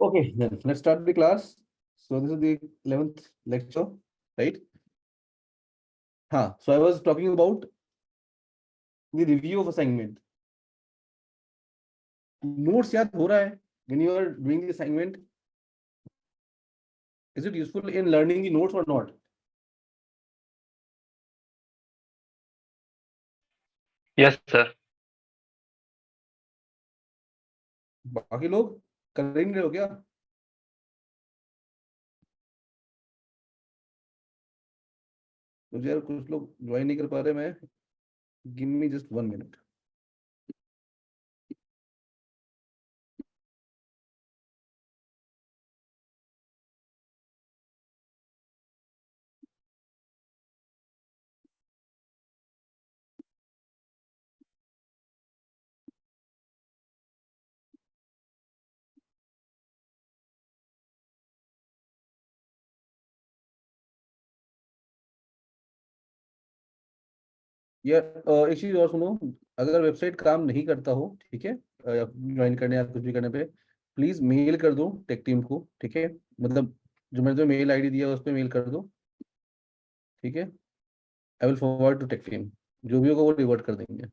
Okay, then let's start the class. So this is the 11th lecture, right? So I was talking about the review of assignment. Notes याद हो रहा है when you are doing the assignment? Is it useful in learning the notes or not? Yes, sir. बाकी लोग कर नहीं रहे हो क्या? मुझे यार कुछ लोग ज्वाइन नहीं कर पा रहे. मैं give me just 1 minute. यार एक चीज और सुनो. अगर वेबसाइट काम नहीं करता हो, ठीक है, ज्वाइन करने या कुछ भी करने पे प्लीज मेल कर दो टेक टीम को. ठीक है, मतलब जो मैंने जो मेल आईडी दिया है उस पर मेल कर दो. ठीक है, I will forward to tech team. जो भी होगा वो रिवर्ट कर देंगे.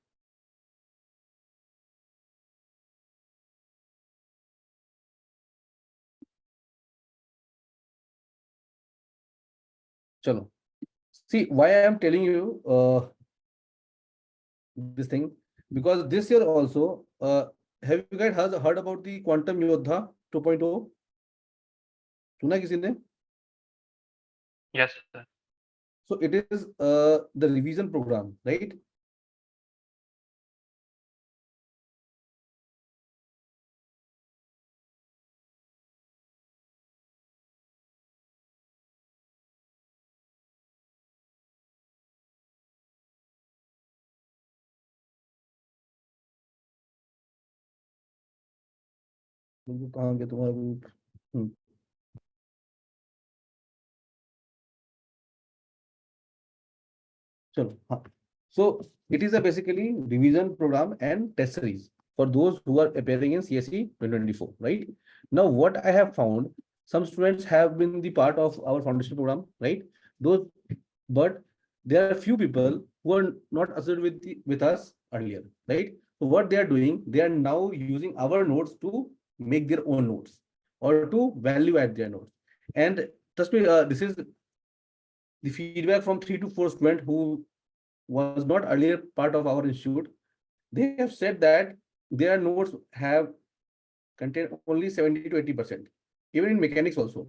चलो, see why I am telling you this thing, because this year also have you guys heard about the quantum yodha 2.0? सुना किसी ने? Yes, sir. So it is the revision program, right? कहाँ गया तुम्हारा ग्रुप? चलो, हाँ. So it is a basically revision program and test series for those who are appearing in CSE 2024, right? Now what I have found, some students have been the part of our foundation program, right? Those, but there are few people who are not associated with us earlier, right? So what they are doing, they are now using our notes to make their own notes or to value add their notes. And trust me, this is the feedback from 3 to 4 students who was not earlier part of our institute. They have said that their notes have contained only 70 to 80%. Even in mechanics also,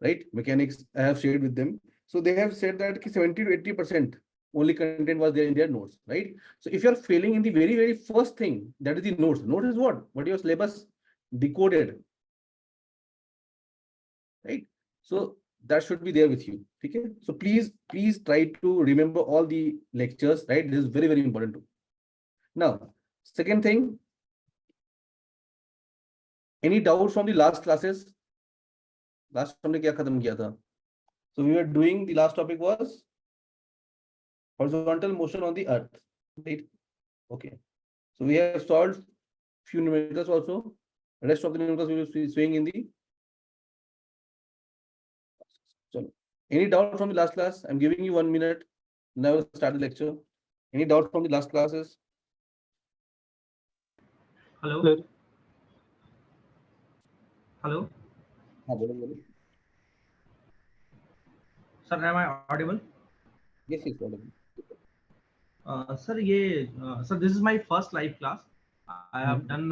right? Mechanics, I have shared with them. So they have said that 70 to 80% only content was there in their notes, right? So if you're failing in the very, very first thing, that is the notes. Notes is what? What your syllabus decoded, right? So that should be there with you. Okay, so please try to remember all the lectures, right? This is very, very important too. Now, second thing, any doubts from the last classes? Last हमने क्या खत्म किया था? So we were doing, the last topic was horizontal motion on the earth, right? Okay, so we have solved few numericals also. Rest of the numericals we will be showing in the. So any doubt from the last class? I'm giving you 1 minute. Now we'll start the lecture. Any doubt from the last classes? Hello. Hello. बोलो. Sir, am I audible? Yes, audible. Sir, this is my first live class. I have done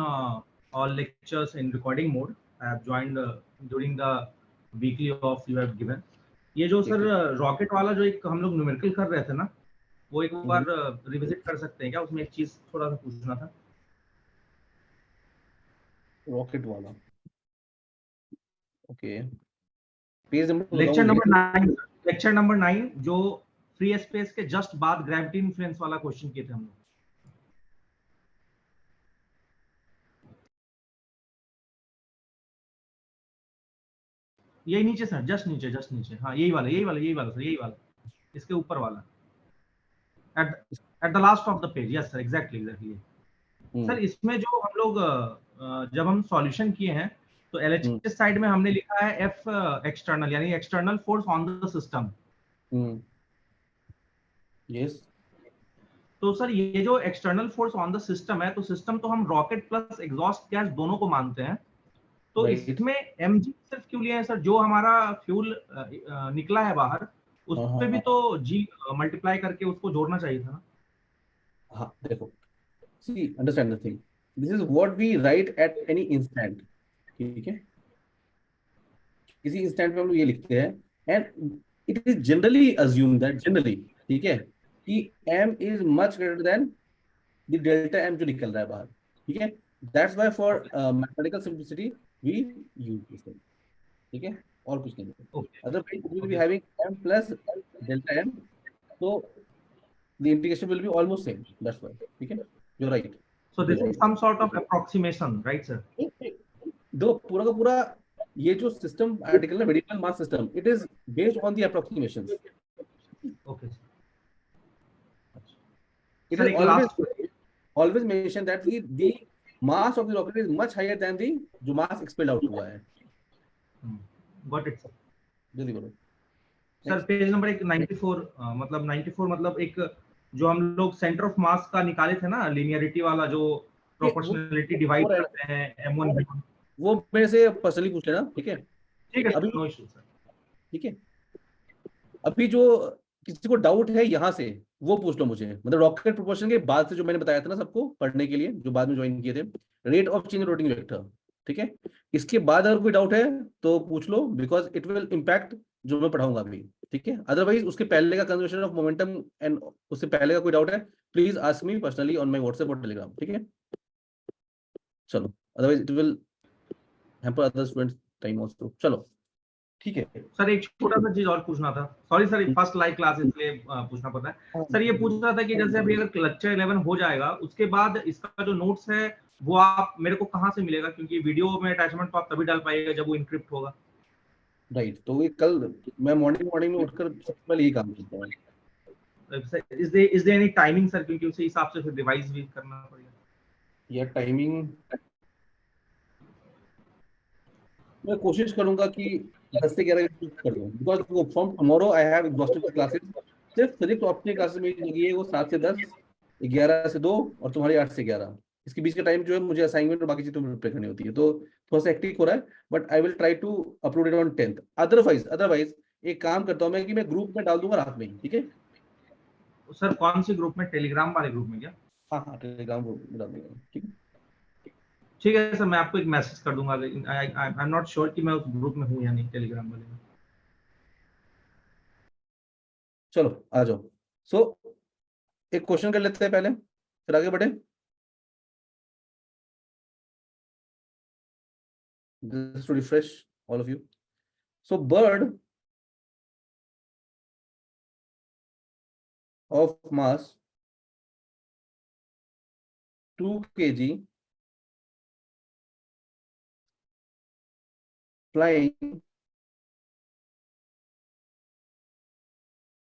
all lectures in recording mode. I have joined during the weekly off you have given. ये जो sir rocket वाला जो एक हम लोग numerical कर रहे थे ना, वो एक बार रिविजिट कर सकते हैं क्या? उसमें एक चीज थोड़ा सा पूछना था. रॉकेट वाला, okay. Page number lecture number 9 जो फ्री स्पेस के जस्ट बाद ग्रेविटी इन्फ्लुएंस वाला क्वेश्चन किए थे हम लोग. यही नीचे सर, जस्ट नीचे. हाँ, यही वाला सर, यही वाला, इसके ऊपर वाला, at the last of the page. Yes sir, exactly. Sir इसमें जो हम लोग जब हम सॉल्यूशन किए हैं तो LHS साइड में हमने लिखा है F एक्सटर्नल, यानी external force on the system. Yes. तो सर ये जो external force on the system है, तो सिस्टम तो हम रॉकेट प्लस एग्जॉस्ट गैस दोनों को मानते हैं, तो Right. इसमें mg सिर्फ क्यों लिए हैं सर? जो हमारा फ्यूल निकला है बाहर, उस पे भी तो g मल्टीप्लाई करके उसको जोड़ना चाहिए था ना। हाँ देखो, see understand the thing, this is what we write at any instant, ठीक है, किसी इंस्टेंट पे हम लोग ये लिखते हैं, and it is generally assume that, generally, ठीक है, कि m is much greater than the delta m जो निकल रहा है बाहर, ठीक है, that's why for mathematical simplicity we use this thing, ठीक है, और कुछ नहीं, okay otherwise it will be okay having m plus delta m, तो the integration will be almost same, that's why, ठीक है, you're right, so okay, this is some sort of approximation, right sir? दो पूरा का पूरा ये जो system article है medical mass system, it is based on the approximations, okay it sir, is एक always last, always mentioned that the mass of the rocket is much higher than the जो mass expelled out हुआ है, got it जल्दी बोलो sir. Next. Page number 94, मतलब 94 मतलब एक जो हम लोग सेंटर ऑफ मास का निकाले थे ना, लिनियरिटी वाला, जो प्रोपोर्शनलिटी डिवाइड करते हैं m1 v1। वो मेरे से पर्सनली पूछ लेना, ठीक है, ठीक है अभी, सर, नो इशू सर। ठीक है, अभी जो किसी को डाउट है यहाँ से वो पूछ लो मुझे, मतलब रॉकेट प्रोपोर्शन के बाद से जो मैंने बताया था ना सबको पढ़ने के लिए, जो बाद में ज्वाइन किए थे, रेट ऑफ चेंज रोटिंग वेक्टर, ठीक है, इसके बाद अगर कोई डाउट है तो पूछ लो, बिकॉज इट विल इम्पैक्ट जो मैं पढ़ाऊंगा अभी, ठीक है, अदरवाइज उसके पहले का कंजर्वेशन ऑफ मोमेंटम एंड उससे पहले का कोई डाउट है, please ask me personally on my WhatsApp और टेलीग्राम, ठीक है, चलो, otherwise it will hamper other students time also, चलो ठीक है। सर एक छोटा सा चीज और पूछना था, sorry sir, first live class इसलिए पूछना पड़ता है सर। ये पूछ रहा था कि जैसे अभी अगर लेक्चर 11 हो जाएगा, उसके बाद इसका जो नोट्स है वो आप मेरे को कहाँ से मिलेगा? क्योंकि वीडियो में अटैचमेंट तो आप तभी डाल पाइएगा जब वो इनक्रिप्ट होगा। राइट, तो ये कल मैं मॉर्निंग मॉर्निंग में उठकर सबसे पहले यही काम करता हूँ। Is there any timing sir? क्योंकि उसी हिसाब से फिर रिवाइज भी करना पड़ेगा। या टाइमिंग मैं कोशिश करूंगा कि 10 से 11 कर दूं, because from tomorrow I have exhausted the classes, सिर्फ फिजिक्स ऑप्शनल क्लासेस में लगी है वो 7 से 10, 11 से 2, और तुम्हारी 8 से 11, इसके बीच का टाइम जो है मुझे असाइनमेंट और बाकी चीजें प्रिपेयर करनी होती है, तो थोड़ा सा एक्टिव हो रहा है, but I will try to upload it on 10th, otherwise एक काम करता हूँ मैं कि मैं ग्रुप में डाल दूंगा रात में ही, ठीक है, सर कौन से ग्रुप में? टेलीग्राम वाले ग्रुप में क्या? हाँ हाँ टेलीग्राम ग्रुप में डाल दूंगा, ठीक है, ठीक है सर, मैं आपको एक मैसेज कर दूंगा, लेकिन आई एम नॉट श्योर कि मैं उस ग्रुप में हूँ या नहीं, टेलीग्राम वाले में। चलो आ जाओ, सो एक क्वेश्चन कर लेते हैं पहले, फिर आगे बढ़े, just to refresh all of you. So bird of mass 2 kg flying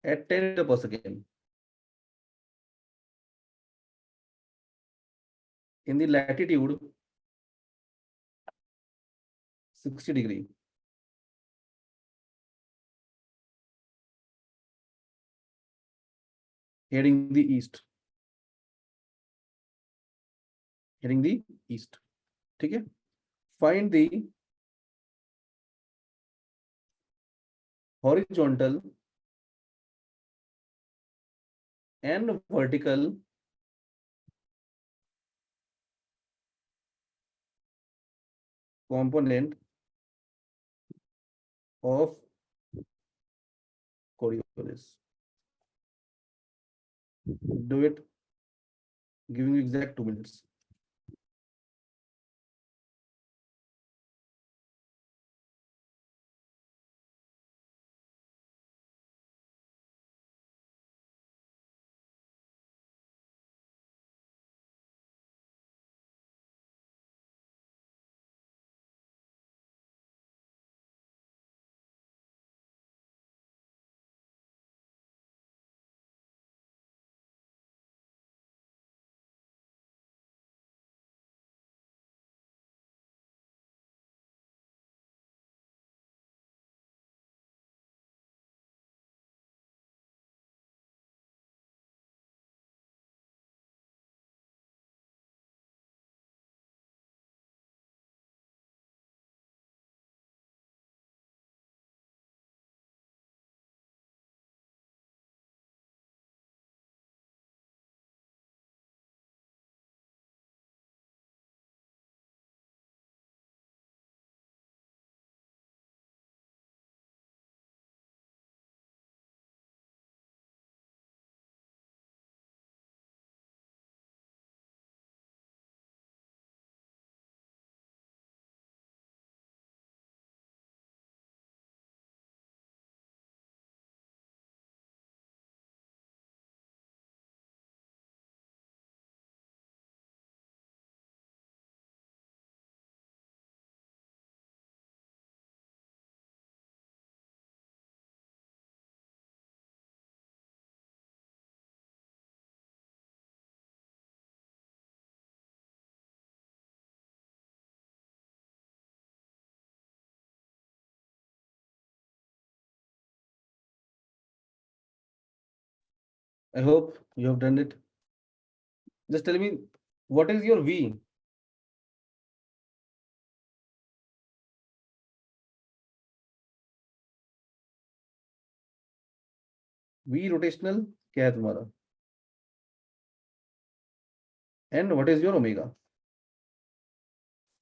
at 10 meter per second in the latitude 60 degree heading the east, heading the east, ठीक है, find the horizontal and vertical component of Coriolis. Do it, giving you exact 2 minutes. I hope you have done it. Just tell me, what is your V? V rotational क्या है तुम्हारा? And what is your omega?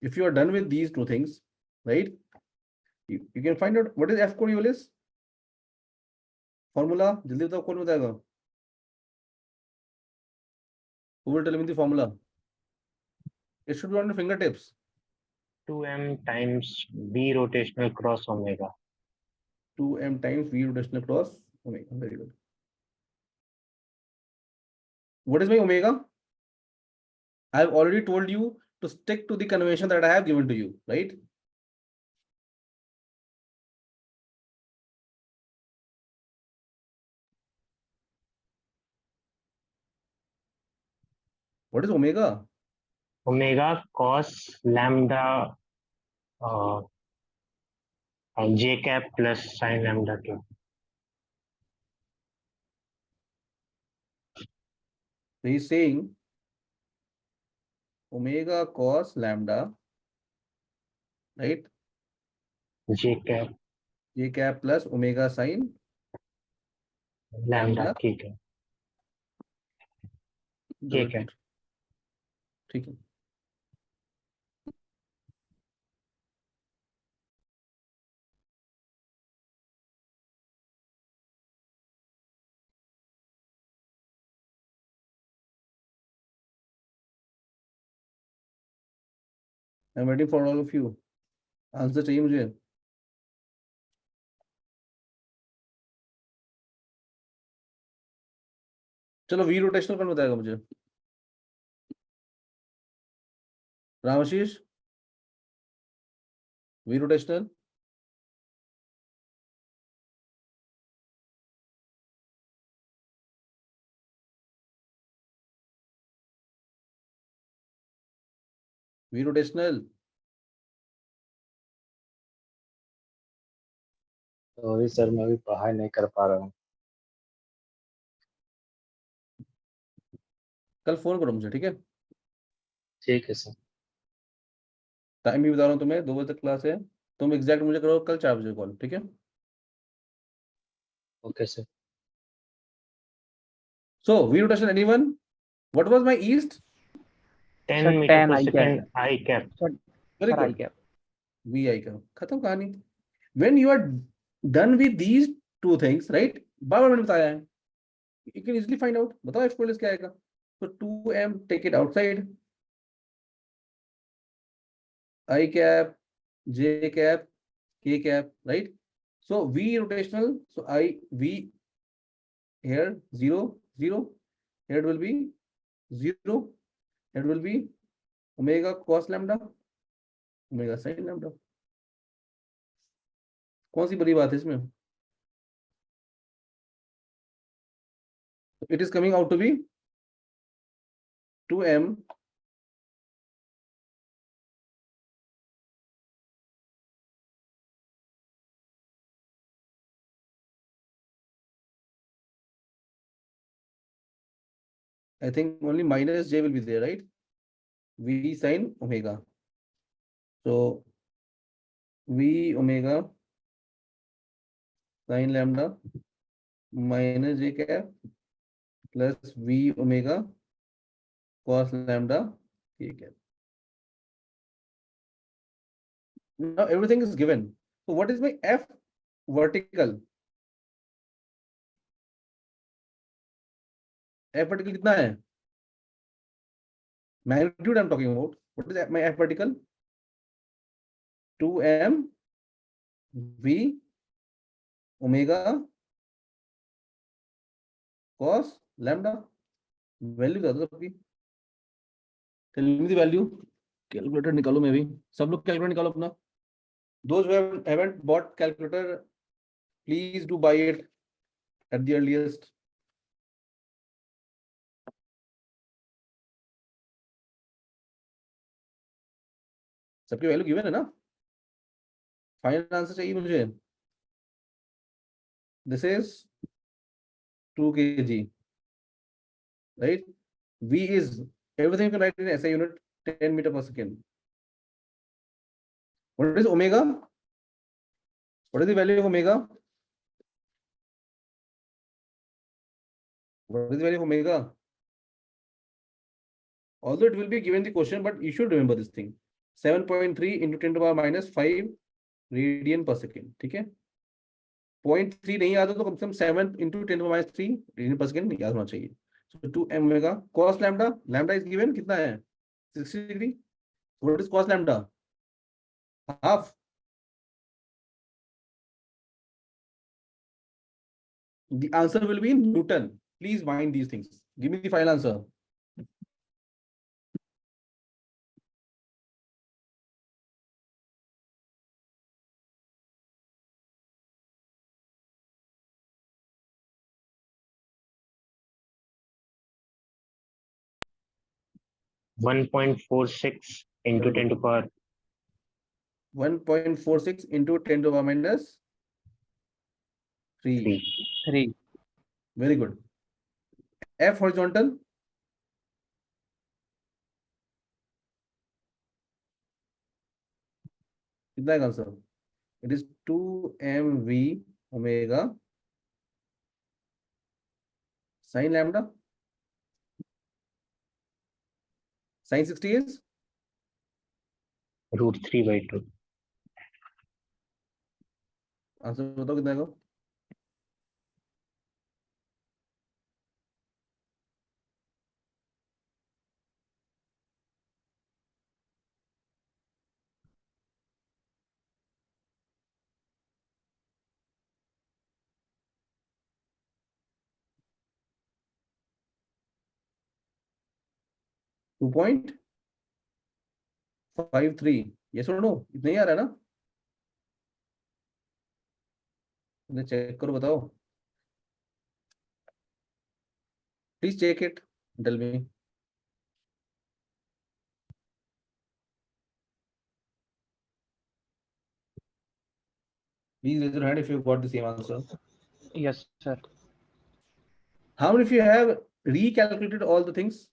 If you are done with these two things, right? You can find out what is F Coriolis formula. जल्दी बताओ कौन बताएगा? Who will tell me the formula? It should be on your fingertips. 2m times v rotational cross omega. 2m times V rotational cross omega. Very good. What is my omega? I have already told you to stick to the convention that I have given to you, right? What is omega? Omega cos lambda j cap plus sin lambda k. So he's saying omega cos lambda, right? J cap J cap plus omega sin lambda lambda k cap. double ठीक है। root. ठीक है. I'm waiting for all of you. Answer चाहिए मुझे. चलो V rotational कौन बताएगा मुझे? Ramashish, V rotational. V rotational. Sorry sir, मैं अभी पढ़ाई नहीं कर पा रहा हूँ। कल फोन करो मुझे, ठीक है? ठीक है सर। टाइम भी बता रहा हूँ तुम्हें, 2 बजे तक क्लास है. तुम एग्जैक्ट मुझे करो कल 4 बजे कॉल, ठीक है? Okay sir. So V rotation, anyone? What was my east? 10 Sir, meter 10 per I second I cap. Very Sir, I good. cap. VI का खत्म कहानी. When you are done with these two things, right? बार मैंने बताया है. You can easily find out. बताओ F equals क्या आएगा? So 2m, take it outside. I cap, J cap, K cap, right? So V rotational. So V here 0 0. Here it will be 0. It will be omega cos lambda, omega sin lambda. कौन सी बड़ी बात है इसमें? It is coming out to be 2m I think only minus j will be there, right? V sin omega. So V omega sin lambda minus j cap plus V omega cos lambda k cap. Now everything is given. So what is my F vertical? F vertical कितना है? Magnitude I'm talking about. What is my F vertical? 2m V omega cos lambda. Value बता दो सबकी. Tell me the value. Calculator निकालो. मैं भी. सब लोग कैलकुलेटर निकालो अपना. Those who haven't bought calculator, please do buy it at the earliest. सबकी वैल्यू गिवन है ना? फाइनल आंसर चाहिए मुझे. This is 2 kg. right? V is everything you can write in SI unit, 10 meter per second. What is omega? What is the value of omega? What is the value of omega? Although it will be given the question, but you should remember this thing. 7.3 into 10 to the power minus 5 radian पर second, ठीक है. 0.3 नहीं याद हो तो कम से कम 7 into 10 to the minus 3 radian पर second याद होना चाहिए. So 2 m omega cos lambda, lambda is given कितना है 60 degree. What is cos lambda? Half. The answer will be in Newton. Please mind these things. Give me the final answer. One 1.46 into 10 to the power 1.46 into 10 to the power minus 3. 3. 3. Very good. F horizontal. कितना है answer? It is 2 mv omega sin lambda. Sin 60 is √3/2. Answer बताओ कितना है? 2.53. Yes or no? इतना ही आ रहा है ना? Check करो बताओ. Please check it. Tell me. Please raise your hand if you got the same answer. Yes, sir. How many of you have recalculated all the things?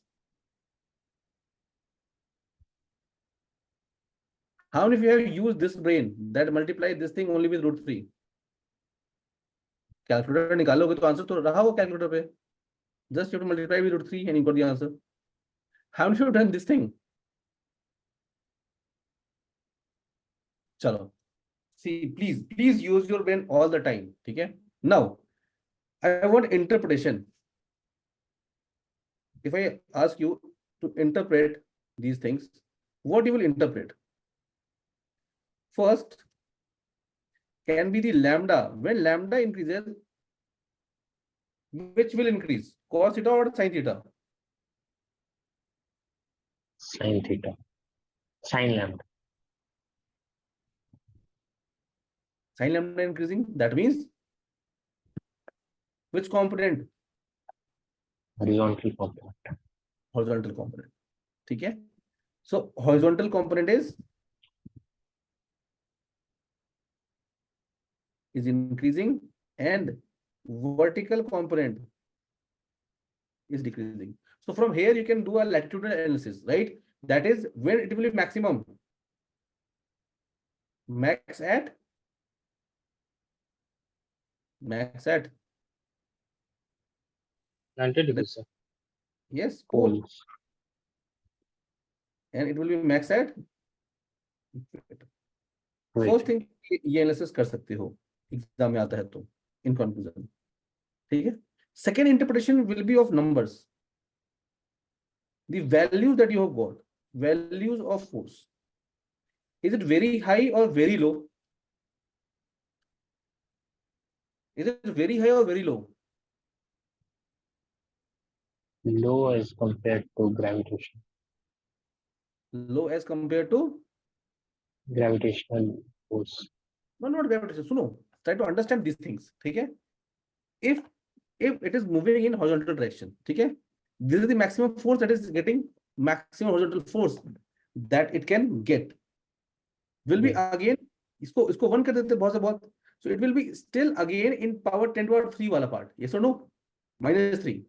How many of you have used this brain that multiply this thing only with √3? Calculator निकालोगे तो answer तो रहा वो calculator पे. Just you have to multiply with √3 and you got the answer. How many of you have done this thing? चलो. See, please use your brain all the time. ठीक है? Now, I want interpretation. If I ask you to interpret these things, what you will interpret? First can be the lambda. When lambda increases, which will increase? Cos theta or sin theta? Sin theta. Sin lambda. Sin lambda increasing. That means which component? Horizontal component. Horizontal component. ठीक है? So horizontal component is increasing and vertical component is decreasing. So from here you can do a latitudinal analysis, right? That is when it will be maximum. Max at 90 degrees, sir. yes, pole. Poles. And it will be max at Right. First thing ये analysis कर सकते हो exam में आता है तो इन conclusion. ठीक है. Second interpretation will be of numbers. The values that you have got, values of force, is it very high और very low? Is it very high और very low? Low as compared to gravitation. Low as compare to Gravitational force. no, not gravitation. सुनो, try to understand these things. ठीक है. if it is moving in horizontal direction, ठीक है, this is the maximum force that is getting maximum horizontal force that it can get will be again इसको 1 कर देते बहुत से बहुत. So it will be still again in power 10 to the power 3 वाला part. Yes or no? -3.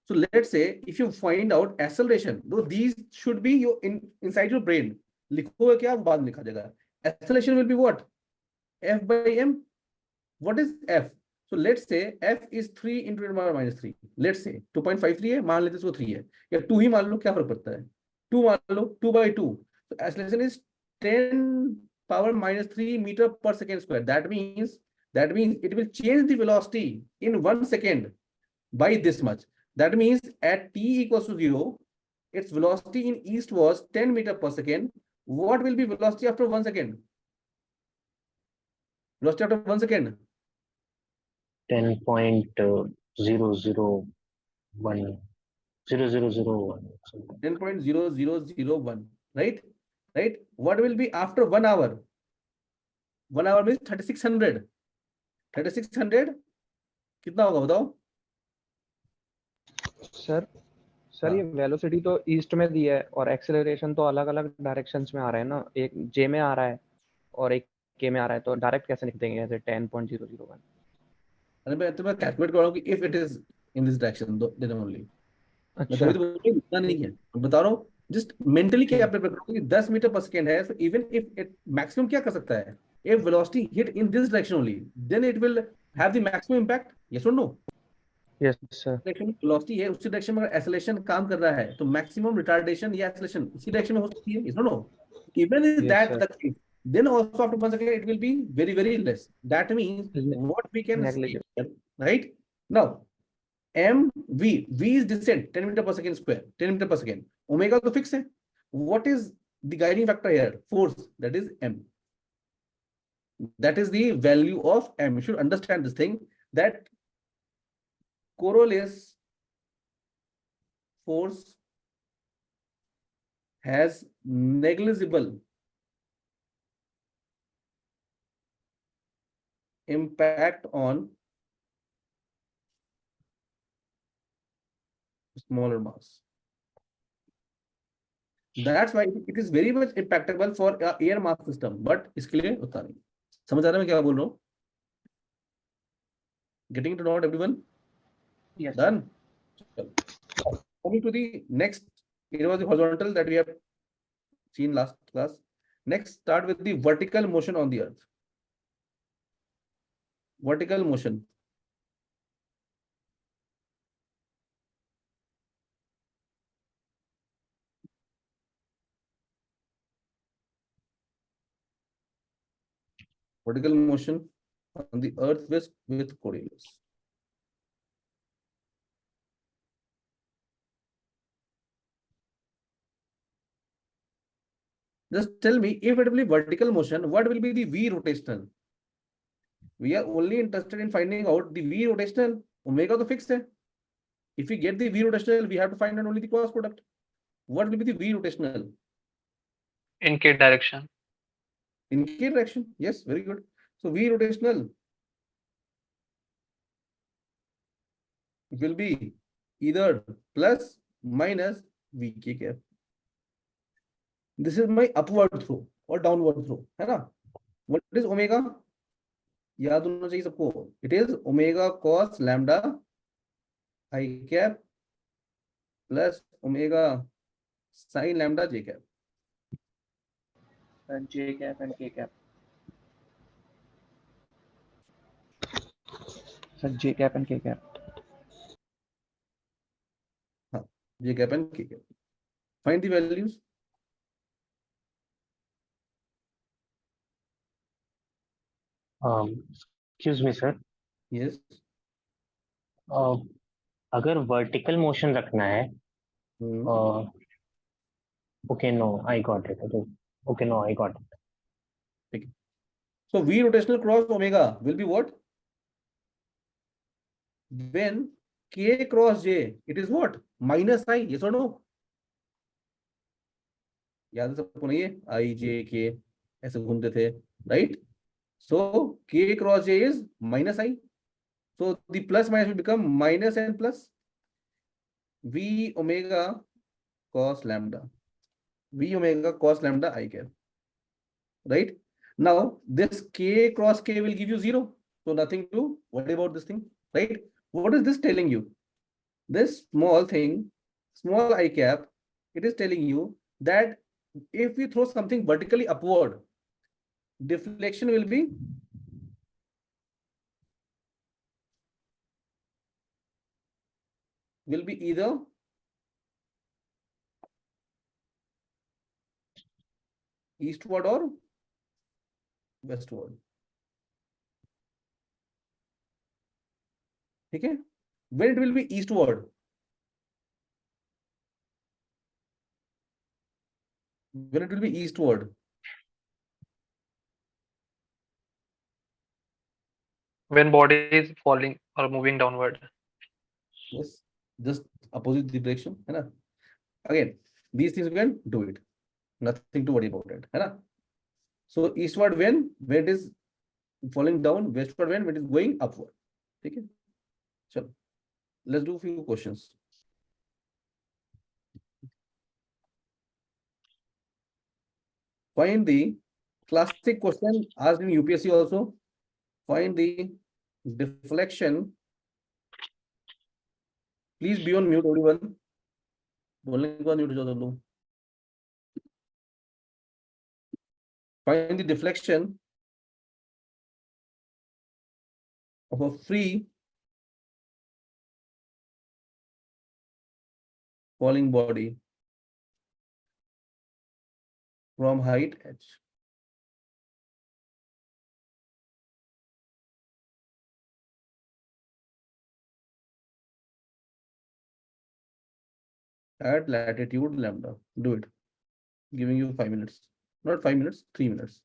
So let's say if you find out acceleration, though these should be your inside your brain. लिखोगे क्या वो बाद में लिखा जाएगा. Acceleration will be what? F by m. What is F? So let's say F is 3 into 10 power minus 3. Let's say 2.53 है, मान लेते इसको 3 है, या 2 ही मान लो, क्या फर्क पड़ता है? 2 मान लो, 2 by 2. So acceleration is 10 power minus 3 meter per second square. That means it will change the velocity in 1 second by this much. That means at t equals to 0, its velocity in east was 10 meter per second. What will be velocity after 1 second? Velocity after 1 second? 10.0001. 0001. 10.0001, right? Right? What will be after 1 hour? 1 hour means 3600. 3600 कितना होगा बताओ? Sir ये velocity तो east में दी है और acceleration तो अलग अलग डायरेक्शंस में आ रहा है ना, एक जे में आ रहा है और एक के में आ रहा है, तो डायरेक्ट कैसे लिख देंगे ऐसे 10.001? अरे मैं तुम्हें कैलकुलेट कर रहा हूँ कि if it is in this direction then only. मैं अच्छा तभी तो बोल रहा हूँ इतना नहीं है, मैं बता रहा हूँ जस्ट मेंटली क्या प्रिपेयर करो कि 10 मीटर पर सेकंड है. So even if it maximum क्या कर सकता है, if velocity hit in this direction only, then it will have the maximum impact. Yes or no? Yes sir. Direction velocity है, उसी डायरेक्शन में अगर एक्सेलरेशन काम कर रहा है तो मैक्सिमम रिटार्डेशन या एक्सेलरेशन उसी डायरेक्शन में हो सकती है. Yes or no? Even if Yes, that sir. the case, then also after 1 second it will be very very less. That means what we can say Negligible. here, right now, v is descent 10 meter per second square, 10 meter per second. Omega तो fix है. What is the guiding factor here? Force, that is m. That is the value of m. You should understand this thing, that Coriolis force has negligible impact on smaller mass. That's why it is very much impactable for air mass system, but इसके लिए उतना नहीं. समझ आ रहा है मैं क्या बोल रहा हूँ? Getting it or not, everyone? Yes, Done. Coming to the next, it was the horizontal that we have seen last class. Next, start with the vertical motion on the earth. Vertical motion. Vertical motion on the earth with Coriolis. Just tell me, if it will be vertical motion, what will be the v rotational? We are only interested in finding out the v rotational. Omega to fixed hai. If we get the v rotational, we have to find out only the cross product. What will be the v rotational? In k direction. In k direction. Yes, very good. So v rotational will be either plus minus vk cap. This is my upward throw or downward throw, है ना? What is omega? याद होना चाहिए सबको. It is omega cos lambda I cap plus omega sin lambda j cap. J cap and K cap. Sir, J cap and K cap. हाँ, j cap and k cap. Find the values. Excuse me, sir. Yes. अगर vertical motion रखना है, okay, no, I got it. Okay, no, I got it. So v rotational cross omega will be what? When k cross j, it is what? Minus I. Yes or no? याद है सबको नहीं है? I j k ऐसे घूमते थे, right? So k cross j is minus I. So the plus minus will become minus and plus. V omega cos lambda. V omega cos lambda I cap. Right? Now this k cross k will give you 0. So nothing to worry about this thing. Right? What is this telling you? This small thing, small I cap, it is telling you that if we throw something vertically upward, deflection will be either eastward or westward. Okay, when it will be eastward, when it will be eastward, When body is falling or moving downward. yes, just opposite the direction, है ना? Again, these things we can do it, nothing to worry about it, है ना? So eastward when it is falling down, westward when it is going upward. Okay, so let's do a few questions. Find the classic question asked in UPSC also. Find the deflection. Please be on mute, everyone. बोलने के बाद mute हो जाओ सब लोग. Find the deflection of a free falling body from height h. At latitude lambda. Do it. Giving you 5 minutes. Not 5 minutes, 3 minutes.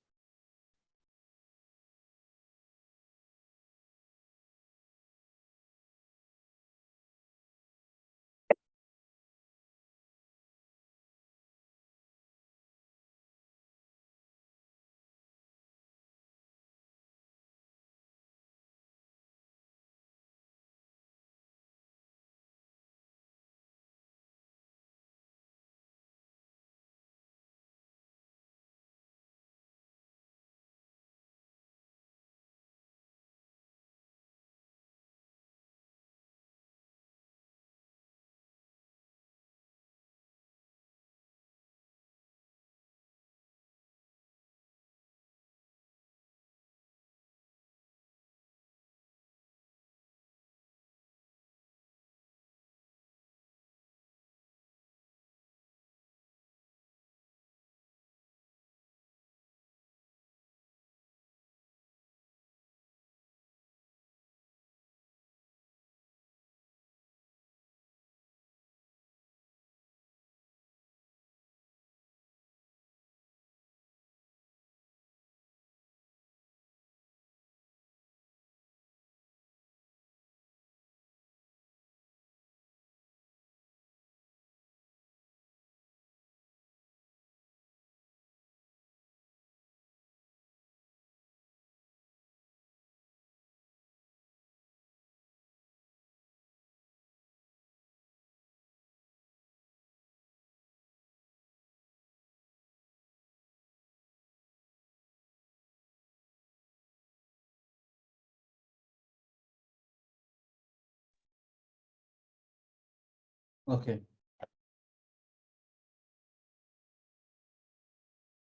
Okay.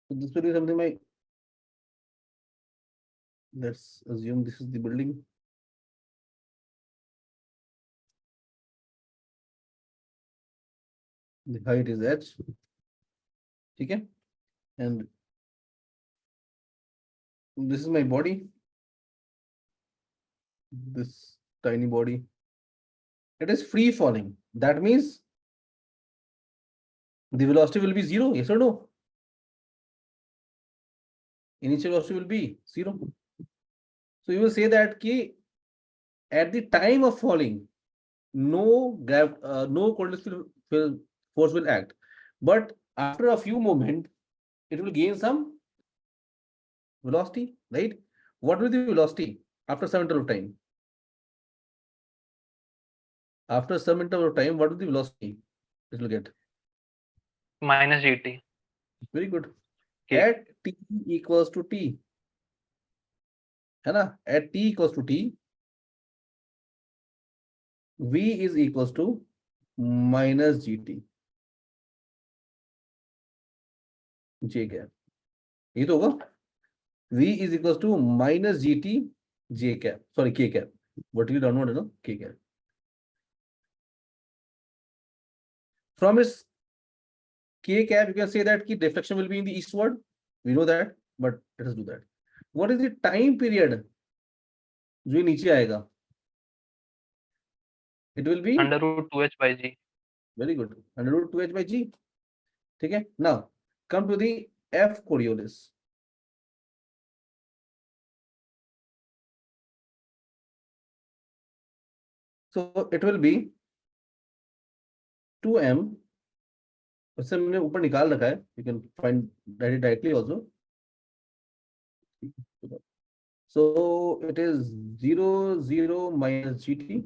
So this will be something like, let's assume this is the building. The height is h. Okay. And this is my body. This tiny body. It is free falling. That means the velocity will be 0. Yes or no? Initial velocity will be 0. So you will say that ki at the time of falling, no coordinate force will act. But after a few moments, it will gain some velocity, right? What will the velocity after some interval of time? After some interval of time, what will the velocity it will get? Minus gt. Very good. Okay. At t equals to t, है ना? At t equals to t, v is equals to minus GT J cap, ये तो होगा V is equals to minus GT J cap, sorry K cap, what you don't know, no K cap. From its K cap, you can say that key deflection will be in the eastward. We know that, but let us do that. What is the time period जो ये नीचे आएगा? It will be under root 2h by g. very good. Under root 2h by g. ठीक है? Now come to the F Coriolis. So it will be 2m. उससे हमने ऊपर निकाल रखा है. You can find that directly also. So it is 0, 0 minus GT,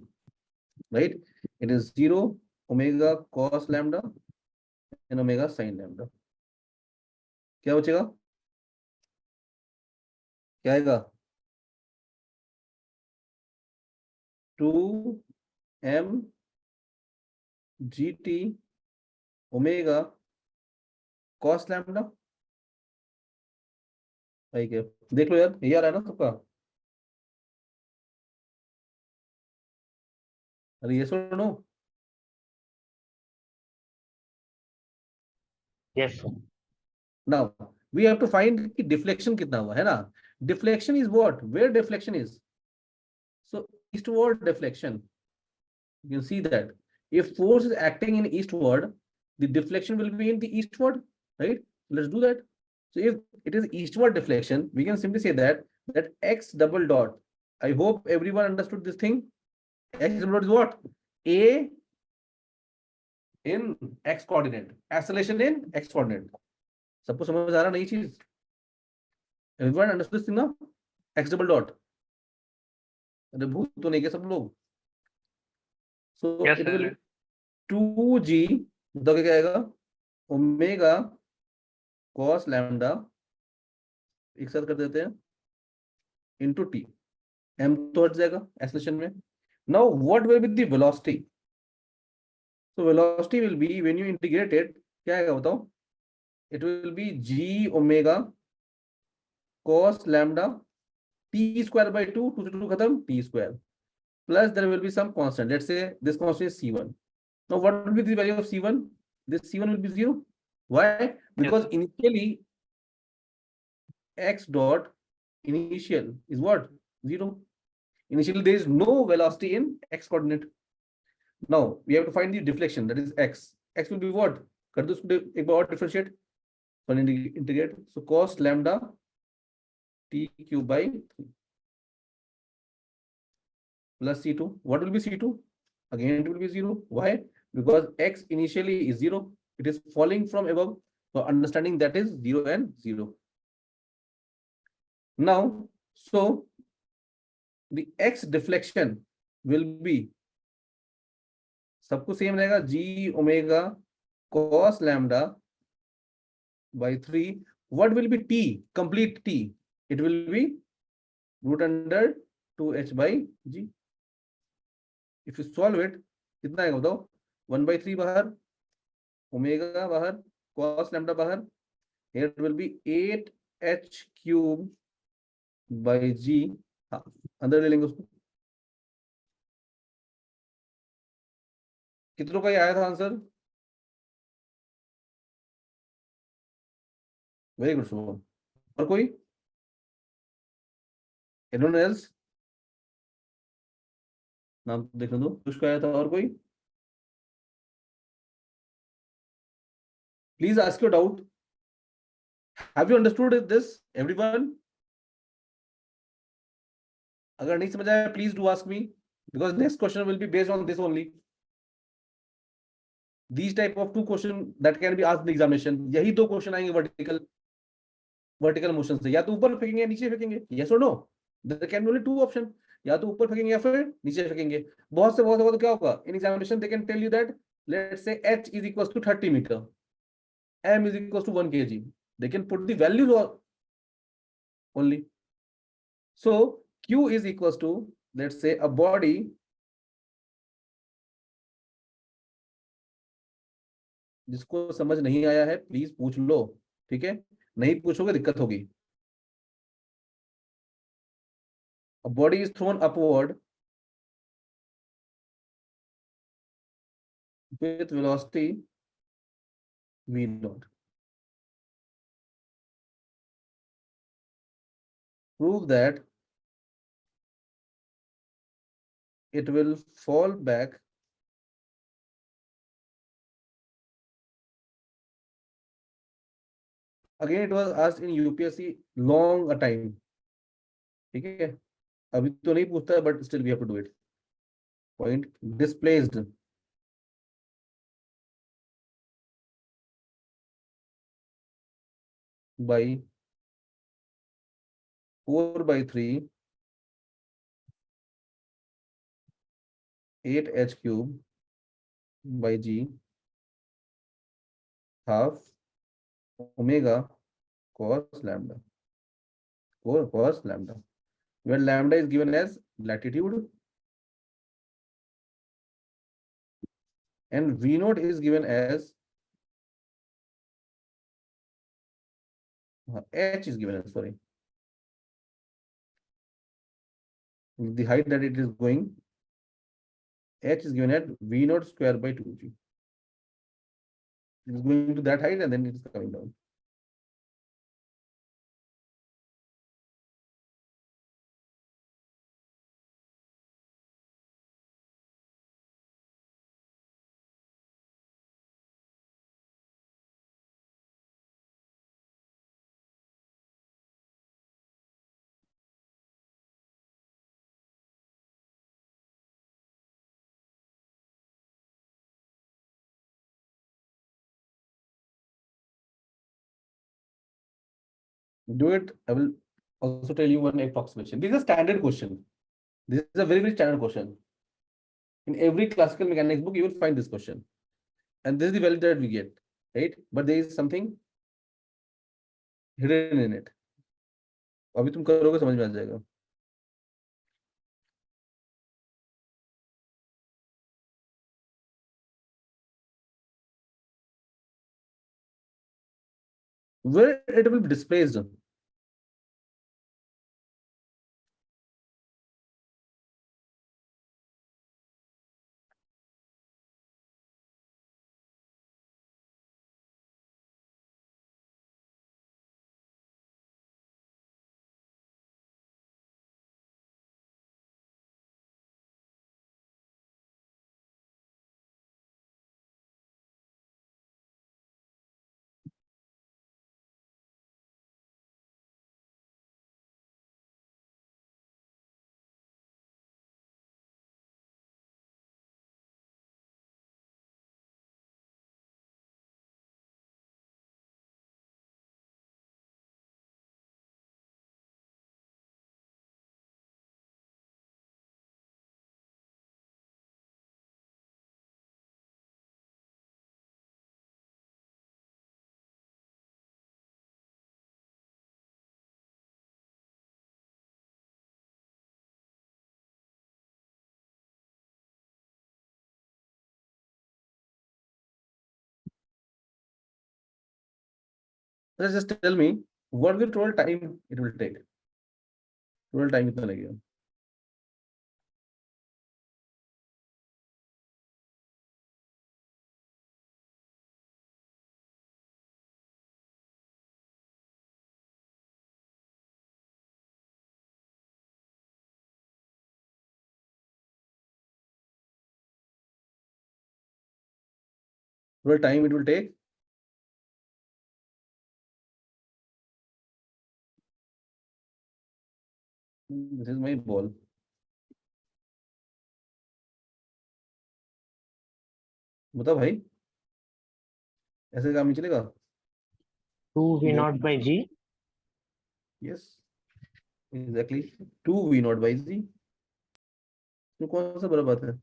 right? It is 0 omega cos lambda and omega sin lambda. क्या बचेगा? क्या आएगा? 2m GT omega cos lambda. ठीक है, देख लो यार, ये आ रहा है ना सबका? अरे ये सुनो, Yes, sir. now we have to find कि deflection कितना हुआ है ना? Deflection is what? Where deflection is? So eastward deflection. You can see that if force is acting in eastward, the deflection will be in the eastward, right? Let's do that. So if it is eastward deflection, we can simply say that x double dot. I hope everyone understood this thing. X double dot is what? A in x coordinate, acceleration in x coordinate. सबको समझ आ रहा नई चीज? Everyone understood this thing now? X double dot. अरे भूत तो नहीं क्या सब लोग? So Yes, it will sir. 2g, तो क्या आएगा? ओमेगा cos lambda, एक साथ कर देते हैं, into t. m तो हट जाएगा acceleration में. Now what will be the velocity? So velocity will be when you integrate it, क्या आएगा बताओ? It will be g omega cos lambda t square by 2, 2 से 2 खत्म, t square. Plus there will be some constant. Let's say this constant is c1. Now what will be the value of c1? This c1 will be 0. Why? Because initially x dot initial is what? 0. Initially there is no velocity in x coordinate. Now we have to find the deflection, that is x. X will be what? कर दो उसको एक बार और differentiate. So integrate. So cos lambda t cube by 3 plus c2. What will be c2? Again it will be 0. Why? Because x initially is 0. It is falling from above. So understanding that is 0 and 0. Now, so the x deflection will be सबको same रहेगा, g omega cos lambda by 3. What will be t? Complete t. It will be root under 2h by g. If you solve it, कितना आएगा बताओ? 1 by 3 बाहर, omega बाहर, cos lambda बाहर. Here it will be 8h cube by g. हाँ, अंदर ले लेंगे उसको. कितनों का ये आया था आंसर? Very good Shubham. और कोई? Anyone else? नाम देखने दो. कुछ का आया था और कोई? Please ask your doubt. Have you understood this, everyone? अगर नहीं समझ आया, please do ask me, because next question will be based on this only. These type of 2 questions that can be asked in the examination. यही 2 question आएंगे vertical motion से. या तो ऊपर फेंकेंगे या नीचे फेंकेंगे. Yes or no? There can be only 2 options. या तो ऊपर फेंकेंगे या फिर नीचे फेंकेंगे. बहुत से तो क्या होगा? In examination they can tell you that let's say h is equals to 30 meter, m is equals to 1 kg. They can put the values only. So q is equals to, let's say, a body जिसको समझ नहीं आया है please पूछ लो, ठीक है, नहीं पूछोगे दिक्कत होगी। A body is thrown upward with velocity v naught. Prove that it will fall back again. It was asked in UPSC long a time, ठीक है, अभी तो नहीं पूछता है but still we have to do it. Point displaced by 4/3 8h cube by g half omega cos lambda, cos lambda, where lambda is given as latitude and v naught is given as h is given as, sorry, the height that it is going, h is given at v naught square by 2g. It is going to that height and then it is coming down. Do it. I will also tell you one approximation. This is a standard question. This is a very, very standard question. In every classical mechanics book, you will find this question. And this is the value that we get, right? But there is something hidden in it. अभी तुम करोगे समझ में आ जाएगा. Where it will be displaced. Just tell me what the total time it will take. Total time कितना लगेगा? Total time it will take? This is my ball. बता भाई, ऐसे काम नहीं चलेगा. 2v0/g. Yes, exactly. 2v0/z. तो कौन सा बड़ा बात है?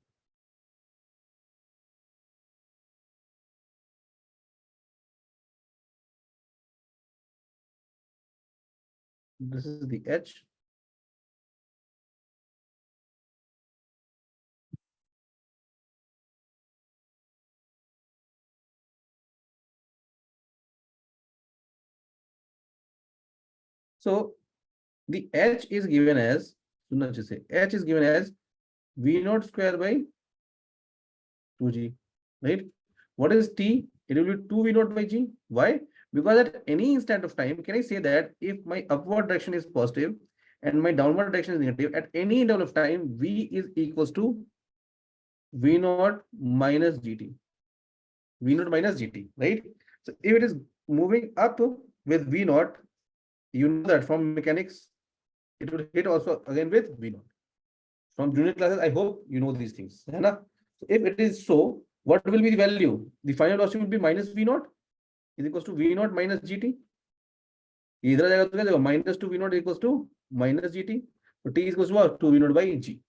This is the h. So the h is given as, सुनना अच्छे से, h is given as v naught square by 2g, right? What is t? It will be 2 v naught by g. Why? Because at any instant of time, can I say that if my upward direction is positive and my downward direction is negative, at any interval of time, v is equals to v naught minus gt. V naught minus gt, right? So if it is moving up with v naught, you know that from mechanics, it will hit also again with v naught. From junior classes, I hope you know these things. है ना? So if it is so, what will be the value? The final velocity will be minus v naught is equals to v naught minus gt. इधर आ जाएगा तो क्या जाएगा? Minus 2 v naught equals to minus gt. So t is equals to what? 2 v naught by g.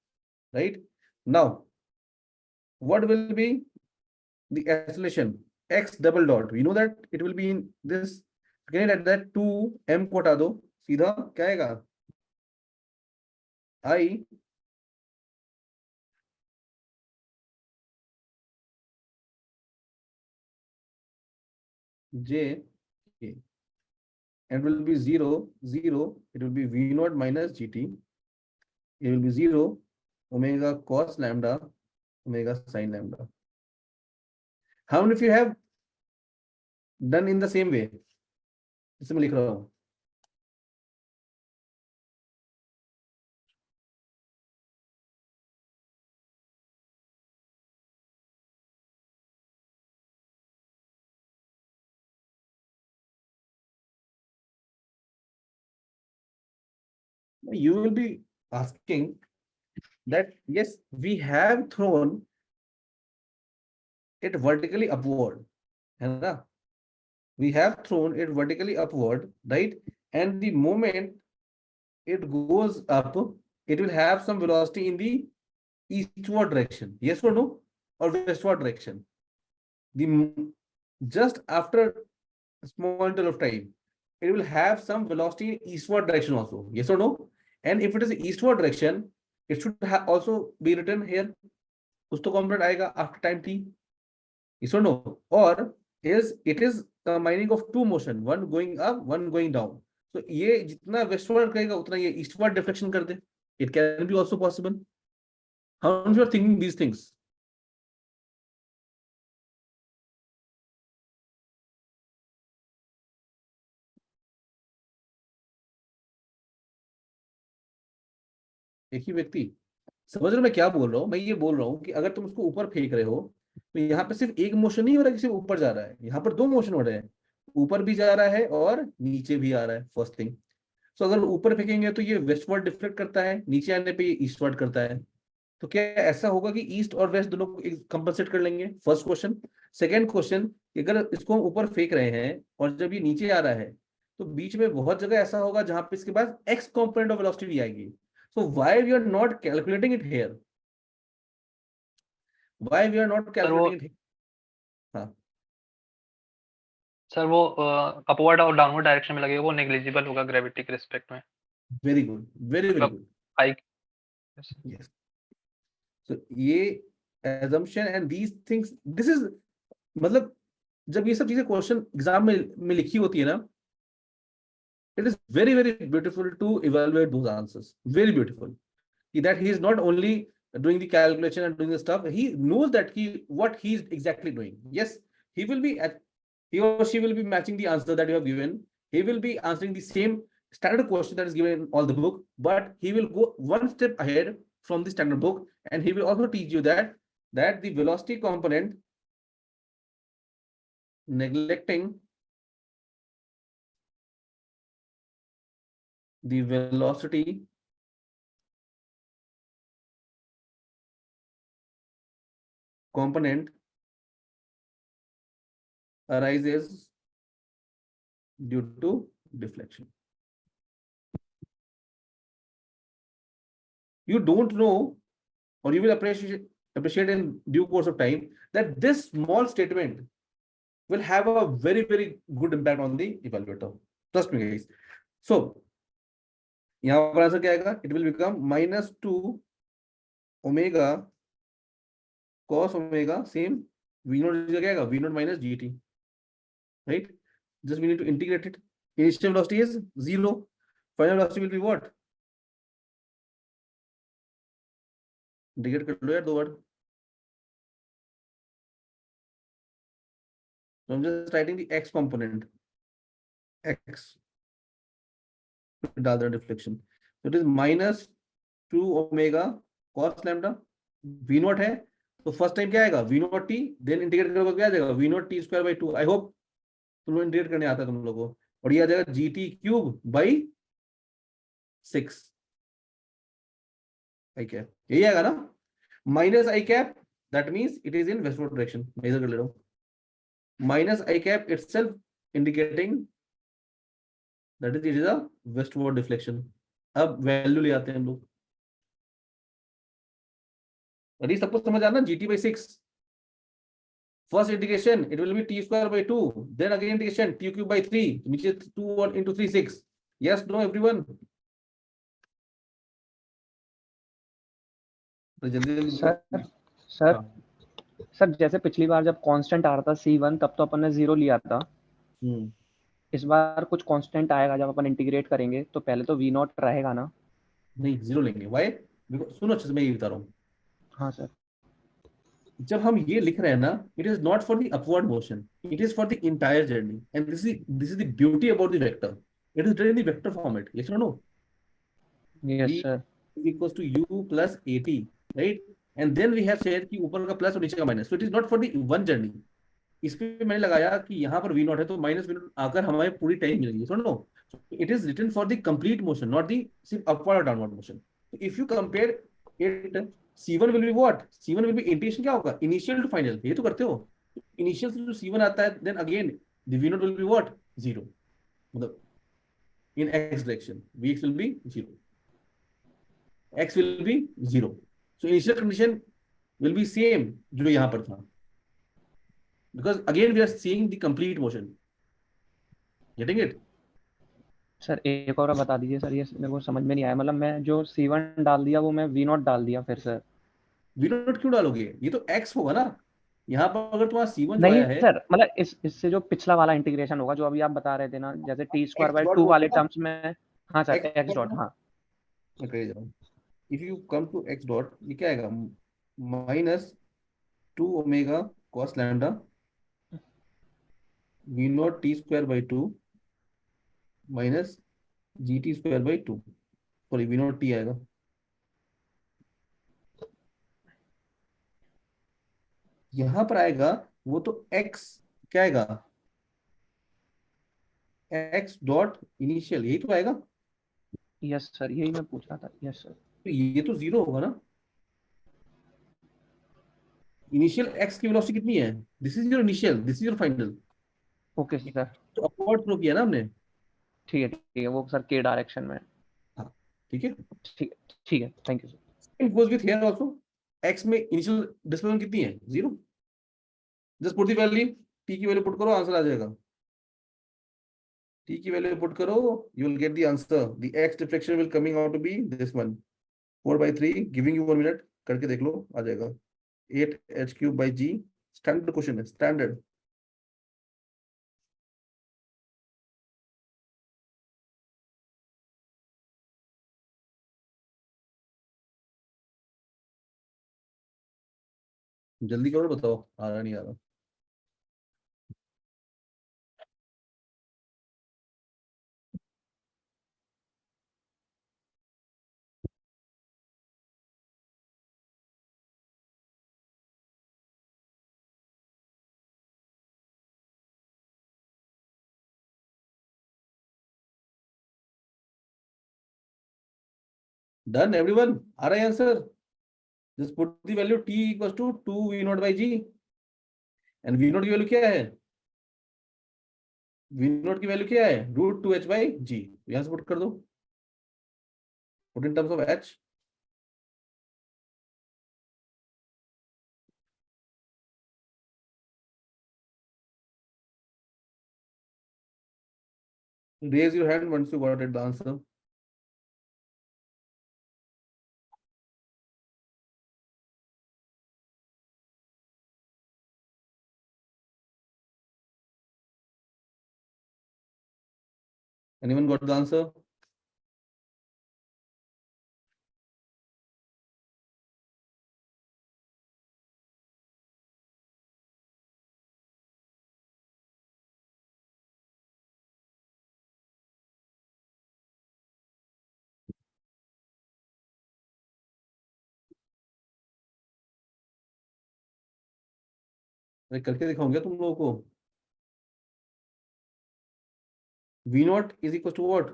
Right? Now, what will be the acceleration? X double dot. We know that it will be in this. Can you write that 2m को हटा दो? सीधा क्या आएगा? I j k, and will be 0 0. It will be v naught minus gt. It will be 0 omega cos lambda omega sin lambda. How many of you have done in the same way? इसमें लिख रहा हूं. You will be asking that yes, we have thrown it vertically upward, है ना? We have thrown it vertically upward, right? And the moment it goes up, it will have some velocity in the eastward direction. Yes or no? Or westward direction? Just after a small interval of time, it will have some velocity in eastward direction also. Yes or no? And if it is eastward direction, it should also be written here. कुछ तो component आएगा after time t. Yes or no? Or is it is combining of two motion, one going up, one going down. So ये जितना westward करेगा उतना ये eastward deflection कर दे. It can be also possible. How you are thinking these things? एक ही व्यक्ति समझ रहे हो मैं क्या बोल रहा हूँ? मैं ये बोल रहा हूँ कि अगर तुम उसको ऊपर फेंक रहे हो तो यहाँ पे सिर्फ एक मोशन नहीं हो रहा है कि सिर्फ ऊपर जा रहा है, यहाँ पर दो मोशन हो रहे हैं, ऊपर भी जा रहा है और नीचे भी आ रहा है. फर्स्ट थिंग, सो अगर ऊपर फेंकेंगे तो ये वेस्टवर्ड डिफ्लेक्ट करता है, नीचे आने पे ये ईस्टवर्ड करता है. तो क्या ऐसा होगा कि ईस्ट और वेस्ट दोनों को कंपनसेट कर लेंगे? First question. सेकेंड क्वेश्चन, अगर इसको हम ऊपर फेंक रहे हैं और जब ये नीचे आ रहा है तो बीच में बहुत जगह ऐसा होगा जहां पे इसके पास एक्स कॉम्पोनेंट ऑफ वेलोसिटी भी आएगी. So why we are not calculating it here? Why we are not calculating it here? हाँ. सर वो अपवर्ड और डाउनवर्ड डायरेक्शन में लगेगा, वो नेग्लिजिबल होगा ग्रेविटी के रिस्पेक्ट में. Very good, very good. High. Yes. So ये assumption and these things, this is मतलब जब ये सब चीजें क्वेश्चन एग्जाम में लिखी होती है ना, it is very very beautiful to evaluate those answers. Very beautiful. That he is not only doing the calculation and doing the stuff, he knows that what he is exactly doing. Yes, he or she will be matching the answer that you have given. He will be answering the same standard question that is given in all the book, but he will go one step ahead from the standard book, and he will also teach you that the velocity component, neglecting the velocity component arises due to deflection. You don't know, or you will appreciate in due course of time, that this small statement will have a very very good impact on the evaluator. Trust me guys. So यहाँ पर answer क्या आएगा? It will become -2 omega cos omega, same v naught क्या आएगा? V naught minus gt, right? Just we need to integrate it. Initial velocity is 0. Final velocity will be what? Indicate कर लो यार 2 बार. So I'm just writing the x component. X. डाल दो deflection. So it is minus 2 omega cos lambda. V naught है तो first time क्या आएगा V naught t, then integrate करोगे क्या आ जाएगा V naught t square by 2. I hope तुम लोग इंटीग्रेट करने आता है तुम लोगों को. और ये आ जाएगा GT cube by 6 i cap. यही आएगा ना. Minus i cap that means it is in westward direction. Measure कर ले रहा हूँ. Minus i cap itself indicating that is it is a westward deflection. अब वैल्यू ले आते हैं हम लोग. अरे सबको समझ आना. GT by 6. First integration, it will be t square by 2. Then again integration, t cube by 3, which is 2 1 into 3 6. Yes, no, everyone. तो जल्दी जल्दी. सर सर जैसे पिछली बार जब कांस्टेंट आ रहा था C1 तब तो अपन ने 0 लिया था. इस बार कुछ कांस्टेंट आएगा जब अपन इंटीग्रेट करेंगे तो पहले तो V नॉट रहेगा ना. नहीं 0 लेंगे. Why? Because सुनो अच्छे से मैं ये बता रहा हूँ. हाँ सर. जब हम ये लिख रहे हैं ना, it is not for the upward motion, it is for the entire journey, and this is the beauty about the vector. It is written in the vector format. Yes or no? Yes V sir. is equals to U plus AT, right? And then we have said कि ऊपर का plus और नीचे का minus. So it is not for the one journey. इस पे मैंने लगाया कि यहाँ पर V नॉट है तो माइनस V नॉट आकर हमारे पूरी टाइम मिलेगी. So no, it is written for the complete motion, not the सिर्फ upward or downward motion. So if you compare it, C1 will be what? C1 will be integration क्या होगा? Initial to final. ये तो करते हो. Initial से जो C1 आता है, then again the V not will be what? 0. मतलब in x direction, Vx will be 0. X will be 0. So initial condition will be same जो यहाँ पर था. Because again we are seeing the complete motion. Getting it? Sir एक और बता दीजिए sir. ये मेरे को समझ में नहीं आया. मतलब मैं जो C1 डाल दिया वो मैं V नॉट डाल दिया फिर सर. V नॉट क्यों डालोगे? ये तो x होगा ना. यहाँ पर अगर तुम्हारा C1 जो नहीं आया है, सर मतलब इससे जो पिछला वाला इंटीग्रेशन होगा जो अभी आप बता रहे थे ना जैसे t स्क्वायर बाय 2 वाले टर्म्स में. हाँ सर x डॉट. हाँ मैं कर रहा हूँ. If you come to x dot, ये क्या आएगा? Minus 2 omega cos lambda V naught t square by 2 minus GT square by 2. Sorry V naught t आएगा. यहाँ पर आएगा वो तो x क्या आएगा? x डॉट इनिशियल यही तो आएगा. यस सर यही मैं पूछ रहा था. Yes sir. तो ये तो 0 होगा ना. इनिशियल x की वेलोसिटी कितनी है? This is your initial, this is your final. Okay sir. तो अपवर्ड फ्लो किया ना हमने. ठीक है वो सर के डायरेक्शन में. हाँ ठीक है. ठीक है. Thank you sir. It goes with here also. x में इनिशियल डिस्प्लेसमेंट कितनी है? 0. Just put the value. t की वैल्यू पुट करो, आंसर आ जाएगा. t की वैल्यू पुट करो, you will get the answer. The x deflection will coming out to be this one. 4/3 giving you 1 minute. करके देख लो, आ जाएगा. 8h cube by g. Standard question है, standard. जल्दी करो, बताओ आ रहा नहीं आ रहा. Done everyone. आ रहा है answer. Just put the value t equals to 2 v naught by g. And v naught की वैल्यू क्या है? v नॉट की वैल्यू क्या है? √2h by g. यहां से पुट कर दो. Put in terms of h. Raise your hand once you got it the answer. Anyone got the answer? मैं करके दिखाऊंगा तुम लोगों को। V naught is equal to what?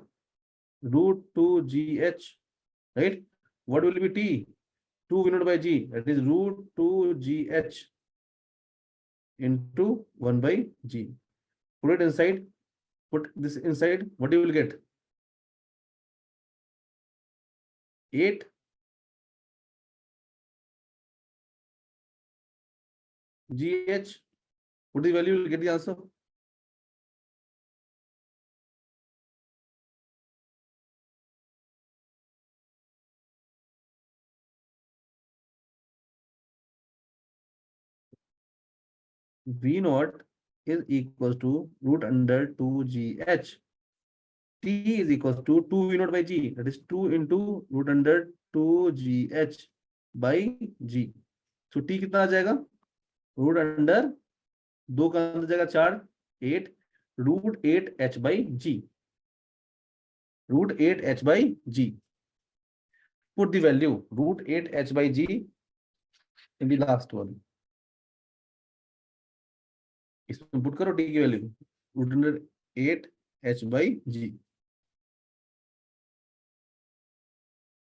Root 2 GH, right? What will be T? 2 V naught by G, that is root 2 GH into 1 by G. Put it inside, put this inside, what you will get? 8 GH. Put the value, you will get the answer. V naught is equals to root under 2 GH. T is equals to 2 V naught by G, that is 2 into root under 2 GH by G. So T कितना आ जाएगा? Root under 2 का अंदर जाएगा 4, 8 root 8 H by G. Root 8 H by G. Put the value root 8 H by G in the last one. इसमें put करो T की value root under 8 H by G.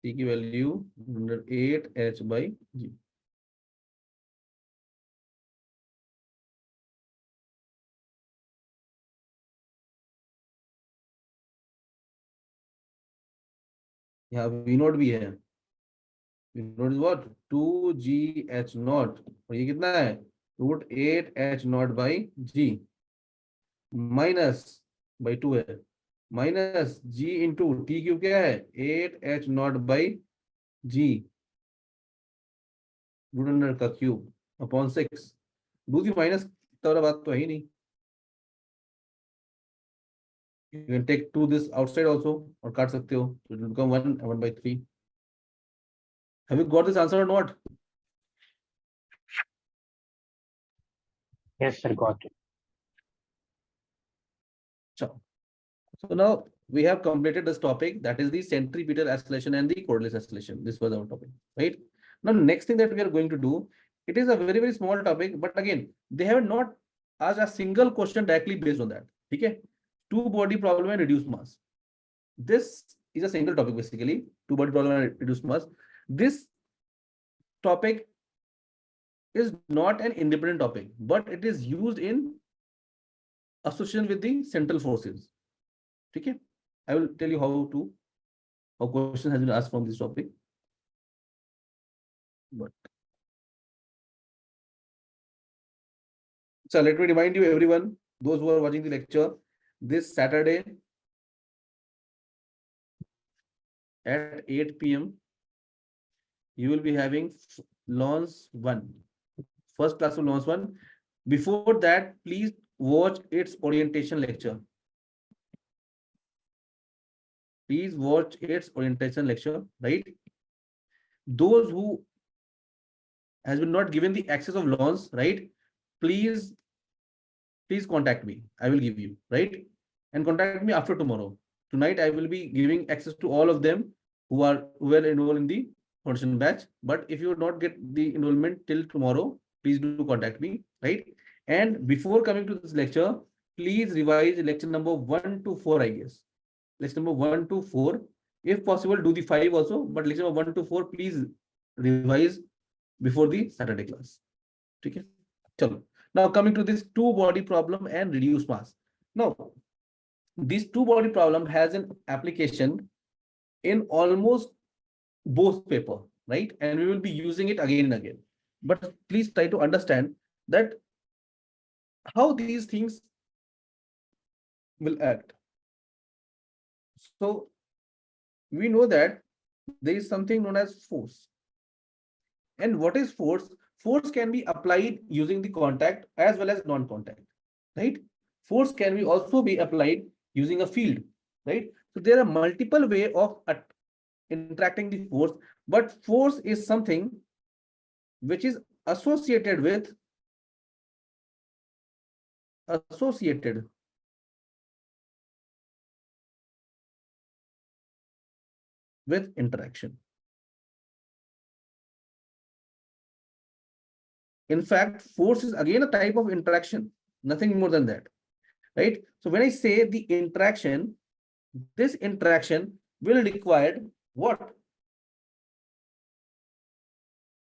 T की value under 8 H by G. यहाँ V naught भी है. V naught is what 2GH naught और ये कितना है root 8H naught by G minus by 2 है minus G into T cube क्या है 8H naught by G root under का क्यूब अपॉन 6. दूसरी माइनस वाला बात तो है ही नहीं. You can take 2 this outside also और काट सकते हो. So it will become 1 by 3. Have you got this answer or not? Yes, sir, got it. So now we have completed this topic, that is the centripetal acceleration and the coordinate acceleration. This was our topic, right? Now next thing that we are going to do, it is a very very small topic, but again they have not asked a single question directly based on that. Okay, two body problem and reduced mass. This is a single topic basically, two body problem and reduced mass. This topic is not an independent topic, but it is used in association with the central forces. Okay, I will tell you how question has been asked from this topic. But so let me remind you everyone, those who are watching the lecture, this Saturday at 8 p.m. you will be having launch 1, first class of launch 1. Before that, please watch its orientation lecture. Please watch its orientation lecture, right? Those who has been not given the access of launch, right? Please contact me. I will give you, right? And contact me after tomorrow. Tonight I will be giving access to all of them who are well enrolled in the foundation batch. But if you will not get the enrollment till tomorrow, please do contact me, right? And before coming to this lecture, please revise lecture number 1 to 4, I guess. Lecture number 1 to 4. If possible, do the 5 also, but lecture number 1 to 4, please revise before the Saturday class. Okay. Chalo. Now coming to this two body problem and reduced mass. Now, this two body problem has an application in almost both paper, right? And we will be using it again and again. But please try to understand that how these things will act. So we know that there is something known as force. And what is force? Force can be applied using the contact as well as non-contact, right? Force can be also be applied using a field, right? So there are multiple ways of interacting the force, but force is something which is associated with interaction. In fact, force is again a type of interaction, nothing more than that, right? So when I say the interaction, this interaction will require what?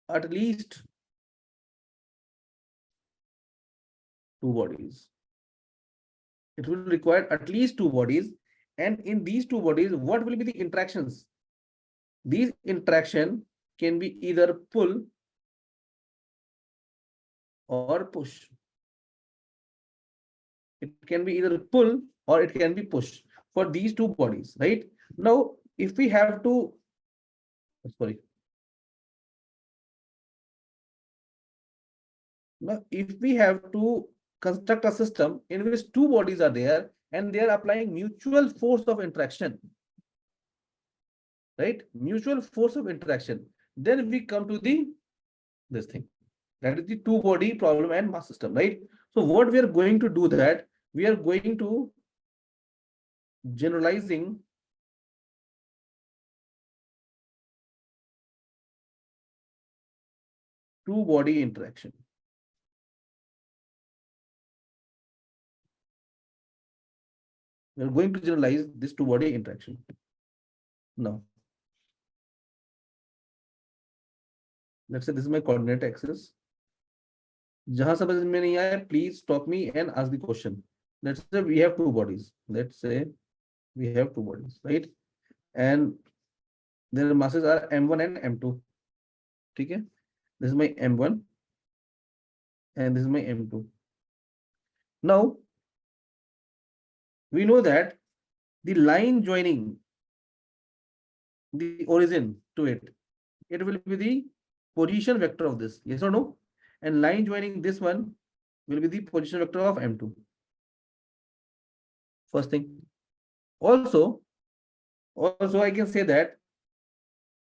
At least two bodies. It will require at least two bodies, and in these two bodies, what will be the interactions? These interaction can be either pull or push. It can be either pull or it can be push for these two bodies, right? Now, if we have to, sorry. Now, if we have to construct a system in which two bodies are there and they are applying mutual force of interaction, right? Mutual force of interaction, then we come to this thing. That is the two body problem and mass system, right? So what we are going to do that we are going to generalizing two body interaction. We are going to generalize this two body interaction. Now, let's say this is my coordinate axis. Jahan samajh mein nahi aaya, please stop me and ask the question. Let's say we have two bodies. Let's say we have two bodies, right? And their masses are m1 and m2. Okay, this is my m1 and this is my m2. Now we know that the line joining the origin to it will be the position vector of this, yes or no? And line joining this one will be the position vector of m2. First thing. Also I can say that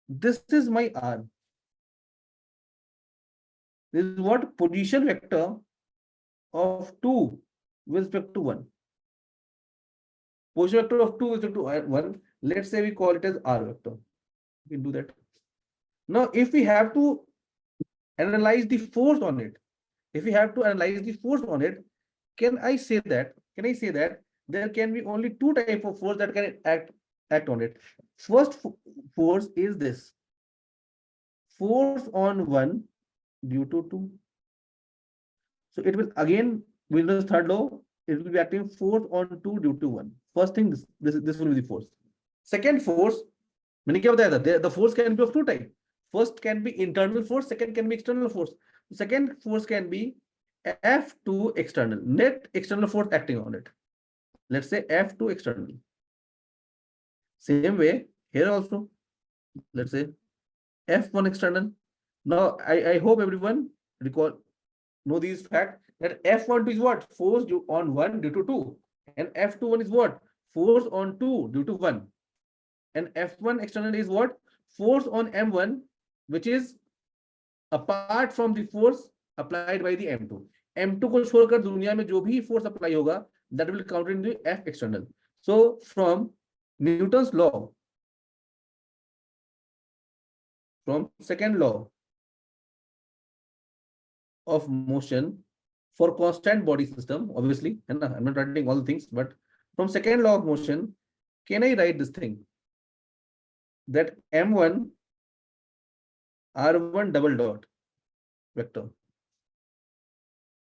this is my r. This is what? Position vector of 2 with respect to 1. Position vector of 2 with respect to 1. Let's say we call it as r vector. We can do that. Now, if we have to analyze the force on it, can I say that there can be only two types of force that can act on it. First force is this. Force on 1 due to 2. So it will again, with the third law, it will be acting force on 2 due to 1. First thing, this will be the force. Second force, मैंने क्या बताया था? The force can be of two types. First can be internal force, second can be external force. The second force can be F2 external, net external force acting on it. Let's say F2 external. Same way here also. Let's say F1 external. Now I hope everyone know these facts, that F12 is what? Force on 1 due to 2. And F21 is what? Force on 2 due to 1. And F1 external is what? Force on M1, which is apart from the force applied by the M2. M2 को छोड़कर दुनिया में जो भी force apply होगा, that will count in the F external. So from Newton's law, from second law of motion for constant body system, obviously, and I'm not writing all the things, but from second law of motion, can I write this thing? That M1 R1 double dot vector.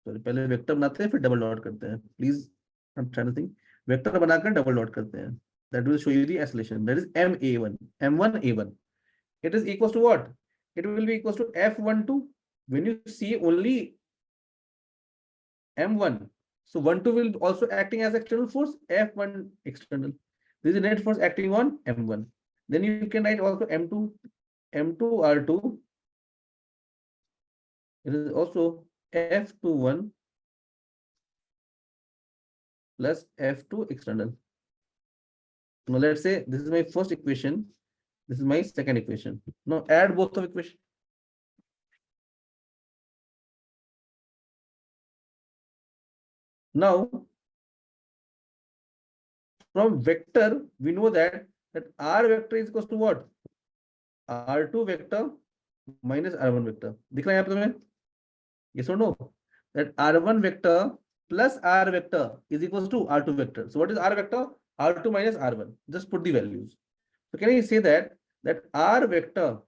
Sorry, पहले vector बनाते हैं फिर double dot करते हैं. Please, I'm trying to think. Vector बनाकर double dot करते हैं. That will show you the acceleration. That is MA1, M1A1. It is equals to what? It will be equals to F12. When you see only M1, so 1-2 will also acting as external force, F1 external. This is net force acting on M1. Then you can write also M2 R2. It is also F21 plus F2 external. Now let's say this is my first equation. This is my second equation. Now add both of equations. Now from vector, we know that R vector is equals to what? R2 vector minus R1 vector. दिख रहा है यहाँ पे तुम्हें? Yes or no? That R1 vector plus R vector is equals to R2 vector. So what is R vector? R2 minus R1. Just put the values. So can I say that R vector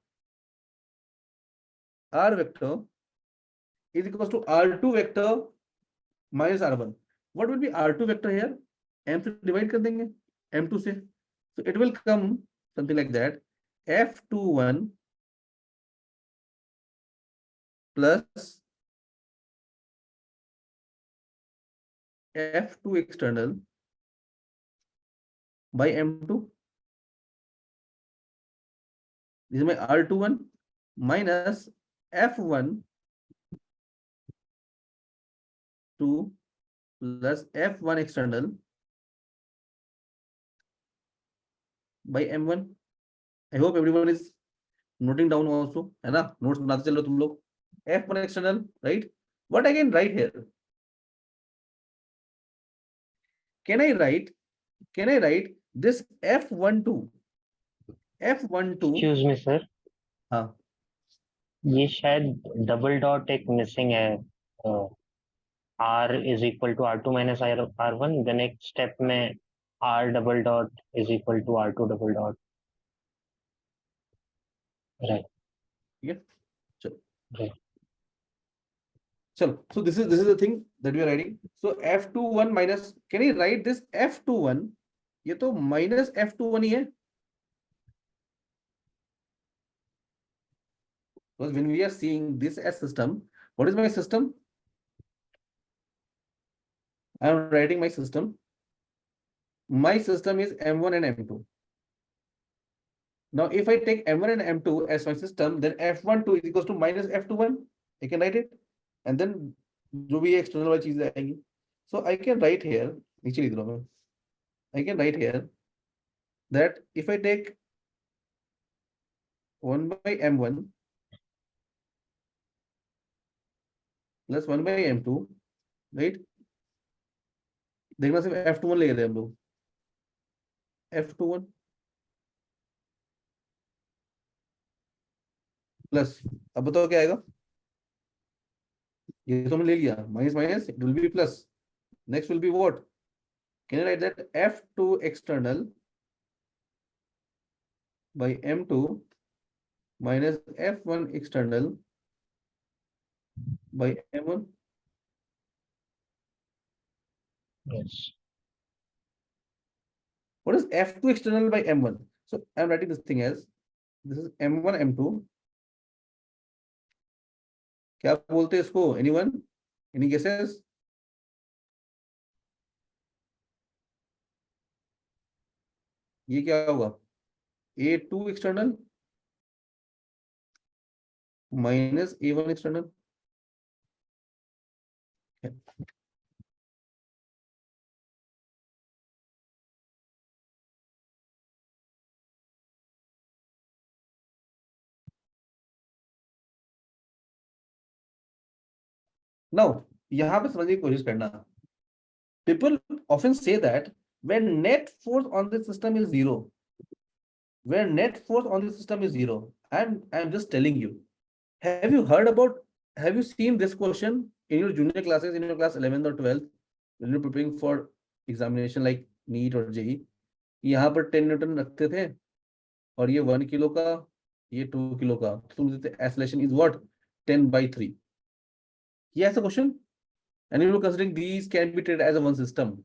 is equals to R2 vector minus R1. What will be R2 vector here? M से divide कर देंगे M2 से. So it will come something like that. F21 plus F2 external by M2. This is my R21 minus F1 2 plus F1 external by M1. I hope everyone is noting down also. है ना? Notes बनाते चलो तुम लोग. F1 external, right? What I can write here? Can I write this F12? F12. Excuse me sir, हाँ. ये शायद double dot एक मिसिंग है. R is equal to R2 minus R1. The next step में R double dot is equal to R2 double dot. Right. Yeah. Chalo. Right. Chalo. So this is the thing that we are writing. So F21 minus, can I write this F21? ये तो minus F21 ही है. Because when we are seeing this as system, what is my system? I am writing my system. My system is M1 and M2. Now, if I take M1 and M2 as my system, then F12 is equals to minus F21. I can write it. And then जो भी external वाली चीजें आएंगी. So I can write here, नीचे लिख रहा हूँ मैं. I can write here that if I take 1 by M1 plus 1 by M2, right? देखना सिर्फ F21 ले रहे हैं हम लोग. F21 प्लस, अब बताओ क्या आएगा? ये तो हमने ले लिया, minus minus it will B plus. Next will be what? Can I right that F2 external by M2 minus F1 external by M1. Yes. What is F2 external by M1? So I'm writing this thing as this is M1 M2. क्या बोलते हैं इसको? Anyone? Any guesses? ये क्या होगा? A2 external minus A1 external. Now, यहाँ पे समझने की कोशिश करना. People often say that when net force on the system is zero, I'm just telling you. Have you seen this question in your junior classes, in your class 11th or 12th, when you're preparing for examination like NEET or JEE? यहाँ पर 10 Newton रखते थे और ये 1 kilo का, ये 2 kilo का, तो तुम देते acceleration is what? 10/3. ये ऐसा question, and you know considering these can be treated as a one system,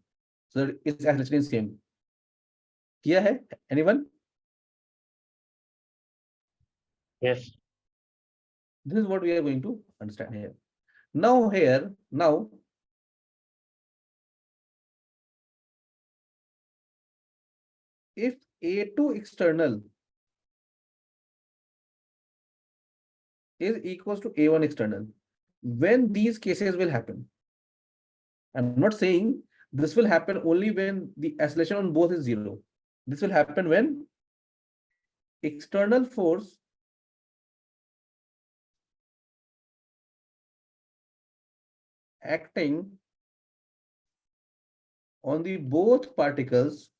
so that its acceleration is same. किया है? Anyone? Yes. This is what we are going to understand here. Now if A2 external is equals to A1 external, when these cases will happen? I'm not saying this will happen only when the acceleration on both is zero. This will happen when external force acting on the both particles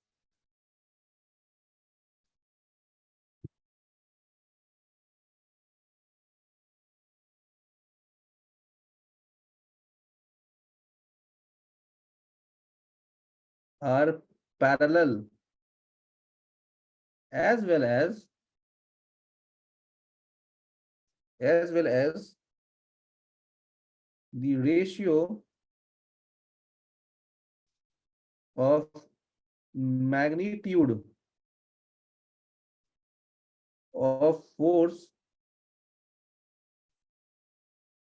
are parallel as well as the ratio of magnitude of force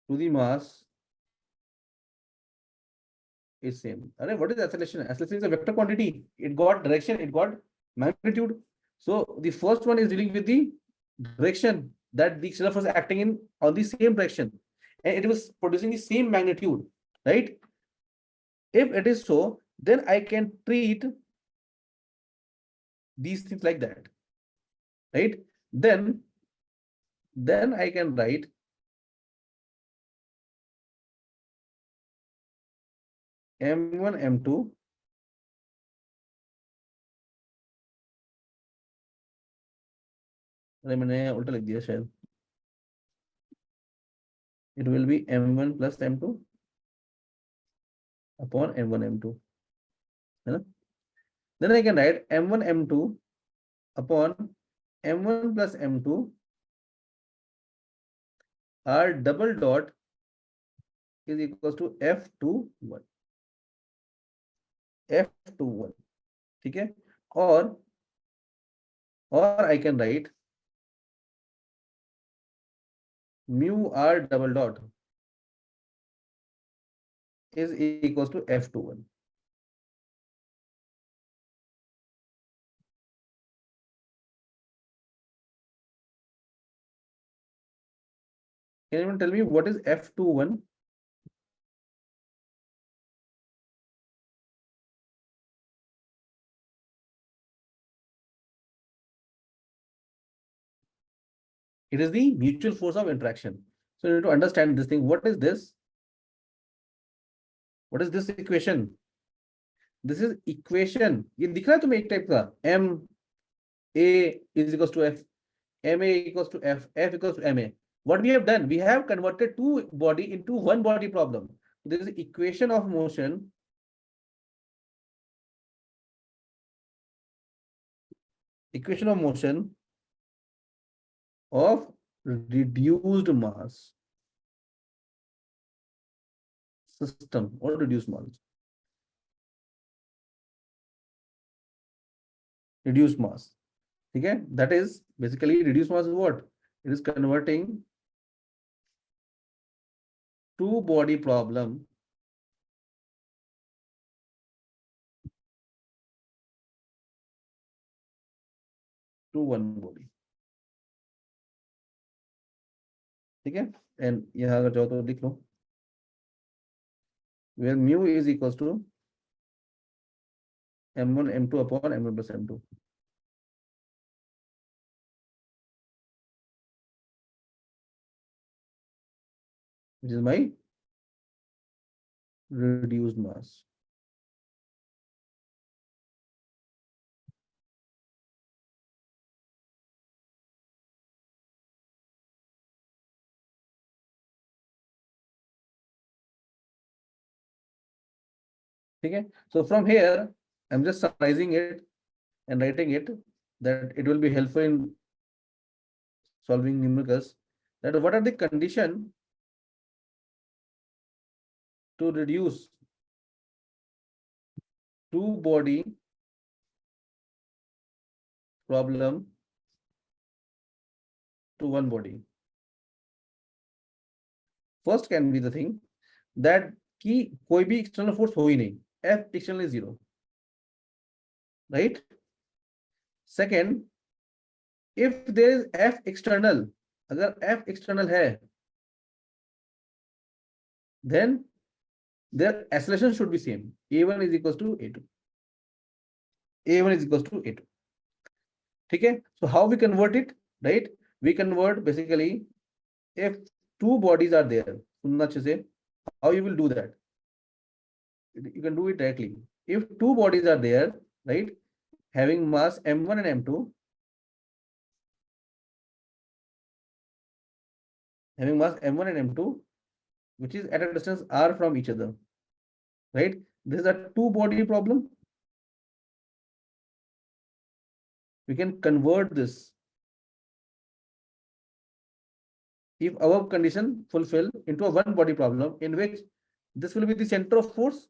to the mass is same. What is acceleration? Acceleration is a vector quantity. It got direction, it got magnitude. So the first one is dealing with the direction that the external force is acting in on the same direction, and it was producing the same magnitude, right? If it is so, then I can treat these things like that, right? Then I can write m1 m2 मैंने उल्टा लिख दिया शायद. It will be m1 plus m2 upon m1 m2, है ना? Then I can write m1 m2 upon m1 plus m2 r double dot is equals to f21, f21, ठीक है? और I can write mu r double dot is equals to f21. Can anyone tell me what is f21? It is the mutual force of interaction. So you need to understand this thing. What is this? What is this equation? This is equation. ये दिख रहा है तुम्हें एक type का m a is equals to f, ma equals to f, f equals to ma. What we have done, we have converted two body into one body problem. This is equation of motion. Equation of motion of reduced mass system or reduced mass. Reduced mass. Okay, that is basically reduced mass is what? It is converting two body problem to one body. ठीक है, and यहाँ अगर जाओ तो लिख लो where mu is equals to m1 m2 upon m1 plus m2. Which is my reduced mass. Okay, so from here I'm just summarizing it and writing it that it will be helpful in solving numericals. That what are the condition to reduce two body problem to one body. First can be the thing that कि कोई भी external force हो ही नहीं, F external is 0, right? Second, if there is F external, अगर F external है, then their acceleration should be same. A1 is equals to A2. A1 is equals to A2. Okay, so how we convert it, right? We convert basically if two bodies are there. How you will do that? You can do it directly. If two bodies are there, right, having mass m1 and m2, having mass m1 and m2, which is at a distance r from each other, right? This is a two body problem. we can convert this. If above condition fulfill into a one body problem in which this will be the center of force,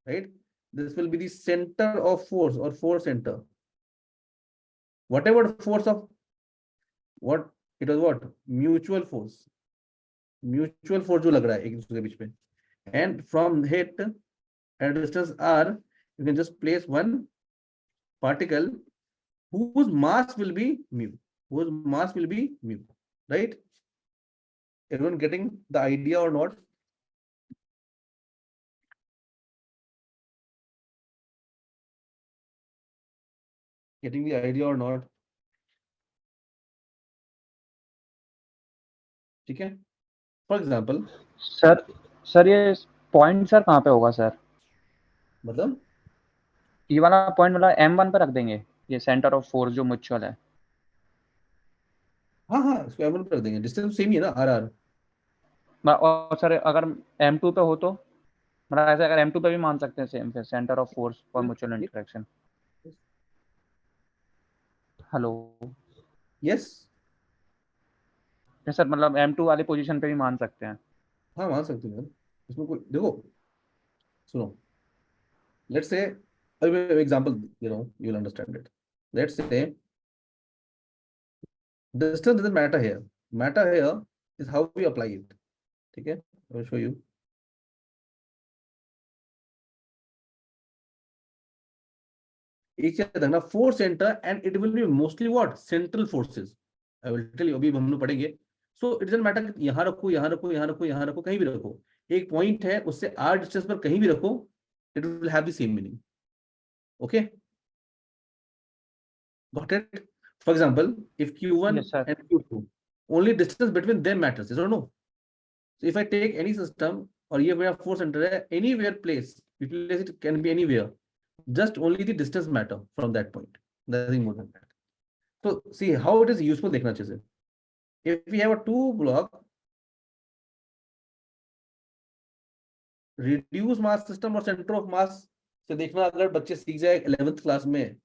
right? This will be the center of force or force center. Whatever force of what it was, what mutual force जो लग रहा है एक दूसरे के बीच में, and from it at a distance r you can just place one particle whose mass will be mu, right? Everyone getting the idea or not? Getting the idea or not? ठीक है, फॉर एग्जाम्पल सर ये point sir कहाँ पे होगा sir? मतलब ये वाला point मतलब M1 पे रख देंगे, ये सेंटर ऑफ फोर्स जो म्यूचुअल है। हाँ इसको M1 पर रख देंगे, डिस्टेंस सेम ही है ना r। और सर अगर M2 पे हो तो मतलब ऐसे अगर M2 पे भी मान सकते हैं सेम, फिर centre of force for mutual interaction. Hello yes sir, मतलब M2 वाली पोजीशन पे भी मान सकते हैं। हाँ मान सकते हैं, इसमें कोई देखो सुनो, let's say example, you'll understand it. Let's say distance doesn't matter here. Matter here is how we apply it. ठीक है, I will show you. एक चीज देखना, force center and it will be mostly what central forces. I will tell you, अभी हम लोग पढ़ेंगे. So it doesn't matter कि यहाँ रखो, यहाँ रखो, यहाँ रखो, यहाँ रखो, कहीं भी रखो, एक पॉइंट है उससे r डिस्टेंस पर कहीं भी रखो, it will have the same meaning. Okay, got it? For example, if q1 Yes, sir. and q2, only distance between them matters, yes or no? So if I take any system or ये मेरा force center है, anywhere place, we place it can be anywhere, just only the distance matter from that point, nothing more than that. So see how it is useful देखना अच्छे से. If we have a two block reduced mass system और center of mass से देखना, अगर बच्चे सीख जाए 11th क्लास में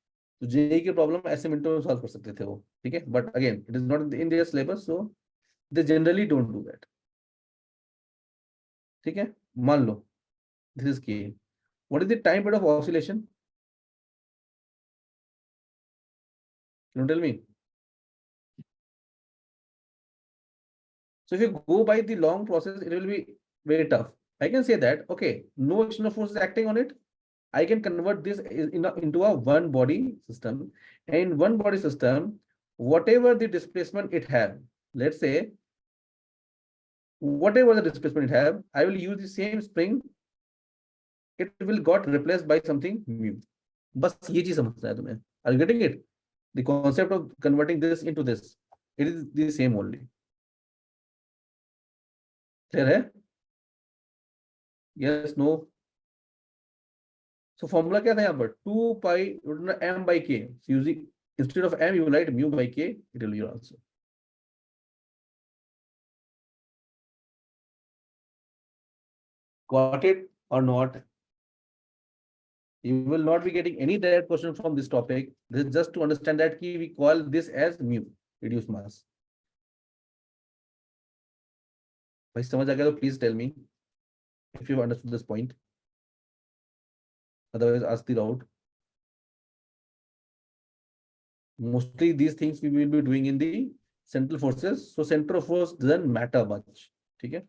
तो जेईई की प्रॉब्लम ऐसे मिनटों में सॉल्व कर सकते थे वो, ठीक है, but again it is not in their syllabus, so they generally don't do that. ठीक है, मान लो दिस इज की, what is the time period of oscillation, can you tell me? So if you go by the long process, it will be very tough. I can say that, okay, no external force is acting on it. I can convert this into a one body system. And in one body system, whatever the displacement it have, let's say, whatever the displacement it have, I will use the same spring. It will got replaced by something mu. बस ये चीज समझना है तुम्हें. Are you getting it? The concept of converting this into this, it is the same only. Clear है? Yes, no? So formula क्या था यहाँ पर? 2 pi m by k. So using instead of m, you will write mu by k. It will be your answer. Got it or not? You will not be getting any direct question from this topic. This is just to understand that we call this as mu, reduced mass. भाई समझ आ गया तो please tell me if you understood this point. Otherwise, ask the route. Mostly these things we will be doing in the central forces. So center of force doesn't matter much. ठीक है?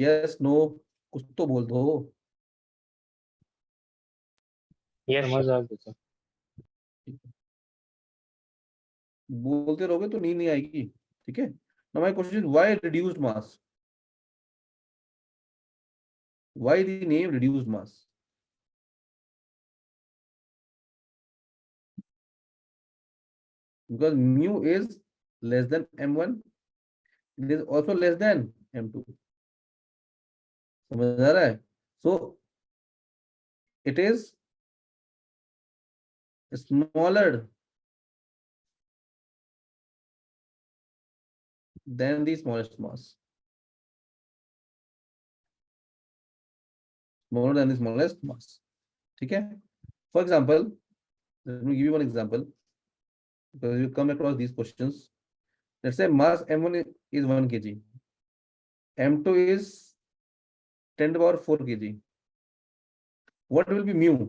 Yes, no, कुछ तो बोल दो. Yes समझ आ गया sir. बोलते रहोगे तो नींद नहीं आएगी. ठीक है? Now my question is, why reduced mass? Why the name reduced mass? Because mu is less than m1, it is also less than m2. समझ आ रहा है? So it is smaller than the smallest mass. smaller than the smallest mass. ठीक है? For example, let me give you one example because you come across these questions. Let's say mass m1 is 1 kg, m2 is 10 to the power 4 kg. What will be mu?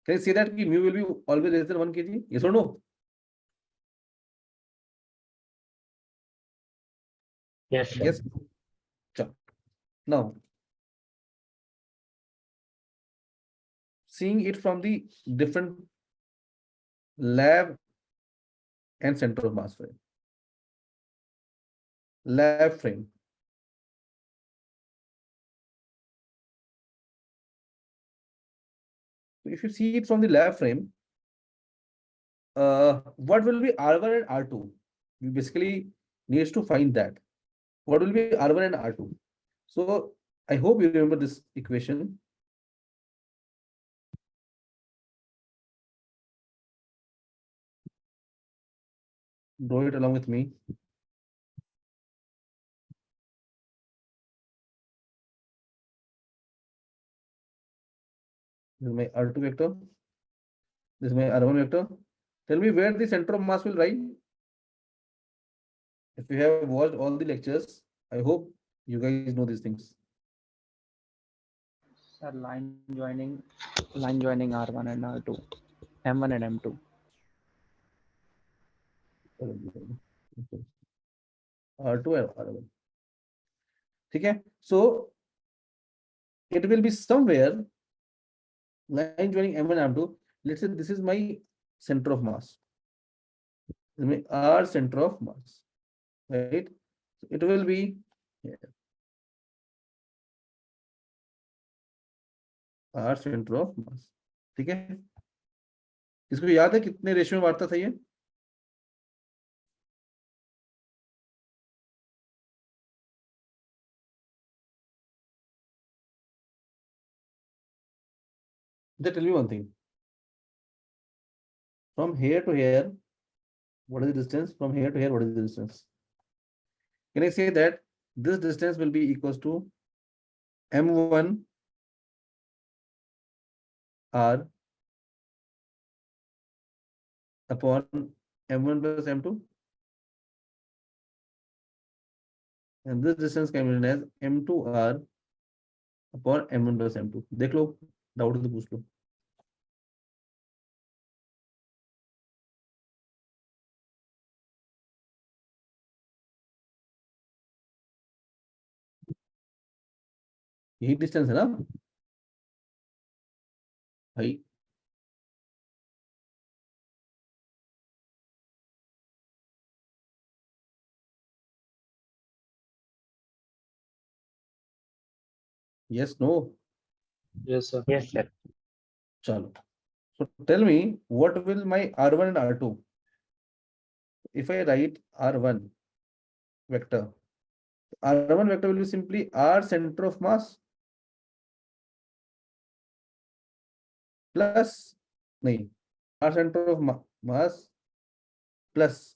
Can you say that mu will be always less than 1 kg? Yes or no? Yes, sir. Yes. Now, seeing it from the different lab and center of mass frame. Lab frame. If you see it from the lab frame, what will be R1 and R2? We basically needs to find that. What will be R1 and R2? So I hope you remember this equation. Draw it along with me. This is my R2 vector. This is my R1 vector. Tell me where the center of mass will lie. If you have watched all the lectures, I hope you guys know these things. Sir, line joining R1 and R2, M1 and M2. R2 and R1. Okay, so it will be somewhere line joining M1 and M2. Let's say this is my center of mass. This is my R center of mass, right? So it will be here. R center of mass. ठीक है? इसको याद है कितने ratio में बांटता था ये? Tell me one thing. From here to here, what is the distance? From here to here, what is the distance? Can I say that this distance will be equals to M1 R upon M1 plus M2? And this distance can be written as M2R upon M1 plus M2. देख लो, doubt तो पूछ लो. यही distance है ना भाई? Yes, no. Yes, sir. Yes, sir. चलो. So tell me what will my R1 and R2? If I write R1 vector, R1 vector will be simply R center of mass plus नहीं, R center of mass plus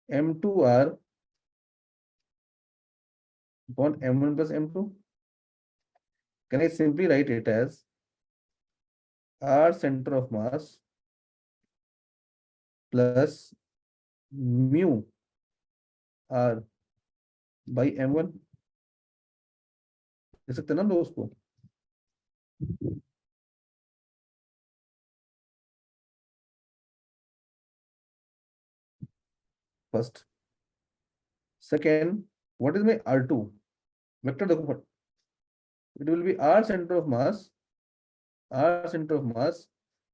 M2R upon M1 plus M2. Can I simply write it as R center of mass plus mu R by M1? दे सकते ना लोग उसको? First. Second, what is my R2? Vector देखो. It will be R center of mass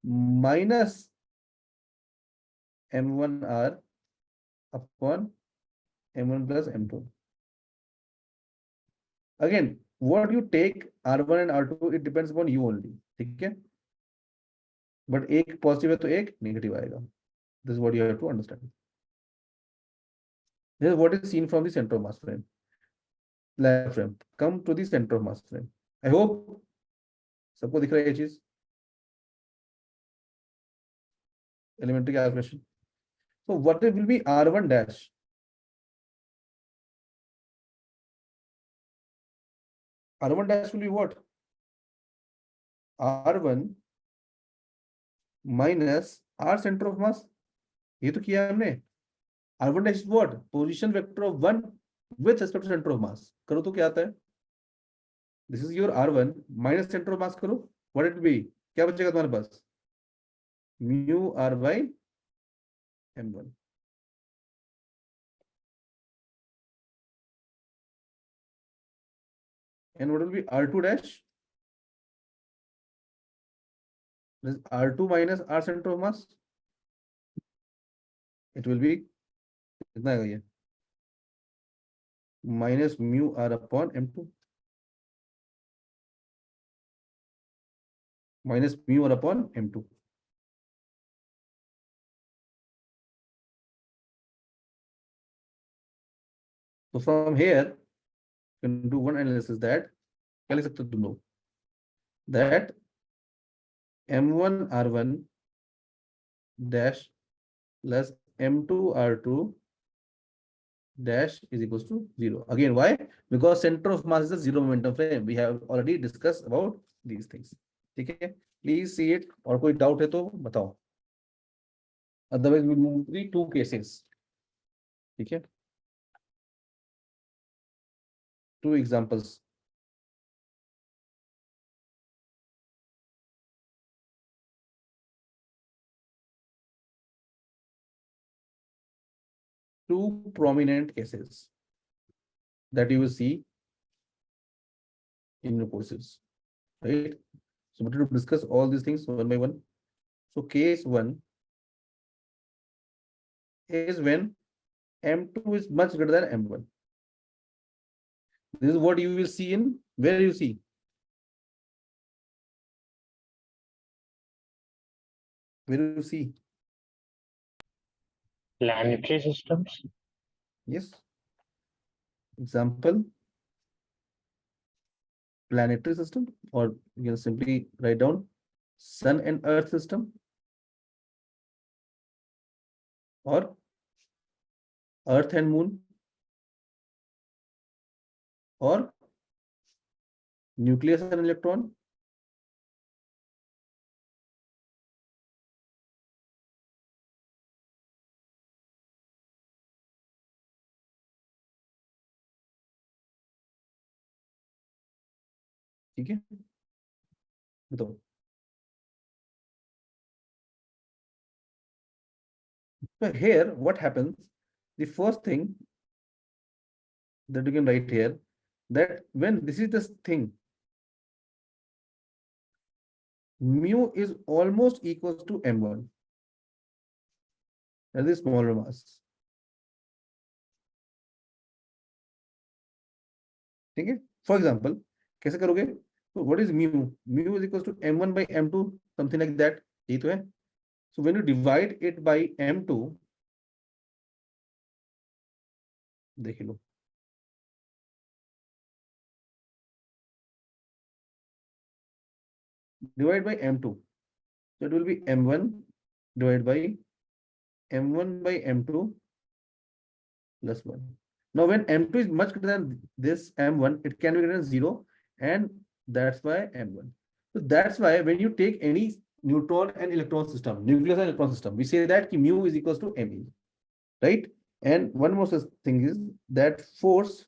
minus M1R upon M1 plus M2. Again, what you take R1 and R2, it depends upon you only. ठीक है? But एक positive है तो एक negative आएगा. This is what you have to understand. This is what is seen from the center of mass frame. Lab frame. Come to the center of mass frame. I hope सबको दिख रहा है ये चीज? Elementary calculation. So what will be R1 dash? R1 dash will be what? R1 minus R center of mass. ये तो किया हमने. R1 dash is what? Position vector of 1 with respect to center of mass. करो तो क्या आता है? This is your R1 minus center of mass करो. What it will be? क्या बचेगा तुम्हारे पास? Mu R by M1. And what will be R2 dash? This is R2 minus R center of mass. It will be कितना आएगा ये? Minus mu R upon M2. Minus mu R upon M2. So from here, you can do one analysis that क्या लिख सकते हो तुम लोग? That M1 R1 dash plus M2 R2 dash is equals to 0. Again, why? Because center of mass is a zero momentum frame. We have already discussed about these things. ठीक है? Please see it. और कोई doubt है तो बताओ. Otherwise, we move to the two cases. ठीक है? Two examples. Two prominent cases that you will see in your courses, right? So we will discuss all these things one by one. So case 1 is when M2 is much greater than M1. This is what you will see in where you see. Where do you see? Planetary systems. Yes. Example, planetary system, or you can simply write down Sun and Earth system, or Earth and Moon, or nucleus and electron, ठीक है? बताओ. So here, what happens? The first thing that you can write here, that when this is this thing, mu is almost equals to M1. That is smaller mass. ठीक है? For example, कैसे करोगे? So what is mu? Mu is equals to M1 by M2, something like that. यही तो है. So when you divide it by M2, देख लो. Divide by M2. So it will be M1 divided by M1 by M2 plus 1. Now when M2 is much greater than this M1, it can be greater than 0, and that's why M1. So that's why when you take any neutron and electron system, nucleus and electron system, we say that mu is equals to Me, right? And one more thing is that force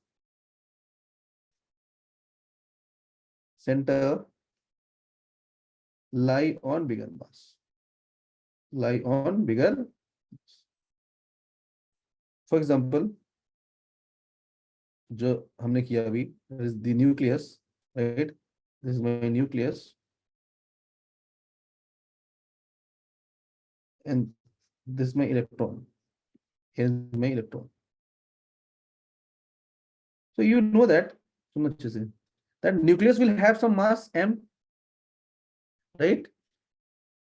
center lie on bigger mass. Lie on bigger. For example, जो हमने किया अभी, is the nucleus, right? This is my nucleus, and this is my electron. Here's my electron. So you know that, that nucleus will have some mass M, right?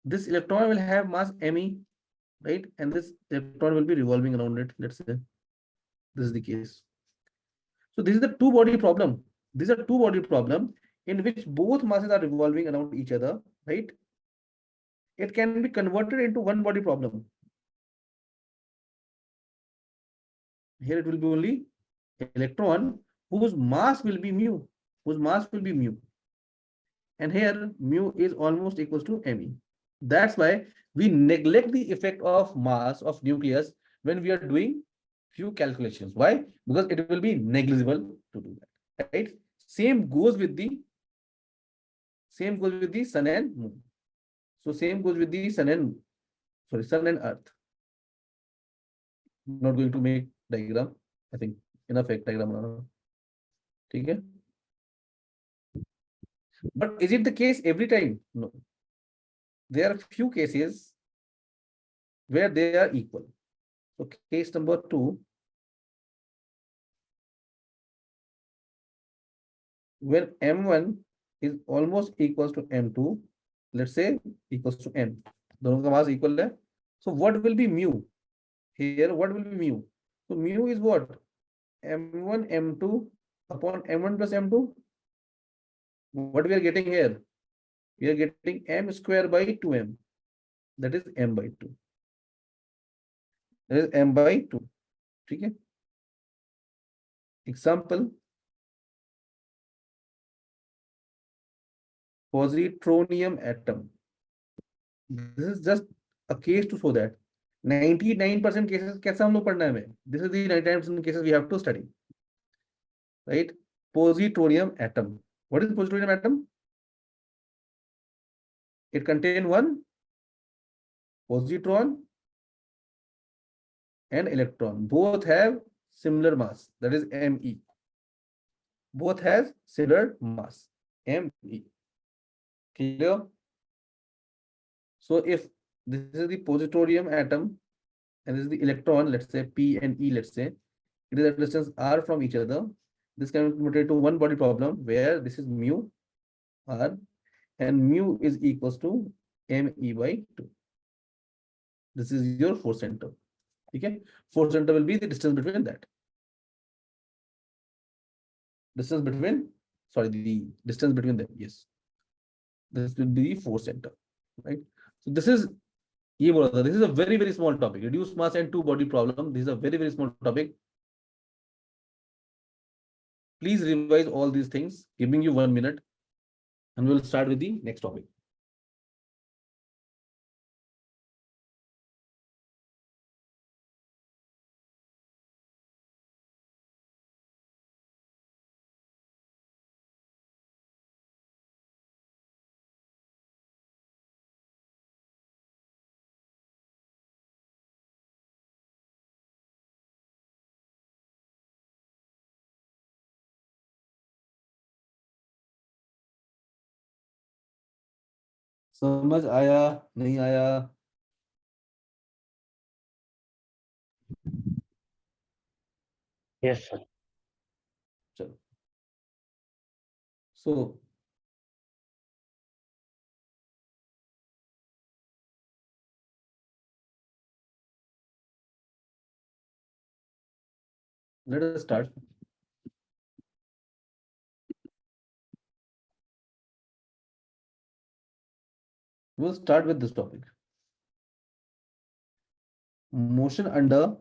This electron will have mass Me, right? And this electron will be revolving around it. Let's say this is the case. So this is the two-body problem. These are two-body problem in which both masses are revolving around each other, right? It can be converted into one-body problem. Here it will be only electron whose mass will be mu. whose mass will be mu. And here mu is almost equals to me. That's why we neglect the effect of mass of nucleus when we are doing few calculations. Why? Because it will be negligible to do that, right? Same goes with the sun and moon. So same goes with the sun and earth. Not going to make diagram. I think enough diagram. Okay. But is it the case every time? No. There are few cases where they are equal. So case number 2, when M1 is almost equals to M2, let's say equals to M. दोनों का mass equal है. So what will be mu? Here what will be mu? So mu is what? M1 M2 upon M1 plus M2. What we are getting here? We are getting M square by 2M. That is M by 2. That is M by 2. ठीक है? Example. Positronium atom. This is just a case to show that 99% cases कैसा हम लोग पढ़ना है हमें. This is the 99% cases we have to study. Right? Positronium atom. What is positronium atom? It contains one positron and electron. Both have similar mass. That is Me. Both has similar mass. Me. Clear? So if this is the positronium atom and this is the electron, let's say P and E, let's say, it is at distance r from each other. This can be converted to one body problem where this is mu r and mu is equals to Me by 2. This is your force center. Okay, force center will be the distance between that. The distance between them. Yes, this will be the force center, right? So this is this is a very, very small topic. Reduced mass and two body problem. This is a very, very small topic. Please revise all these things. Giving you 1 minute, and we'll start with the next topic. समझ आया नहीं आया? Yes, sir. चलो. So let us start. We'll start with this topic. Motion under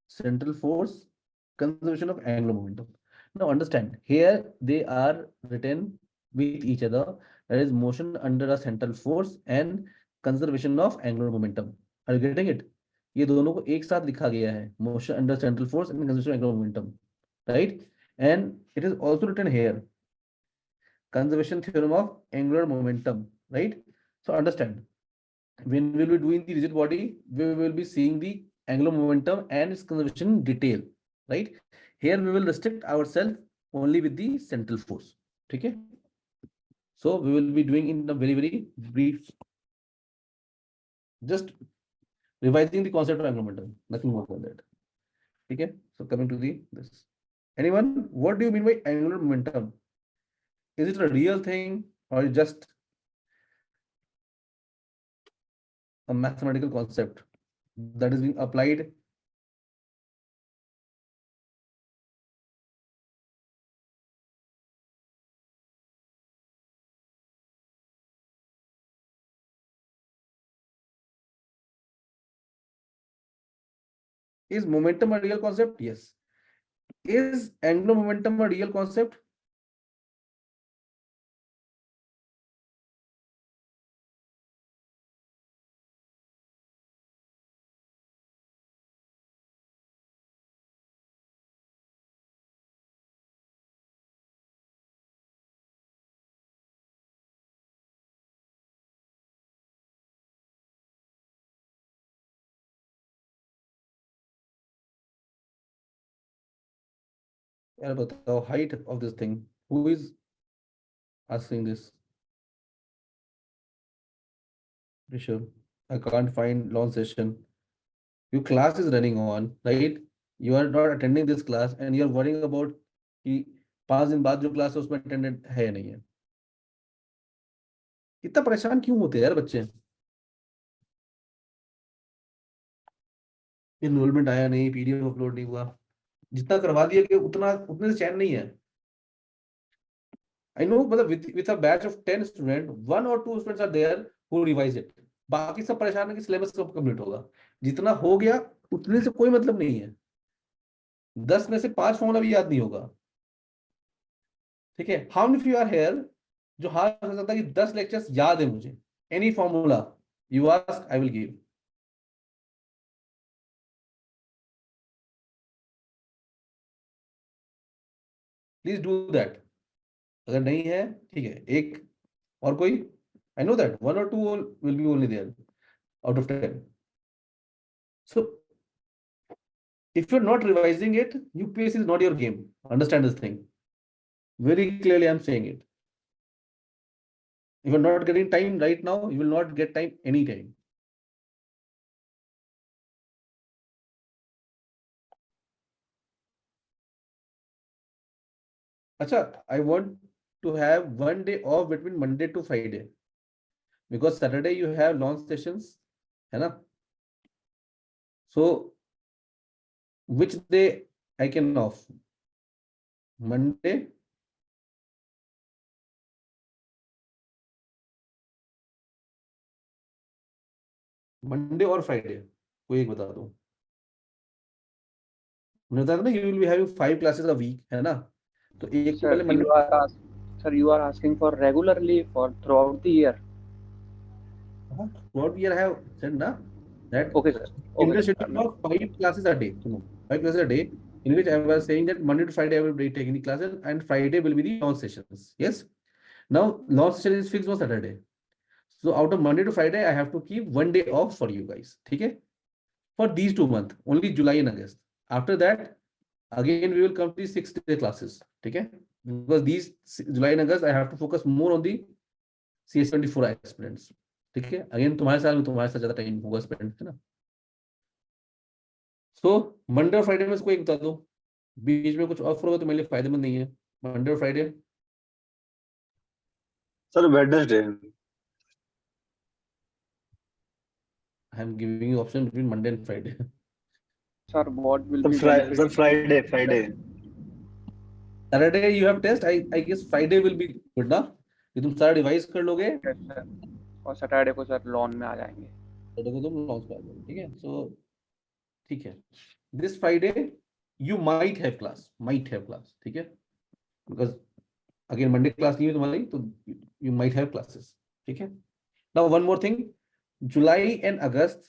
central force, conservation of angular momentum. Now understand, here they are written with each other. That is motion under a central force and conservation of angular momentum. Are you getting it? ये दोनों को एक साथ लिखा गया है. Motion under central force and conservation of angular momentum. Right? And it is also written here. Conservation theorem of angular momentum. Right? So understand. When we will be doing the rigid body, we will be seeing the angular momentum and its conservation in detail, right? Here we will restrict ourselves only with the central force. Okay? So we will be doing in a very, very brief, just revising the concept of angular momentum, nothing more than that. Okay? So coming to this. Anyone, what do you mean by angular momentum? Is it a real thing or just a mathematical concept that is being applied? Is momentum a real concept? Yes. Is angular momentum a real concept? यार बताओ height of this thing. Who is asking this? Rishabh, I can't find launch session. Your class is running on, right? You are not attending this class and you are worrying about कि 5 दिन बाद जो class है उसमें attendant है या नहीं है. इतना परेशान क्यों होते हैं यार बच्चे? इनरोलमेंट आया नहीं, पीडीएफ अपलोड नहीं हुआ, जितना करवा दिया कि उतना उतने से चैन नहीं है. I know, मतलब with a batch of 10 students, 1 or 2 students are there who revise it. बाकी सब परेशान है कि सिलेबस कब कंप्लीट होगा. जितना हो गया उतने से कोई मतलब नहीं है. 10 में से 5 फॉर्मूला भी याद नहीं होगा. ठीक है, how many of you are here जो हाथ हो सकता है कि 10 लेक्चर्स याद है मुझे, any formula you ask I will give. Please do that. अगर नहीं है ठीक है, एक और कोई. I know that 1 or 2 will be only there out of 10. So if you're not revising it, UPSC is not your game. Understand this thing very clearly. I'm saying it. If you're not getting time right now, you will not get time anytime. Acha, I want to have 1 day off between Monday to Friday because Saturday you have launch sessions, है ना? So which day I can off? Monday, Monday और Friday, कोई एक बता दो. मैंने बताया ना, you will be having 5 classes a week, है ना? तो एक तो Sir, पहले Monday. you are asking for regularly for throughout the year. Throughout the year I have said na that Okay, sir. in the Okay, sir. schedule of 5 classes a day. No, 5 classes a day, in which I was saying that Monday to Friday I will be taking the classes and Friday will be the launch sessions. Yes. Now launch session is fixed on Saturday. So out of Monday to Friday, I have to keep 1 day off for you guys. Okay. For these 2 months, only July and August. After that, again we will come to the 6-day classes. Okay. Because these July and August, I have to focus more on the CS24 aspirants. ठीक है, again तुम्हारे साथ में तुम्हारे साथ ज्यादा time होगा spend, है ना? सो मंडे और फ्राइडे में से कोई एक बता दो. बीच में कुछ ऑफर होगा तो मेरे लिए फायदेमंद नहीं है. मंडे और Friday. Sir Wednesday. I am giving you option between Monday and Friday. Sir, what will be sir beneficial? Friday Friday. Saturday you have test. I guess Friday will be good ना, कि तुम सारा revise कर लोगे. Yes, sir. और Saturday को sir lawn में आ जाएंगे. सैटरडे को तुम लॉन्च कर दोगे. ठीक है, सो ठीक है. This Friday you might have class. ठीक है, बिकॉज अगेन मंडे क्लास नहीं है तुम्हारी, तो यू माइट हैव क्लासेस. ठीक है. Now one more thing, July and August,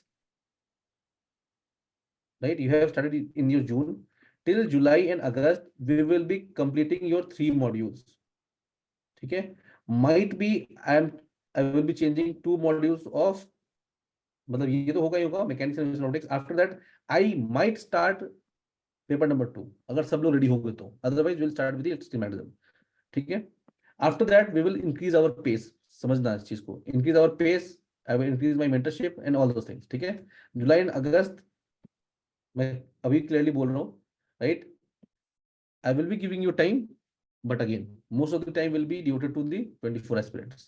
right? You have started in your June. Till July and August, we will be completing your 3 modules. Okay. Might be I will be changing 2 modules of, मतलब ये तो होगा ही होगा, mechanics and aeronautics. After that I might start paper number 2 अगर सब लोग ready होंगे तो. Otherwise will start with electricity mechanism. ठीक है. After that we will increase our pace. समझना इस चीज को, increase our pace. I will increase my mentorship and all those things. ठीक है. जुलाई एंड अगस्त मैं अभी क्लियरली बोल रहा हूँ, right? I will be giving you time, but again, most of the time will be devoted to the 24 aspirants.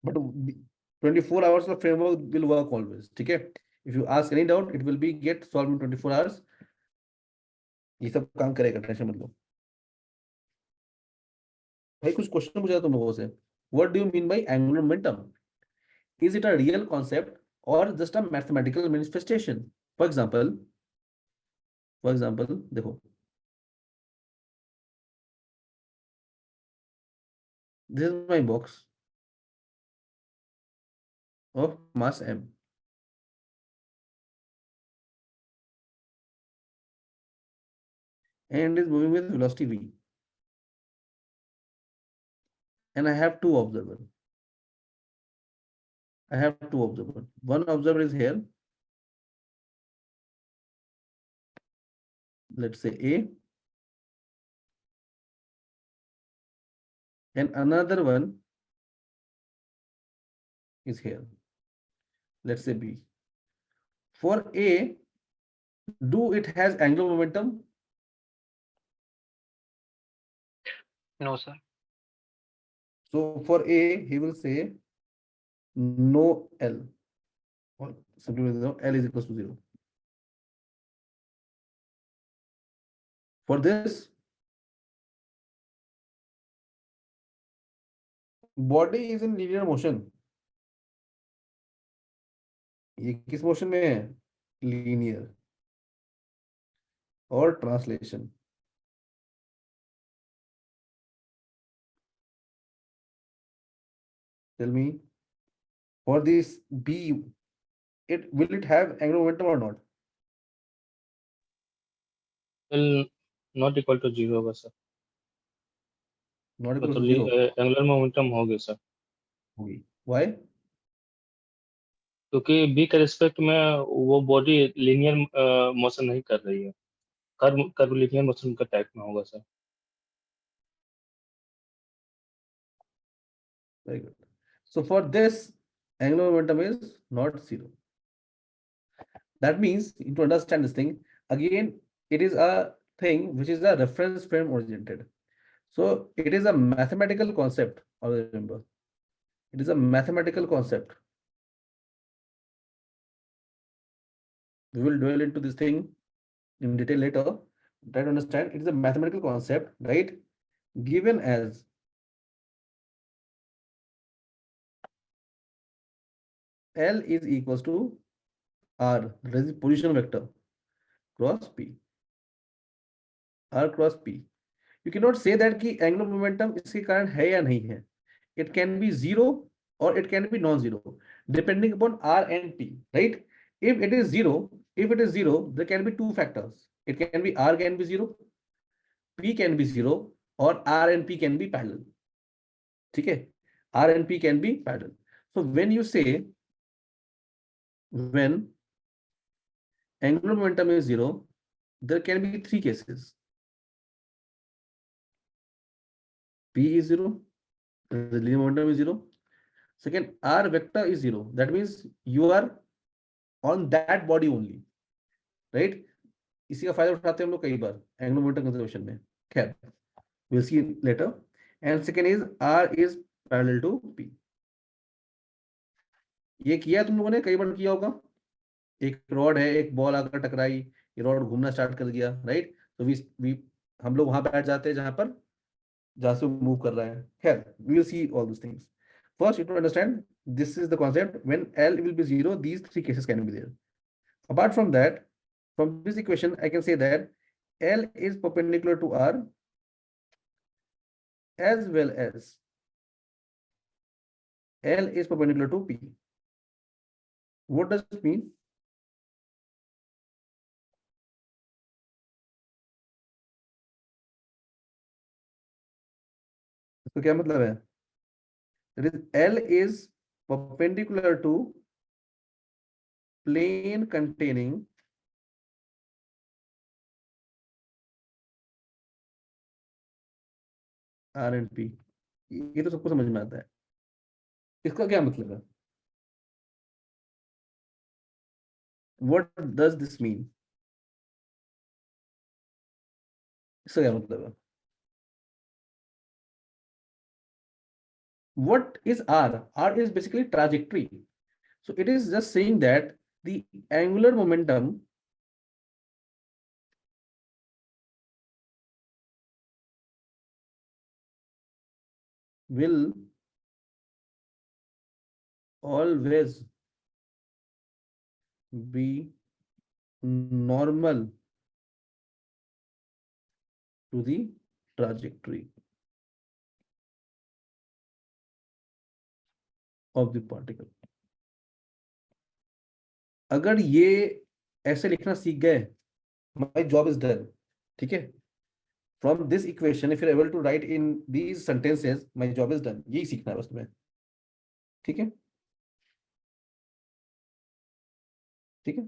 But 24 hours of framework will work always. ठीक है. If you ask any doubt, it will be get solved in 24 hours. ये सब काम करेगा, tension मत लो. भाई कुछ question पूछा तुम लोगों से. What do you mean by angular momentum? Is it a real concept or just a mathematical manifestation? For example, देखो, this is my box of mass m, and is moving with velocity v, and I have 2 observers. One observer is here let's say A, and another one is here, let's say B. For A, do it has angular momentum? No, sir. So for A, he will say no L, or simply L is equals to 0. For this, body is in linear motion. ये किस motion में है? Linear और translation. Tell me, for this B, will it have angular momentum or not? will not equal to 0 होगा sir. Not equal तो to 0. Angular momentum होगी sir, होगी. Why? क्योंकि b के रिस्पेक्ट में वो बॉडी लीनियर मोशन नहीं कर रही है, कर्व लीनियर मोशन का टाइप में होगा sir. Very good. So for this, angular momentum is not 0. That means, to understand this thing, again, it is a thing which is a reference frame oriented. So it is a mathematical concept, always remember. It is a mathematical concept. We will dwell into this thing in detail later. Try to understand, it is a mathematical concept, right? Given as L is equals to R, that is the position vector, cross P. R cross P. You cannot say that कि angular momentum इसके कारण है या नहीं है. It can be 0 or it can be non-zero, depending upon R and P, right? If it is 0, there can be two factors. It can be R can be 0, P can be 0, or R and P can be parallel. Okay? R and P can be parallel. So when you say, when angular momentum is 0, there can be three cases. P is 0, the linear momentum is 0. Second, R vector is 0. That means you are on that body only, right? इसी का फायदा उठाते हैं हम लोग कई बार angular momentum conservation में. खैर, we'll see later. And second is R is parallel to P. ये किया तुम लोगों ने कई बार किया होगा. एक रॉड है, एक बॉल आकर टकराई, ये रॉड घूमना स्टार्ट कर दिया, राइट? तो हम लोग वहां बैठ जाते हैं जहां से मूव कर रहा है. खैर, we will see all these things. First, you have to understand this is the concept. When L will be 0, these three cases can be there. Apart from that, from this equation, I can say that L is perpendicular to R as well as L is perpendicular to P. What does it mean? इसका क्या मतलब है? That is, L is perpendicular to plane containing R and P. ये तो सबको समझ में आता है. इसका क्या मतलब है? What does this mean? इसका क्या मतलब है? What is R? R is basically trajectory. So it is just saying that the angular momentum will always be normal to the trajectory of the particle. अगर ये ऐसे लिखना सीख गए, my job is done. ठीक है? From this equation, if you're able to write in these sentences, my job is done. यही सीखना है बस तुम्हें. ठीक है? ठीक है?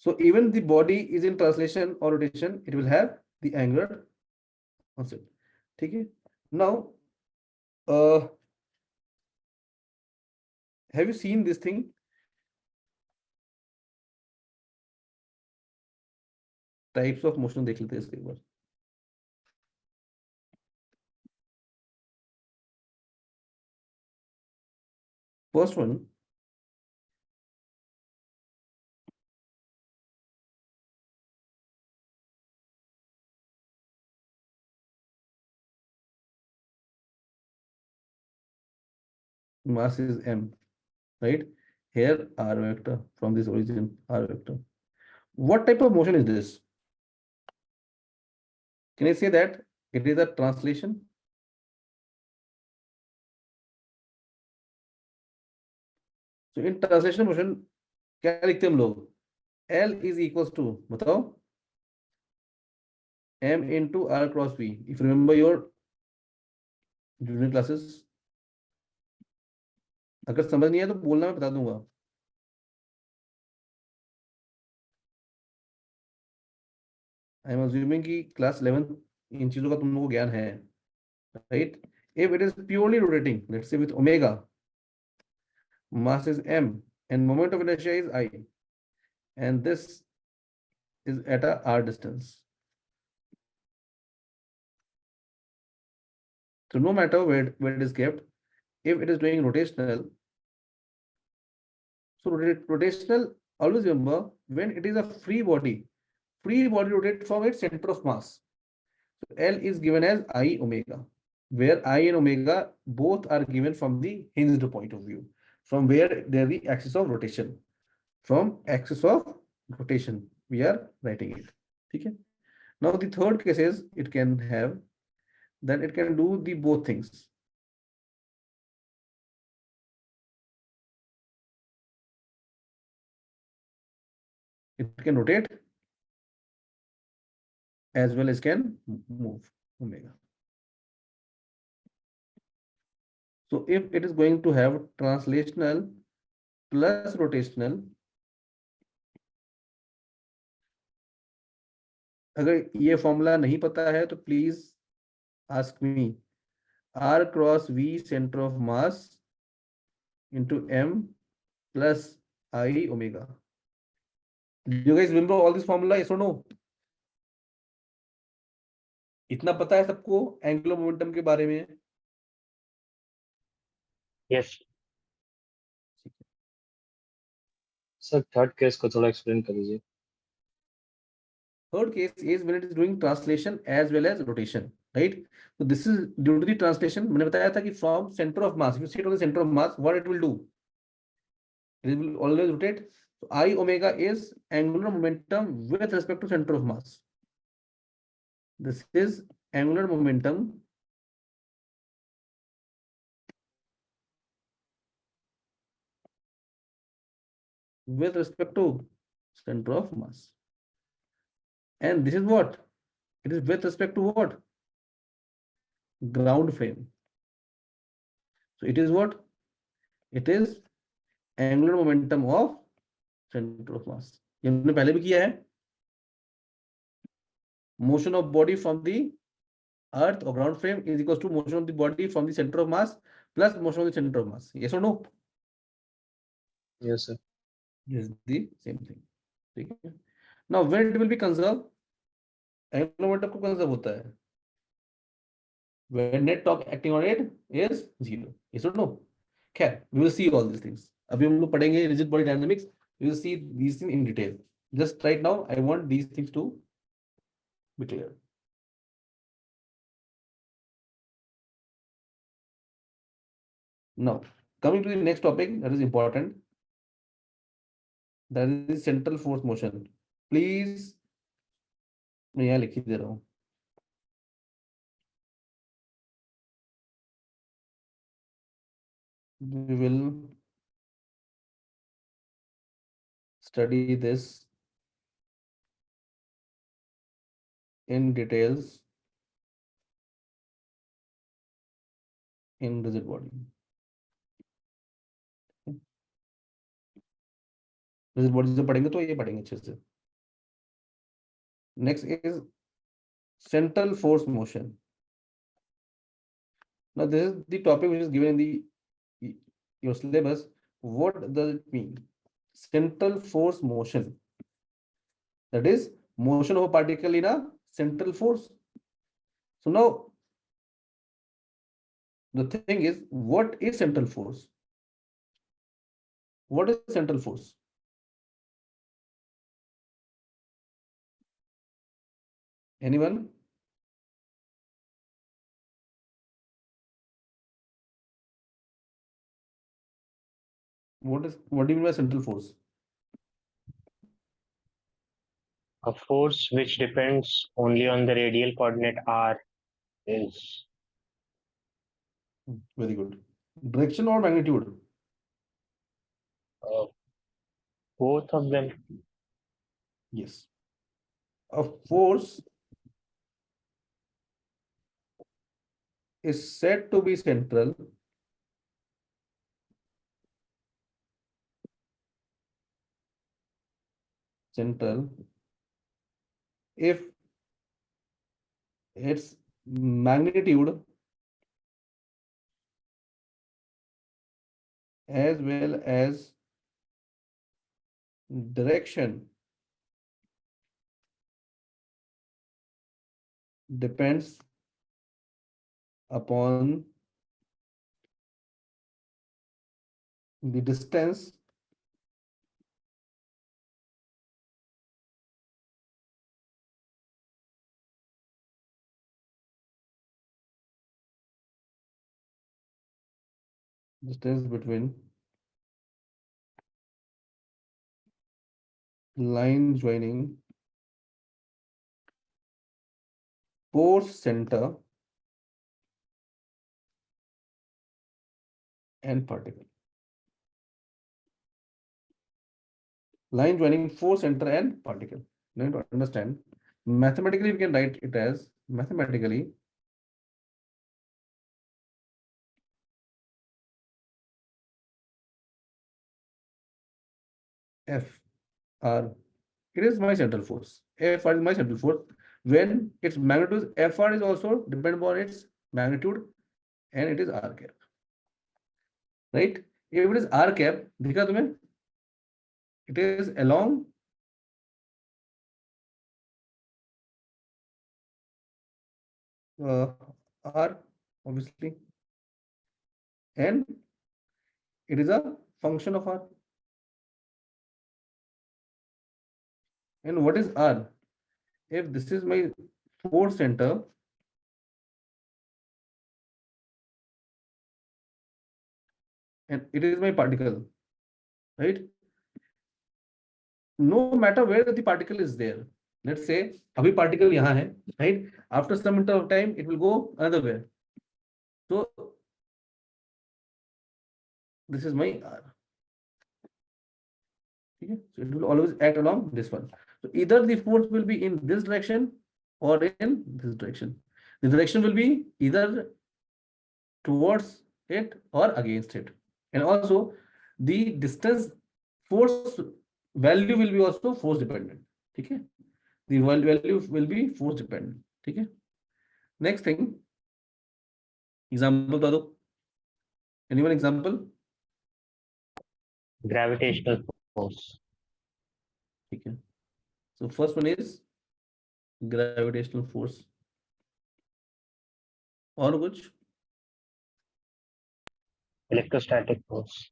So even the body is in translation or rotation, it will have the angular concept. ठीक है? Now, have you seen this thing? Types of motion देख लेते हैं इसके एक बार. First one, mass is m, right? Here r vector from this origin r vector. What type of motion is this? Can I say that it is a translation? So in translation motion क्या लिखते हैं हम लोग? L is equals to, बताओ, m into r cross v. If you remember your junior classes, अगर समझ नहीं है तो बोलना, मैं बता दूंगा. आई एम अज्यूमिंग कि क्लास 11 इन चीजों का तुम लोगों को ज्ञान है, right? If it is purely rotating, let's say with omega, mass is m and moment of inertia is I, and this is at a r distance. So no matter where it is kept, if it is doing rotational, so rotational, always remember when it is a free body rotates from its center of mass. So L is given as I omega, where I and omega both are given from the hinged point of view, from where they are the axis of rotation. From axis of rotation, we are writing it. Okay. Now the third case is it can have, then it can do the both things. It can rotate as well as can move omega. So if it is going to have translational plus rotational, अगर ये formula नहीं पता है तो please ask me. R cross V center of mass into m plus I omega. Do you guys remember all this formula? Yes or no? इतना पता है सबको एंगुलर मोमेंटम के बारे में? यस सर थर्ड केस को थोड़ा एक्सप्लेन कर दीजिए. Third case is when it is doing translation as well as rotation, right? So this is due to the translation. मैंने बताया था कि from center of mass, if you sit on the center of mass, what it will do? It will always rotate. So I omega is angular momentum with respect to center of mass. This is angular momentum with respect to center of mass. And this is what? It is with respect to what? Ground frame. So it is what? It is angular momentum of center of mass. ये हमने पहले भी किया है. Motion of body from the earth or ground frame is equals to motion of the body from the center of mass plus motion of the center of mass. Yes or no? Yes sir. Yes, the same thing. ठीक है. Now when it will be conserved? Angular momentum को conserve होता है when net torque acting on it is 0. Yes or no? खैर, we will see all these things. अभी हम लोग पढ़ेंगे rigid body dynamics. We will see these things in detail. Just right now, I want these things to be clear. Now, coming to the next topic that is important, that is central force motion. Please, मैं यहाँ लिख ही दे रहा हूँ. We will study this in details in rigid body. rigid body से पढ़ेंगे तो ये पढ़ेंगे अच्छे से. Next is central force motion. Now this is the topic which is given in the your syllabus. What does it mean? Central force motion. That is motion of a particle in a central force. So now the thing is, what is central force? What is central force? Anyone? What do you mean by central force? A force which depends only on the radial coordinate r is Very good. Direction or magnitude? uh, both of them. Yes. A force is said to be central if its magnitude as well as direction depends upon the distance between line joining force center and particle. Line joining force center and particle. Now to understand, mathematically we can write it as mathematically F R. It is my central force. F R is my central force. When its magnitude F R is also dependent upon its magnitude and it is R cap. Right? If it is R cap, दिखा तुम्हें? It is along R, obviously, and it is a function of R. And what is R? If this is my force center, and it is my particle, right? No matter where the particle is there, let's say abhi particle yahan hai, right? After some interval of time, it will go another way. So this is my R. Okay? So it will always act along this one. So either the force will be in this direction or in this direction. The direction will be either towards it or against it. And also the distance force value will be also force dependent. Okay? The value will be force dependent. Okay? Next thing, example bata do. Anyone example? Gravitational force. Okay. So first one is gravitational force. और कुछ? Electrostatic force.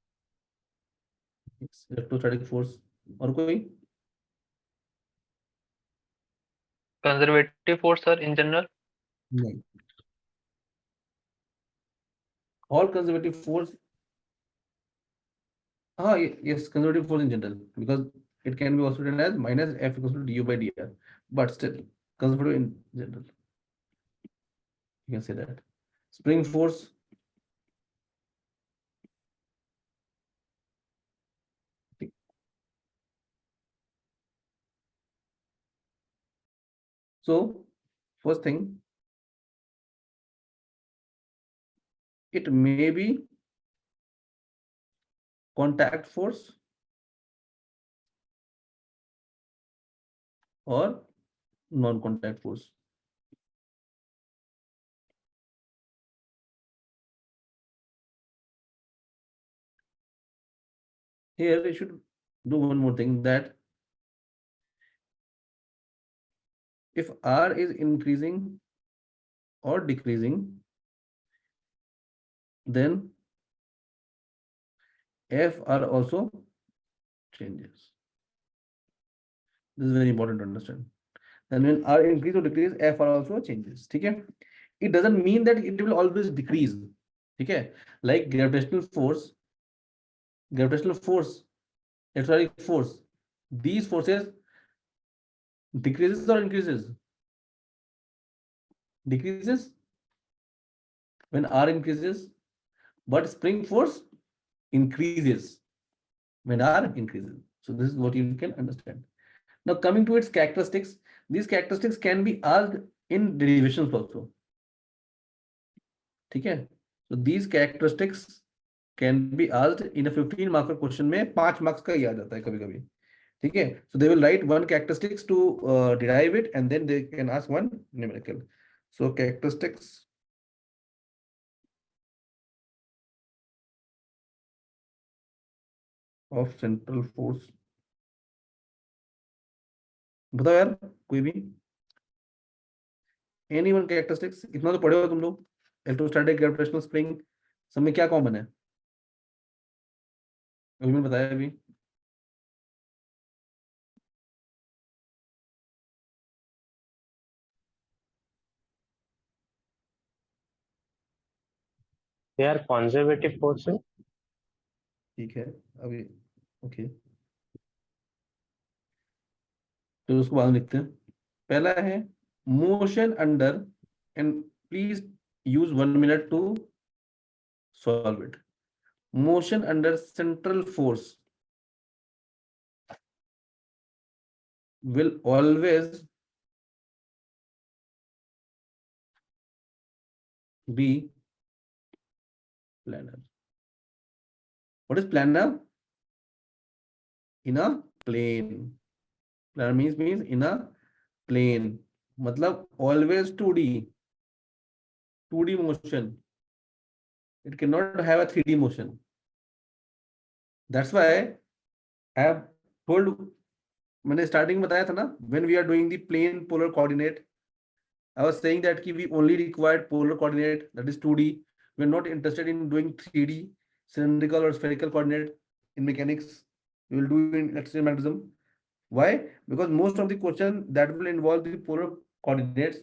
Electrostatic force. और कोई? Conservative force, sir, in general. नहीं. All conservative force. Yes, conservative force in general, because it can be also written as minus F equals to du by dr. But still, conservative in general. You can say that. Spring force. So, first thing, it may be contact force or non-contact force. Here we should do one more thing, that if R is increasing or decreasing, then F R also changes. This is very important to understand. And when R increase or decrease, F R also changes. Okay? It doesn't mean that it will always decrease. Okay? Like gravitational force, electronic force. These forces decreases or increases? Decreases when R increases, but spring force increases when R increases. So this is what you can understand. Now coming to its characteristics, these characteristics can be asked in derivations also. Okay? So these characteristics can be asked in a 15 marker question में 5 marks का ही आ जाता है कभी-कभी. Okay? So they will write one characteristics to derive it, and then they can ask one numerical. So characteristics of central force. बताओ यार कोई भी. Any one characteristics, इतना तो पढ़े हो तुम लोग. Electrostatic, gravitational, spring, सब में क्या कॉमन है? अभी मैंने बताया अभी. They are conservative forces. ठीक है अभी. ओके तो उसको बाद में लिखते हैं. पहला है motion under, and please use 1 minute to solve it. Motion under central force will always be planar. What is planar? In a plane. Planar means in a plane. मतलब always 2D. 2D motion. It cannot have a 3D motion. That's why I have told, मैंने starting में बताया था ना, when we are doing the plane polar coordinate, I was saying that we only required polar coordinate, that is 2D. We're not interested in doing 3D, cylindrical or spherical coordinate in mechanics. We will do in electrical magnetism. Why? Because most of the questions that will involve the polar coordinates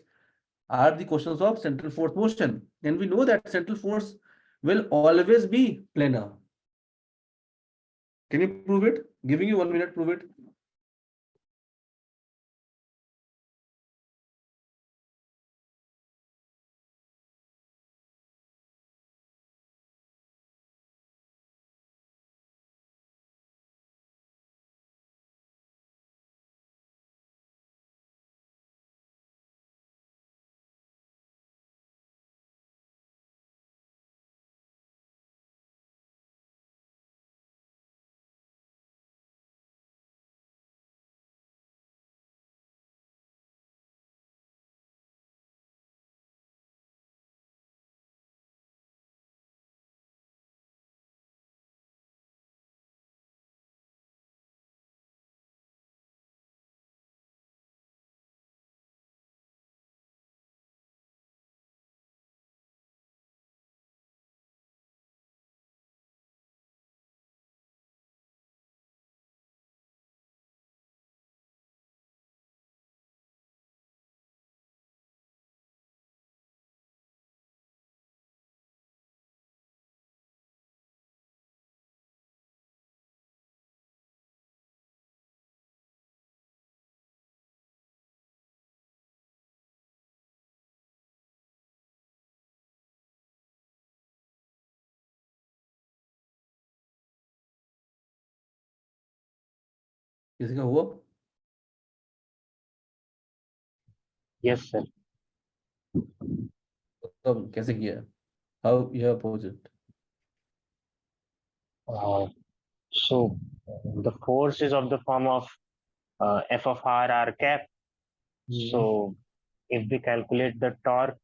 are the questions of central force motion. And we know that central force will always be planar. Can you prove it? Giving you 1 minute, prove it. किसी का हुआ? Yes, sir. तब कैसे किया? How you have posed it? So the force is of the form of f of r cap, So if we calculate the torque,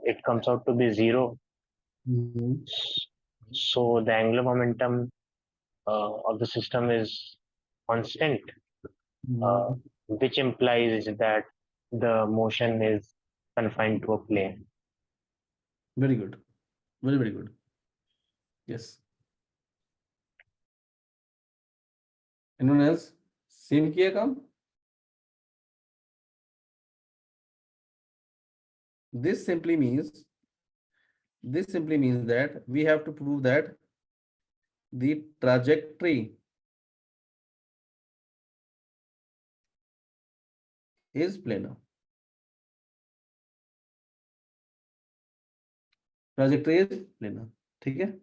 it comes out to be 0. So the angular momentum of the system is constant, which implies that the motion is confined to a plane. Very good. Very good. Yes. Anyone else? Same किया काम? This simply means that we have to prove that the trajectory is planar. Trajectory is planar. ठीक है?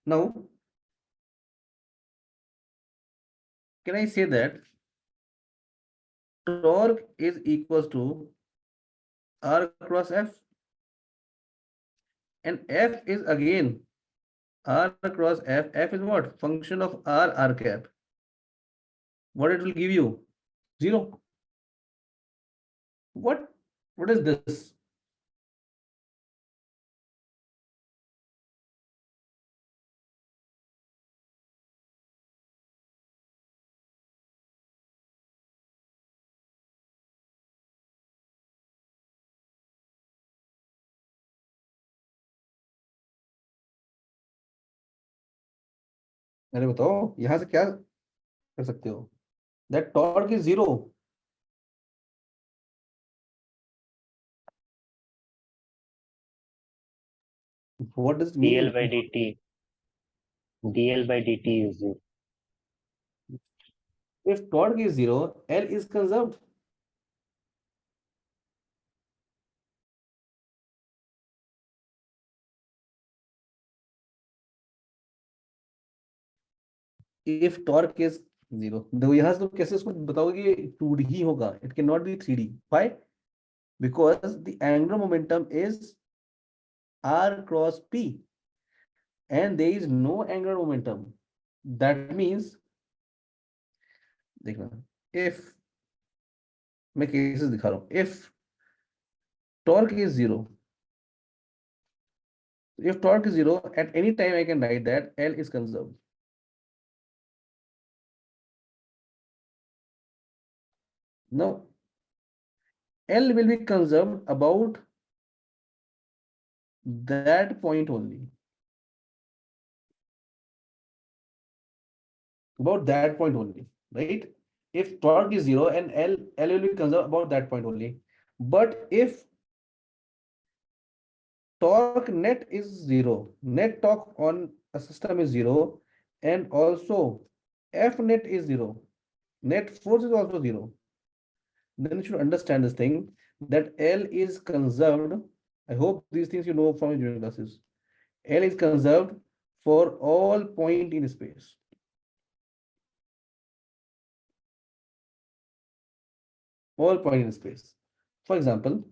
Now, can I say that torque is equals to R cross F, and F is again R cross F. F is what? Function of R cap. What it will give you? 0. What is this? अरे बताओ यहां से क्या कर सकते हो? That torque is 0. What does it mean? dl by dt is 0. If torque is 0, L is conserved. If torque is 0, देखो यहाँ से तुम कैसे इसको बताओगे ये 2D ही होगा. It cannot be 3D. Why? Because the angular momentum is R cross P, and there is no angular momentum. That means, देखना, if मैं cases दिखा रहा हूँ, if torque is 0, if torque is 0, at any time I can write that L is conserved. Now, L will be conserved about that point only. About that point only, right? If torque is 0 and L will be conserved about that point only. But if torque net is 0, net torque on a system is 0, and also F net is 0, net force is also 0, then you should understand this thing that L is conserved. I hope these things you know from your junior classes. L is conserved for all point in space. All point in space. For example,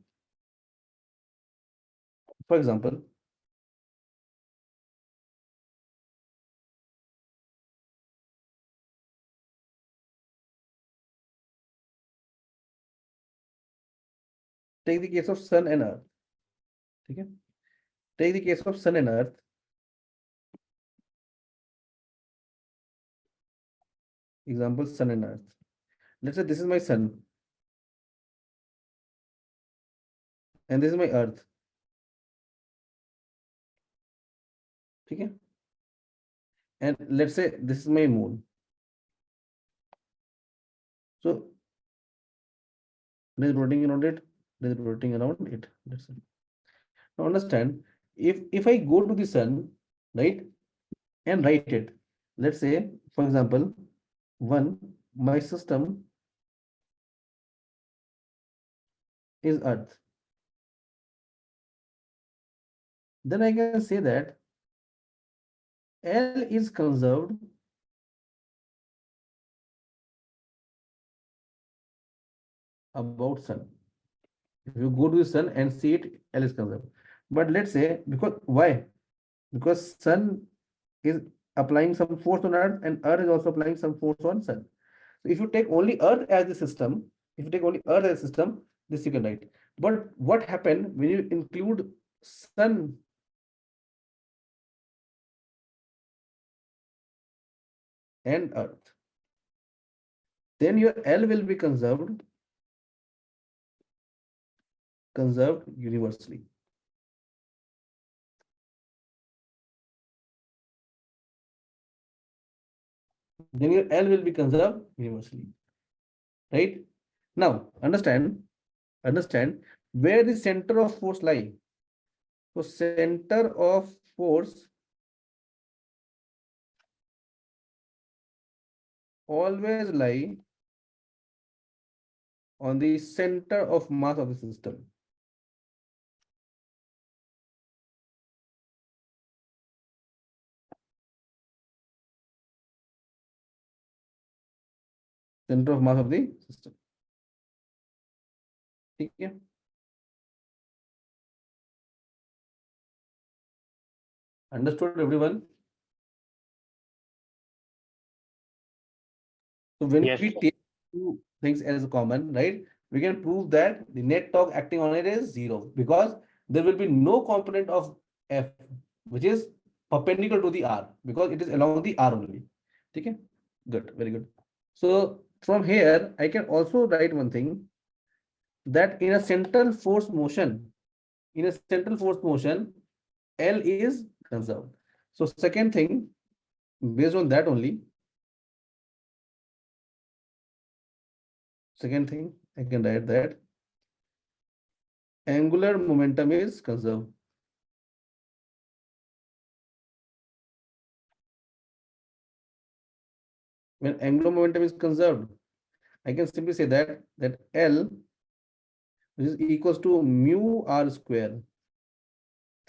take the case of sun and earth. Okay? Take the case of sun and earth. Example, sun and earth. Let's say this is my sun and this is my earth. Okay? And let's say this is my moon. So this is rotating around it, this is rotating around it. Let's say. Now understand, if I go to the sun, right, and write it, let's say, for example, my system is earth. Then I can say that L is conserved about sun. If you go to the sun and see it, L is conserved. But let's say, because why? Because sun is applying some force on earth and earth is also applying some force on sun. So if you take only earth as the system, If you take only Earth as a system, this you can write. But what happened when you include Sun and Earth? Then your L will be conserved universally. Then your L will be conserved universally. Right? Now, understand where the center of force lie. So center of force always lie on the center of mass of the system. Center of mass of the system. ठीक है? Understood, everyone? So when Yes, we sir. take two things as common, right? We can prove that the net torque acting on it is 0 because there will be no component of F which is perpendicular to the R because it is along the R only. Okay, good, very good. So from here, I can also write one thing that in a central force motion, L is conserved. So second thing, based on that only, second thing, I can write that angular momentum is conserved. When angular momentum is conserved, I can simply say that L, which is equals to mu r square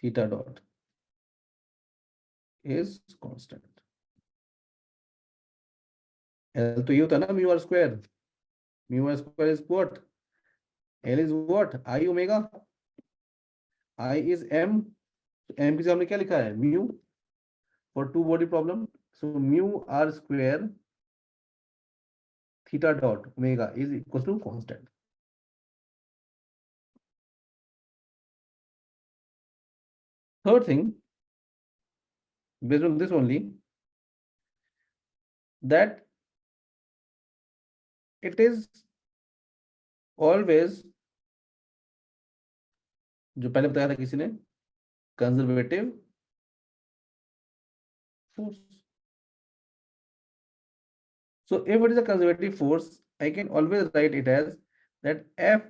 theta dot, is constant. L तो ये होता है ना mu r square. Mu r square is what? L is what? I omega. I is m. M की जगह हमने क्या लिखा है? Mu for two body problem. So mu r square theta dot omega is equals to constant. Third thing, based on this only, that it is always, जो पहले बताया था किसी ने, conservative force. So if it is a conservative force, I can always write it as that F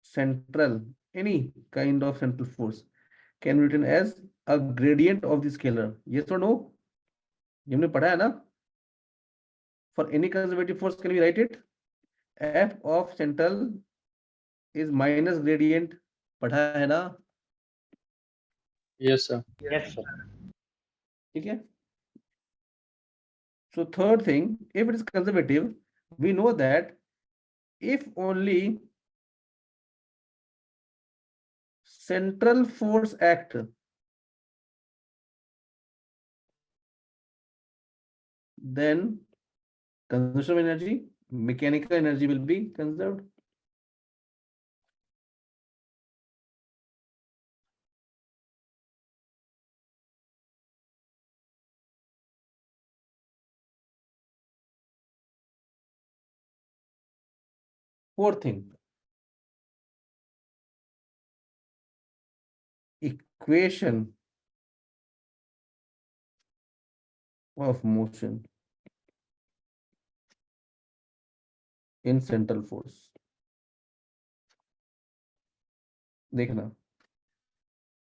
central, any kind of central force, can be written as a gradient of the scalar. Yes or no? ये हमने पढ़ा है ना? For any conservative force, can we write it? F of central is minus gradient. पढ़ा है ना? Yes, sir. Yes, sir. ठीक है? So third thing, if it is conservative, we know that if only central force act, then conservation of energy, mechanical energy will be conserved. Fourth thing, equation of motion in central force. देखना,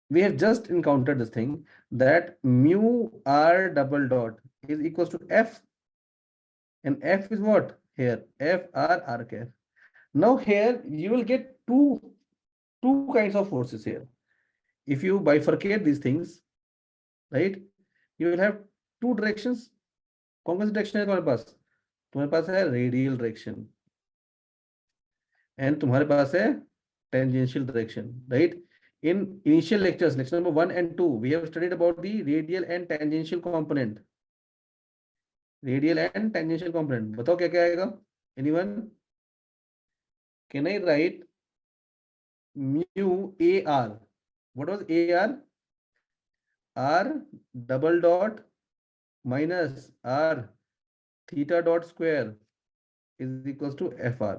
we have just encountered this thing that mu r double dot is equals to F, and F is what here? F r r cap. Now here you will get two kinds of forces here. If you bifurcate these things, right, you will have two directions. कौन कौन सी direction है तुम्हारे पास? तुम्हारे पास है radial direction and तुम्हारे पास है tangential direction, right? In initial lectures, lecture number 1 and 2, we have studied about the radial and tangential component. Radial and tangential component. बताओ क्या क्या आएगा? Anyone? Can I write mu AR? What was AR? R double dot minus R theta dot square is equals to FR.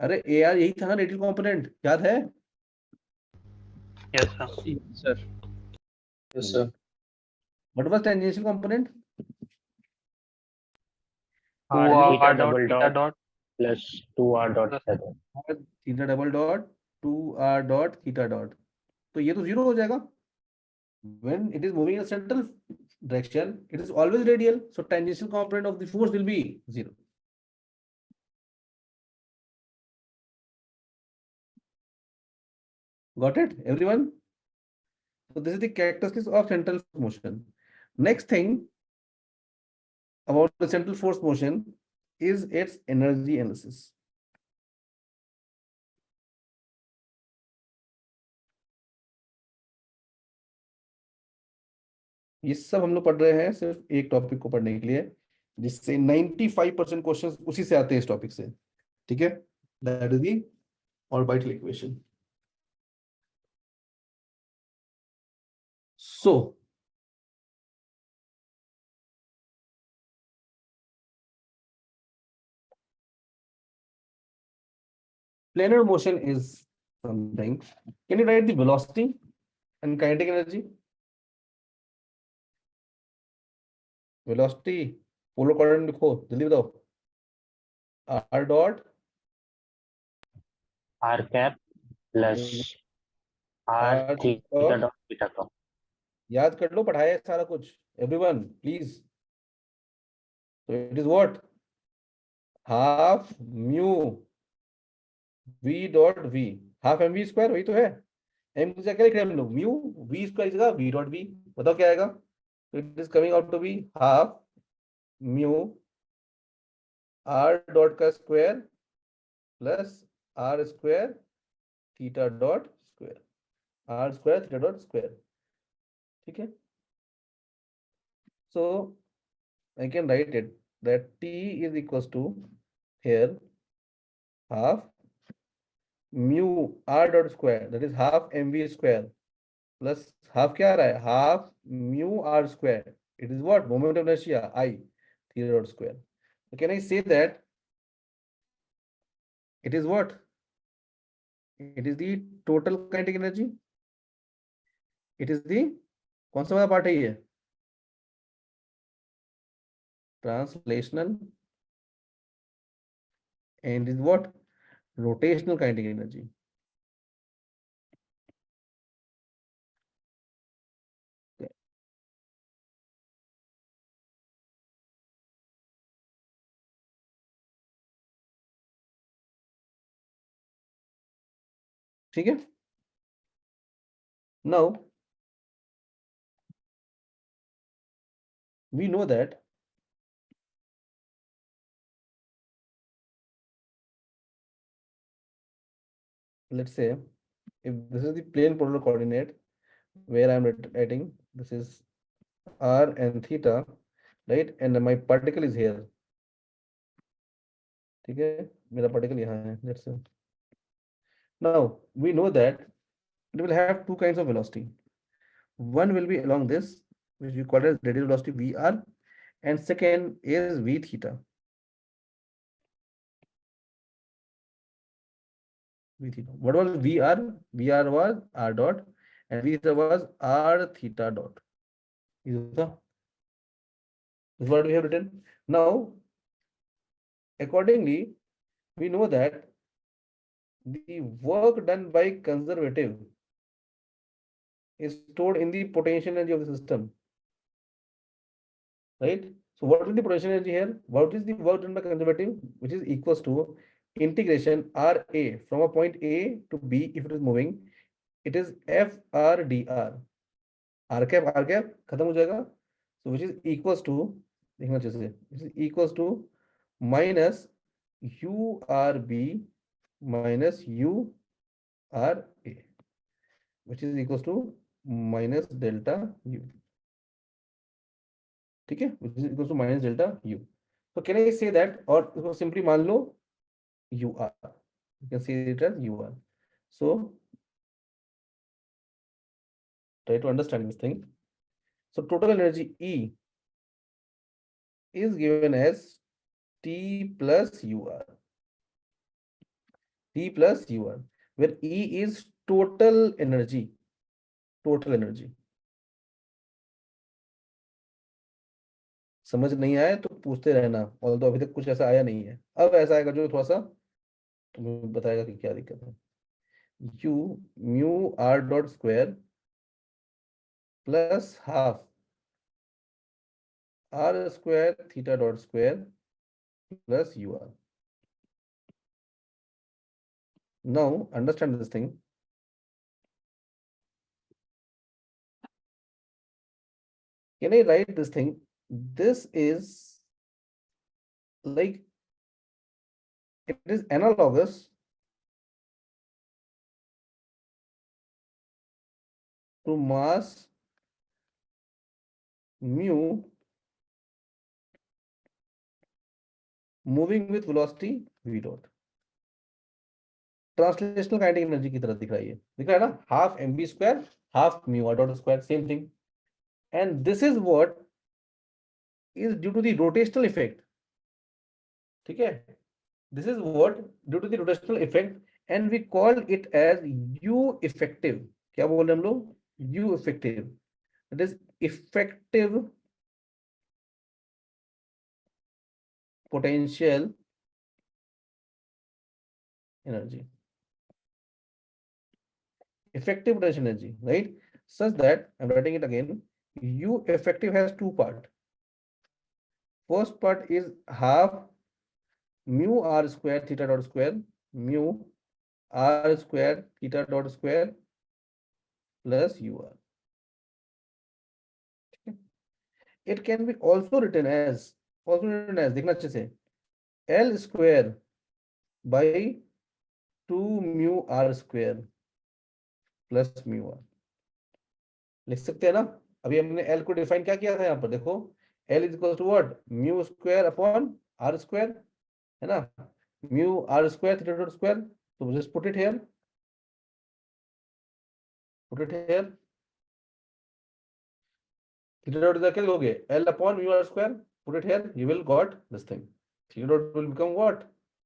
अरे AR यही था ना radial component, याद है? Yes, sir. Sir Yes, sir. What was tangential component? R 2R theta dot double theta dot dot plus 2R dot plus theta. R theta double dot 2R dot theta dot. तो ये तो zero हो जाएगा. When it is moving in a central direction, it is always radial. So tangential component of the force will be zero. Got it, everyone? So this is the characteristics of central motion. Next thing about the central force motion is its energy analysis. ये सब हम लोग पढ़ रहे हैं सिर्फ एक topic को पढ़ने के लिए, जिससे 95% क्वेश्चंस उसी से आते हैं इस टॉपिक से. ठीक है, that is the orbital equation. So planar motion is something. Can you write the velocity and kinetic energy? Velocity, polar coordinate लिखो, जल्दी बताओ. R dot R cap plus R R theta dot theta का. याद कर लो, पढ़ाया है सारा कुछ. Everyone, please. So it is what? Half mu v dot v. Half mv square, वही तो है. m की जगह क्या लिख रहे हैं हम लोग? Mu v square की जगह v dot v. बताओ क्या आएगा? So it is coming out to be half mu r dot का square plus r square theta dot square. R square theta dot square. ठीक है? So I can write it that T is equals to here half mu r dot square, that is half mv square plus half क्या आ रहा है? Half mu r square. It is what? Moment of inertia I theta dot square. So can I say that it is what? It is the total kinetic energy. It is the कौन सा वाला part है ये? Translational and is what? Rotational kinetic energy. Okay. ठीक है? Now we know that let's say if this is the plane polar coordinate where I'm writing this is r and theta, right, and my particle is here. ठीक है, मेरा particle यहाँ है. Let's say now we know that it will have two kinds of velocity. One will be along this, which we call as radial velocity vr, and second is v theta. V theta. What was vr? Vr was r dot and v theta was r theta dot. This is what we have written. Now, accordingly, we know that the work done by conservative is stored in the potential energy of the system, right? So what is the potential energy here? What is the work done by conservative, which is equals to integration RA from a point A to B if it is moving, it is FRdr. R cap खत्म हो जाएगा. So which is equals to, देखना चाहिए, which is equals to minus URB minus URA, which is equals to minus delta U. ठीक है, which is equals to minus delta U. So can I say that, और इसको simply मान लो UR. You can see it as UR. So try to understand this thing. So total energy E is given as T plus UR. T plus UR, where E is total energy. Total energy. समझ नहीं आया तो पूछते रहना, although अभी तक कुछ ऐसा आया नहीं है, अब ऐसा आएगा जो थोड़ा सा तुम्हें बताएगा कि क्या दिक्कत है। U mu R dot square plus half R square theta dot square plus UR. Now understand this thing. Can I write this thing? This is like, it is analogous to mass mu moving with velocity v dot. Translational kinetic energy की तरह दिख रहा है, ये दिख रहा है ना, half mv square half mu r dot square, same thing, and this is what is due to the rotational effect. ठीक है, this is what due to the rotational effect and we called it as u effective. क्या बोल रहे हैं हम लोग? U effective, it is effective potential energy, effective potential energy, right? Such that I'm writing it again. U effective has two part. First part is half mu r square theta dot square mu r square theta dot square plus ur. It can be also written as देखना अच्छे से, L square by 2 mu r square plus mu r। लिख सकते हैं ना? अभी हमने L को डिफाइन क्या किया था यहाँ पर, देखो L is equal to what, mu square upon r square, है ना, mu r square theta dot square, तो just put it here, theta dot is क्या लोगे, L upon mu r square, put it here, you will got this thing, theta dot will become what,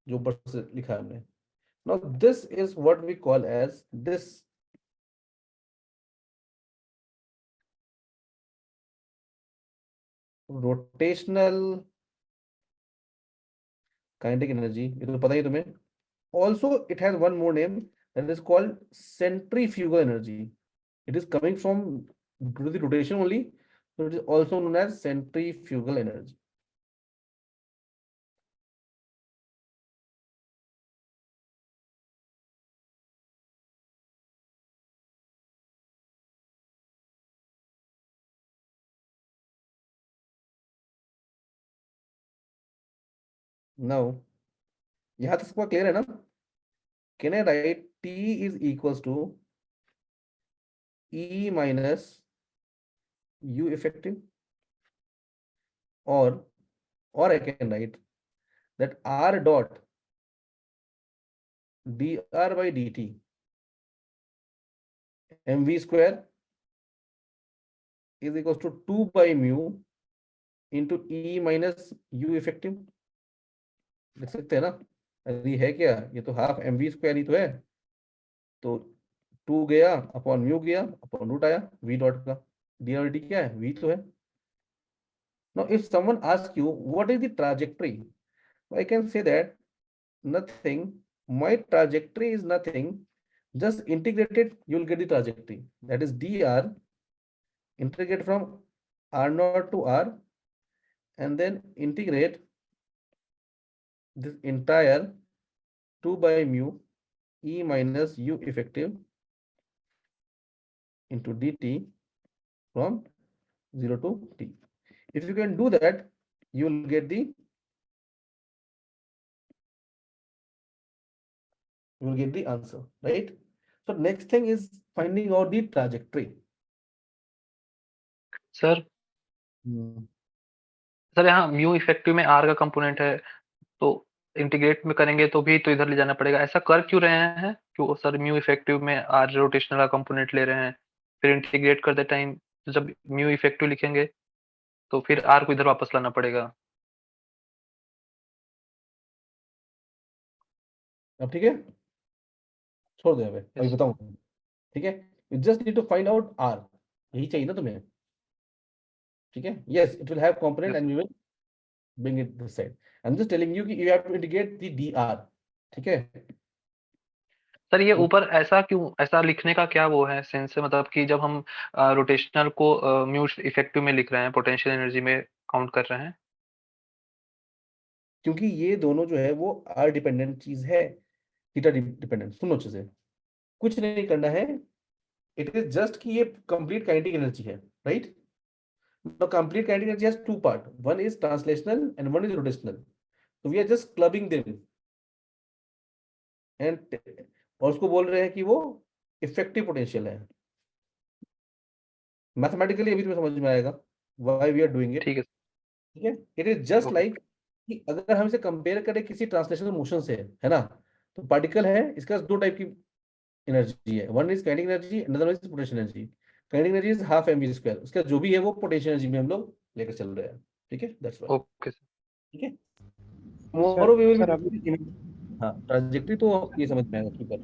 जो ऊपर से लिखा है हमने। Now this is what we call as this rotational kinetic energy, ये तो पता ही तुम्हें। Also it has one more name, that is called centrifugal energy. It is coming from due to the rotation only, so it is also known as centrifugal energy. Now यहाँ तक सबका clear है ना? Can I write T is equals to E minus U effective, or I can write that R dot dr by dt mv square is equals to 2 by mu into E minus U effective। लिख सकते हैं ना? अरे है क्या, ये तो half mv square ही तो है, तो 2 गया अपॉन म्यू गया अपॉन रूट आया v डॉट का, डी और डी क्या है, v तो है। Now if someone ask you what is the trajectory, I can say that nothing, my trajectory is nothing, just integrate it, you will get the trajectory, that is dr, integrate from r0 to r, and then integrate this entire 2 by mu E minus U effective into dt from 0 to t. If you can do that, you will get the answer, right? So next thing is finding out the trajectory. Sir sir यहाँ mu effective में are का component है, तो integrate में करेंगे तो भी तो इधर ले जाना पड़ेगा, ऐसा कर क्यों रहे हैं? क्यों सर म्यू इफेक्टिव में आर रोटेशनल का कंपोनेंट ले रहे हैं, फिर इंटीग्रेट करते टाइम जब म्यू इफेक्टिव लिखेंगे तो फिर आर को इधर वापस लाना पड़ेगा। अब ठीक है, छोड़ दो अभी, अभी Yes. बताऊं। ठीक है, you just need to find out R, यही चाहिए ना तुम्हें। ठीक है, yes it will have component Yes. And we will bring it this side. I am just telling you कि you have to integrate the D R. ठीक है, sir ये ऊपर ऐसा क्यों, ऐसा लिखने का क्या वो है सेंस है, मतलब कि जब हम रोटेशनल को म्यू इफेक्टिव में लिख रहे हैं, पोटेंशियल एनर्जी में काउंट कर रहे हैं। क्योंकि ये दोनों जो है वो आर डिपेंडेंट चीज है, थीटा डिपेंडेंट। सुनो अच्छे से, कुछ नहीं करना है, इट इज जस्ट कि ये कंप्लीट काइनेटिक एनर्जी है, right? Now complete kinetic energy has two part. One is translational and one is rotational. So we are just clubbing them. And और उसको बोल रहे हैं कि वो इफेक्टिव पोटेंशियल है। मैथमेटिकली अभी तुम्हें समझ में आएगा why we are doing it. ठीक है। ठीक है, it is just Okay. Like कि अगर हम इसे कंपेयर करें किसी ट्रांसलेशनल मोशन से, है ना, तो पार्टिकल है, इसका दो टाइप की एनर्जी है, one is kinetic energy, another is potential energy. Kinetic energy is half m v square, उसका जो भी है वो पोटेंशियल एनर्जी में हम लोग लेकर चल रहे हैं। ठीक है, दैट्स व्हाई। Okay sir. ठीक है, sir tomorrow we will sir be अभी discussing- हाँ, ट्रांजेक्टरी तो ये समझ में आएगा की कर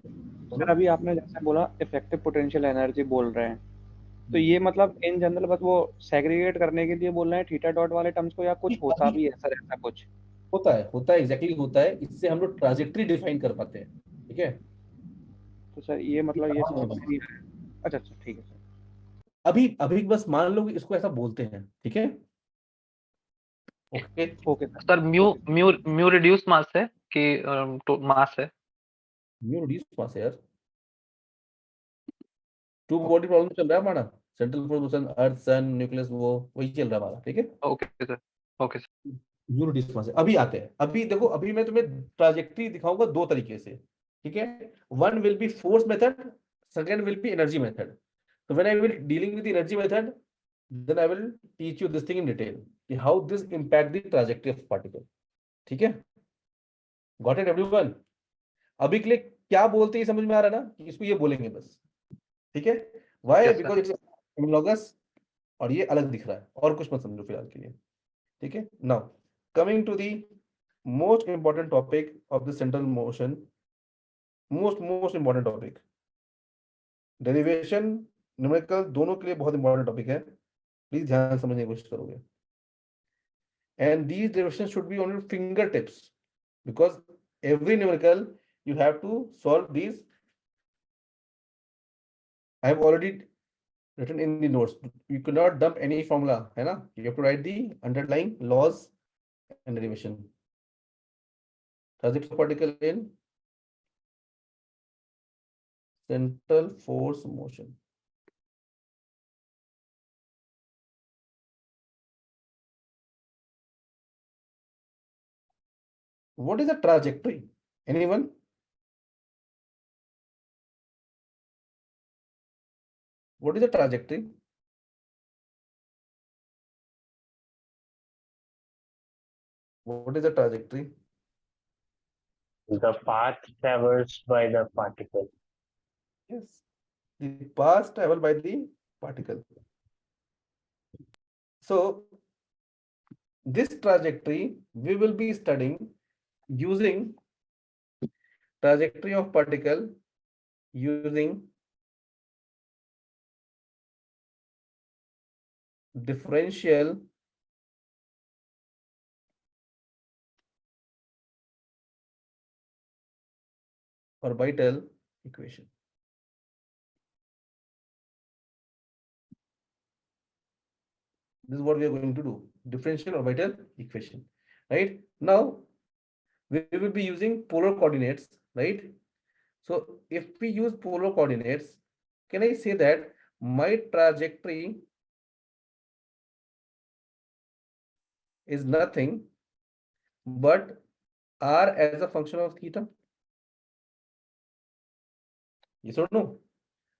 सर अभी आपने जैसे बोला इफेक्टिव पोटेंशियल एनर्जी बोल रहे हैं, तो हम्म। ये मतलब इन जनरल बस वो सेग्रीगेट करने के लिए बोल रहे हैं थीटा डॉट वाले टर्म्स को, या कुछ होता अभी भी है सर ऐसा कुछ? होता है एग्जैक्टली होता है, इससे हम लोग ट्रांजेक्टरी डिफाइन कर पाते हैं। ठीक है, तो सर ये मतलब ये हाँ, समझ में नहीं आया। अच्छा अच्छा ठीक है सर। अभी अभी बस मान लो कि इसको ऐसा बोलते हैं। ठीक है, okay. Okay sir. Sir mu okay mu mu reduce mass है कि तो मास है? न्यू रिड्यूस मास है यार, टू बॉडी प्रॉब्लम चल रहा है हमारा, सेंट्रल फोर्स मोशन, अर्थ सन न्यूक्लियस, वो वही चल रहा है हमारा। ठीक है, okay sir. Okay sir. New reduce mass है। अभी आते हैं, अभी देखो, अभी मैं तुम्हें ट्राजेक्टरी दिखाऊंगा दो तरीके से। ठीक है, one will be force method, second will be energy method. So when I will dealing with the energy method, then I will teach you this thing in detail, कि how this impact the trajectory of particle. ठीक है, got it everyone? अभी के लिए क्या बोलते हैं समझ में आ रहा है ना, कि इसको ये बोलेंगे बस। ठीक है, why? Yes, sir. Because it's homologous और ये अलग दिख रहा है, और कुछ मत समझो फिलहाल के लिए। ठीक है, now coming to the most important topic of the central motion, most important topic, derivation, numerical, दोनों के लिए बहुत इंपॉर्टेंट टॉपिक है, प्लीज ध्यान समझने की कोशिश करोगे। And these derivations should be on your fingertips, because every numerical you have to solve these. I have already written in the notes. You cannot dump any formula, है ना? You have to write the underlying laws and derivation. Trajectory of particle in central force motion. What is a trajectory? Anyone? What is a trajectory? What is a trajectory? The path traversed by the particle. Yes, the path traveled by the particle. So this trajectory we will be studying using trajectory of particle using differential orbital equation. This is what we are going to do, differential orbital equation. Right now we will be using polar coordinates, right? So if we use polar coordinates, can I say that my trajectory is nothing but r as a function of theta? Yes or no?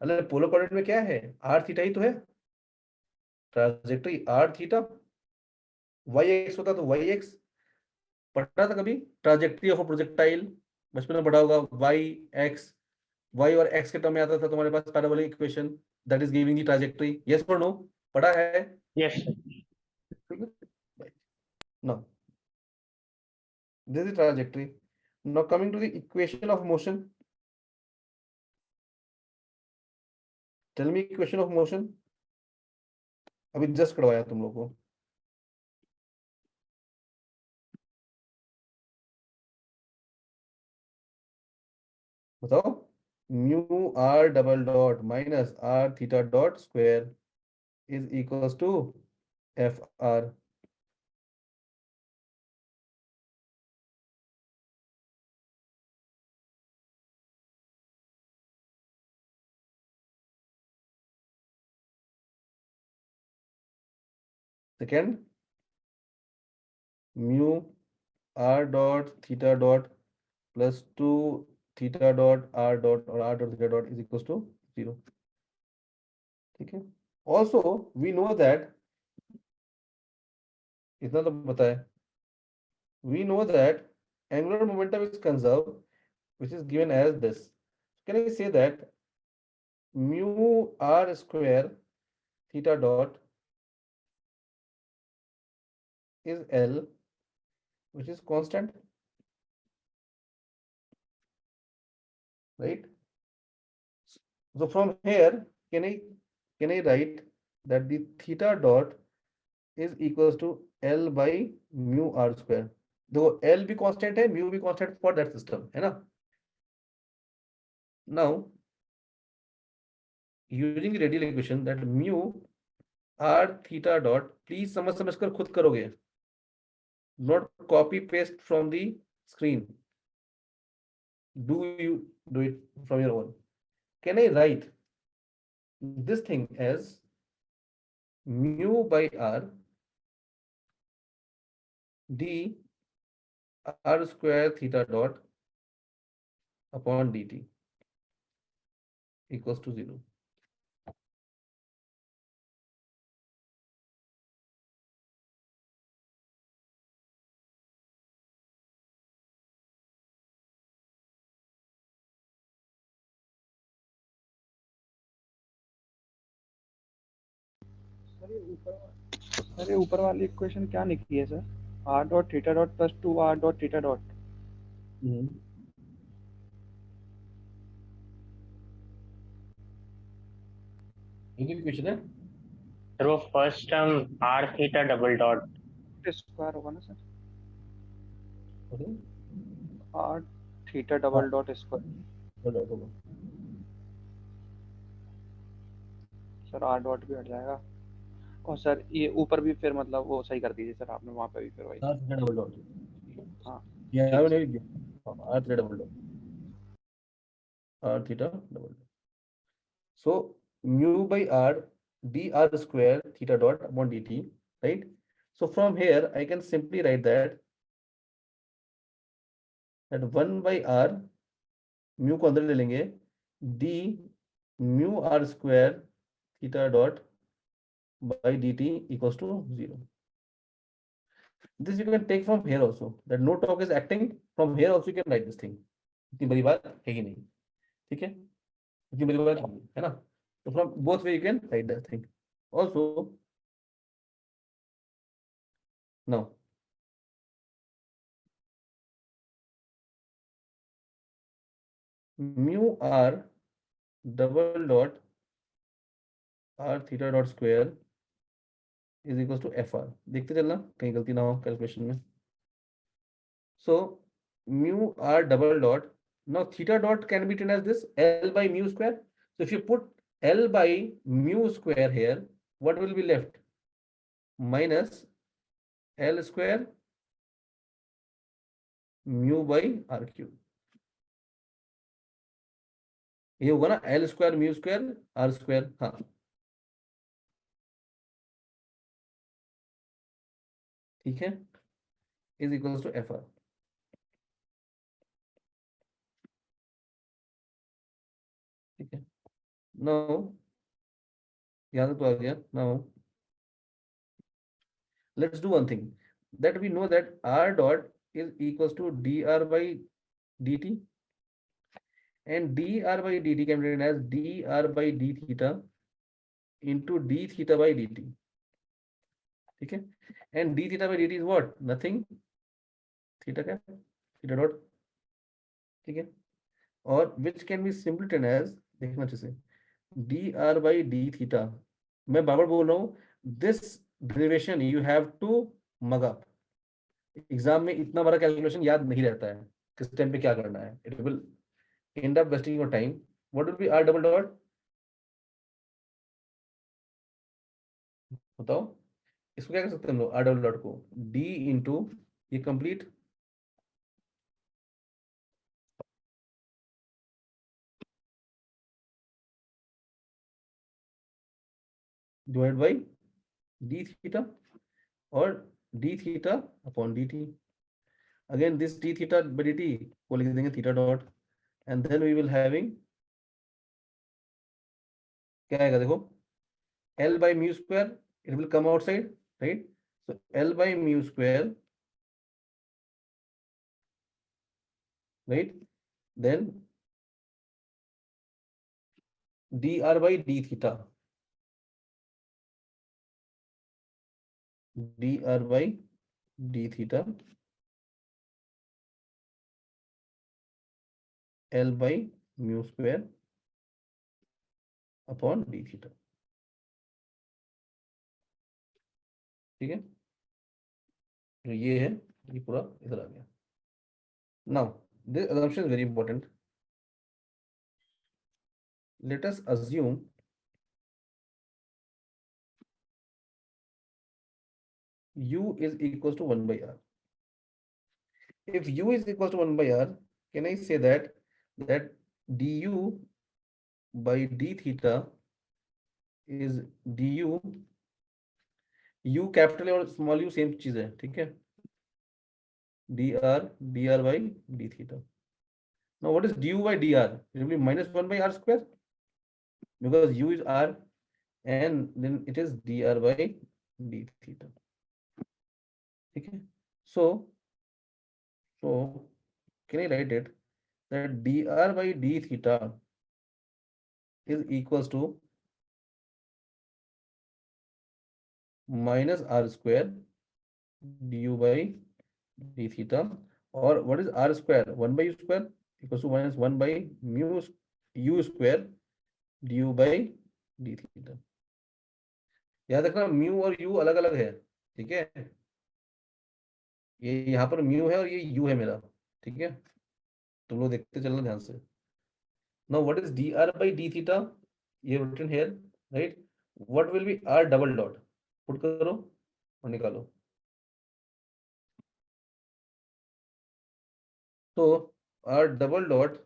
अरे polar coordinate में क्या है, r theta ही तो है। Trajectory r theta, y x होता तो Y x, पढ़ा था कभी ट्राजेक्ट्री ऑफ अ प्रोजेक्टाइल, बचपन में पढ़ा होगा, y और x के टर्म में आता था तुम्हारे पास parabolic equation that is giving the trajectory, yes और नो, पढ़ा है? Yes, sir. No, this is trajectory. Now coming to the equation of motion. Tell me equation of motion. अभी जस्ट करवाया तुम लोग को. बताओ. Mu r double dot minus r theta dot square is equals to fr. Second, mu r dot theta dot plus 2 theta dot r dot or r dot theta dot is equals to 0. ठीक है. Also we know that इतना तो पता है. We know that angular momentum is conserved, which is given as this. Can I say that mu r square theta dot is L, which is constant, right? So from here, can I write that the theta dot is equals to L by mu r square? देखो L भी constant है, mu भी constant for that system, है ना? Now using the radial equation that mu r theta dot, please समझ कर खुद करोगे, not copy paste from the screen. Do you do it from your own? Can I write this thing as mu by r d r square theta dot upon dt equals to 0? अरे ऊपर वाली equation क्या निकली है sir? r dot theta dot plus 2r dot theta dot. Equation है. Sir, वो first term r theta double dot square होगा ना sir? Okay. r theta double dot square. hold on. Sir r dot भी हट जाएगा. और sir ये ऊपर भी फिर मतलब वो सही कर दीजिए सर, आपने वहाँ पे भी फिर वही. r theta double dot. हाँ. Yeah, I will r theta double dot. R theta double dot. So mu by r dr square theta dot upon dt, right? So from here I can simply write that 1 by r mu को अंदर ले लेंगे, d mu r square theta dot by dt equals to 0. This you can take from here also, that no torque is acting. From here also you can write this thing. इतनी बड़ी बात है कि नहीं? ठीक है, इतनी बड़ी बात है ना? So from both way you can write that thing. Also now mu r double dot r theta dot square is equals to fr. देखते चलना कहीं गलती ना हो कैलकुलेशन में. So mu r double dot, now theta dot can be written as this L by mu square. So if you put L by mu square here, what will be left? Minus L square mu by r cube. ये होगा ना L square mu square r square. हाँ, ठीक है, is equals to fr. ठीक है. Now यहाँ तो आ गया. Now let's do one thing, that we know that r dot is equals to dr by dt, and dr by dt can be written as dr by d theta into d theta by dt. ठीक है, and d theta by dt is what? Nothing, theta क्या, theta dot. ठीक है, और which can be simply written as, देखना अच्छे से, dr by d theta. मैं बार बार बोल रहा हूँ, this derivation you have to mug up. Exam में इतना बड़ा कैलकुलेशन याद नहीं रहता है, किस टाइम पे क्या करना है. It will end up wasting your time. What will be R double dot, बताओ. इसको क्या कर सकते हैं हम लोग, आर डबल डॉट को डी इंटू ये complete divide by D theta और D theta upon D T. Again this D theta by D T को लिख देंगे theta dot, and then we will having क्या आएगा देखो, L by mu square, it will come outside, right? So L by mu square, right? Then dr by d theta, dr by d theta, L by mu square upon d theta. ठीक है, तो ये है, ये पूरा इधर आ गया. Now this assumption is very important. Let us assume u is equals to 1 by r. If u is equals to 1 by r, can I say that du by d theta is du, u capital और small u same चीज है, ठीक है, dr by d theta. Now what is du by dr? It will be minus 1 by r square, because u is r, and then it is dr by d theta. ठीक है, so can I write it that dr by d theta is equals to minus r square du by d theta, or what is r square, 1 by u square equals to minus 1 by mu u square du by d theta. याद रखना mu और you अलग अलग है, ठीक है, ये यहाँ पर म्यू है और ये यू है मेरा, ठीक है, तुम लोग देखते चलना ध्यान से. Now what is dr by d theta? ये written here, right? What will be r double dot? Put करो और निकालो. तो r double dot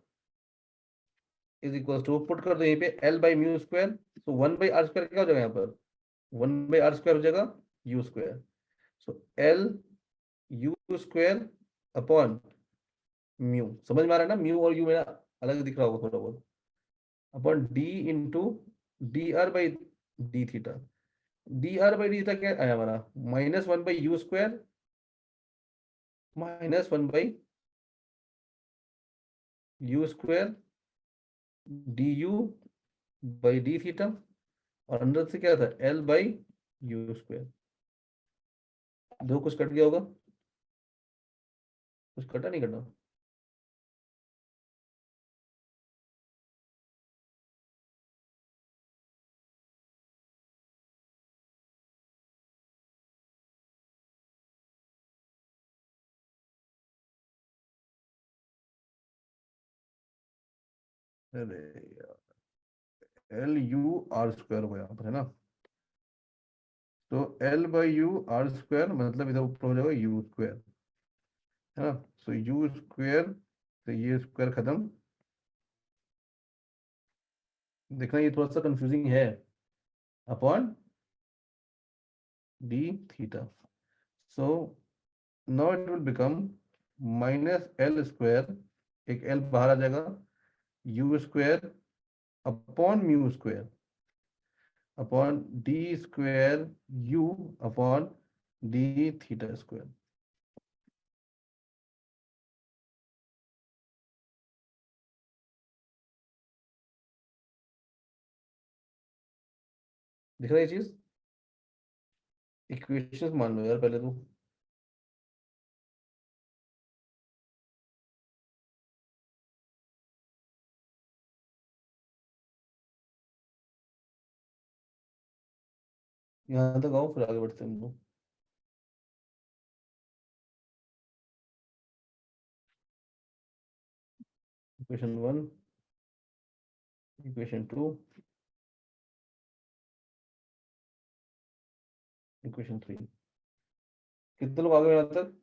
is equals to, put कर दो यहीं पे l by mu square. So 1 by r square क्या हो जाएगा यहाँ पर, 1 by r square हो जाएगा u square. So l u square upon mu, समझ में आ रहा है ना, म्यू और यू मेरा अलग दिख रहा होगा थोड़ा बहुत, upon d into dr by d theta. dr by d theta क्या आया हमारा, minus 1 by u square minus 1 by u square du by d theta, और अंदर से क्या था, l by u स्क्वायर. दो कुछ कट गया होगा, कुछ कटा नहीं कटा, अरे यार एल यू आर स्क्वायर हो यहाँ पर है ना, तो L by u r square मतलब इधर ऊपर हो जाएगा यू स्क्वायर, है ना. सो यू स्क्वायर, तो ये स्क्वायर खत्म. देखना ये थोड़ा सा कंफ्यूजिंग है, upon d theta. So now it will become minus L square, एक एल बाहर आ जाएगा, you square upon mu square upon D square u upon d theta square. दिख रहा है ये चीज? इक्वेशंस मान लो यार पहले तो। यहाँ तक आओ फिर आगे बढ़ते हैं हम लोग। Equation 1, equation 2, equation 3। कितने लोग आगे यहाँ तक?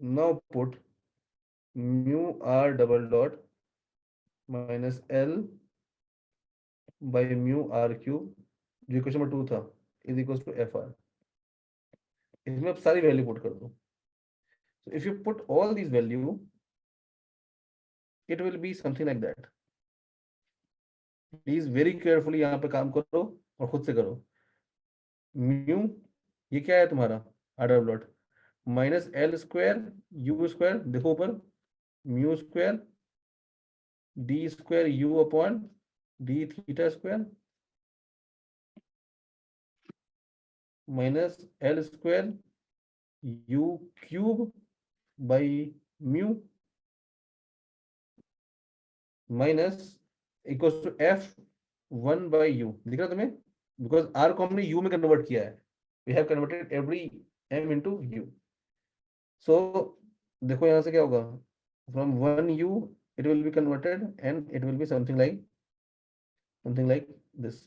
Now put mu r double dot minus L by mu r cube, जो इक्वेशन नंबर 2 था, is equals to FR। इसमें अब सारी वैल्यू पुट कर दो। So if you put all these value, it will be something like that। Please very carefully यहाँ पे काम करो और खुद से करो। म्यू ये क्या है तुम्हारा? r double dot minus L square u square, देखो ऊपर, mu square d square u upon d theta square minus L square u cube by mu minus equals to F1 by u। दिख रहा तुम्हें? Because r को हमने u में convert किया है, we have converted every m into u। So देखो यहाँ से क्या होगा, from 1u it will be converted and it will be something like this।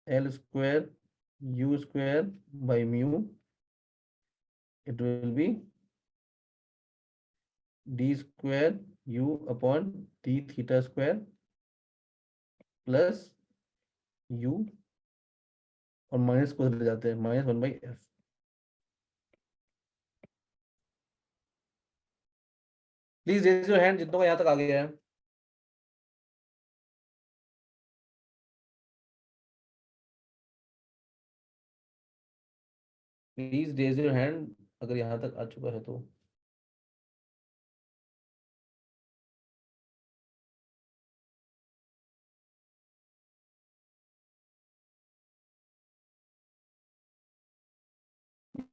L square u square by mu, it will be d square u upon d theta square plus u, और minus को ले जाते हैं, minus 1 by F. Please raise your hand जितनों का यहाँ तक आ गया है। प्लीज रेज योर हैंड अगर यहाँ तक आ चुका है तो।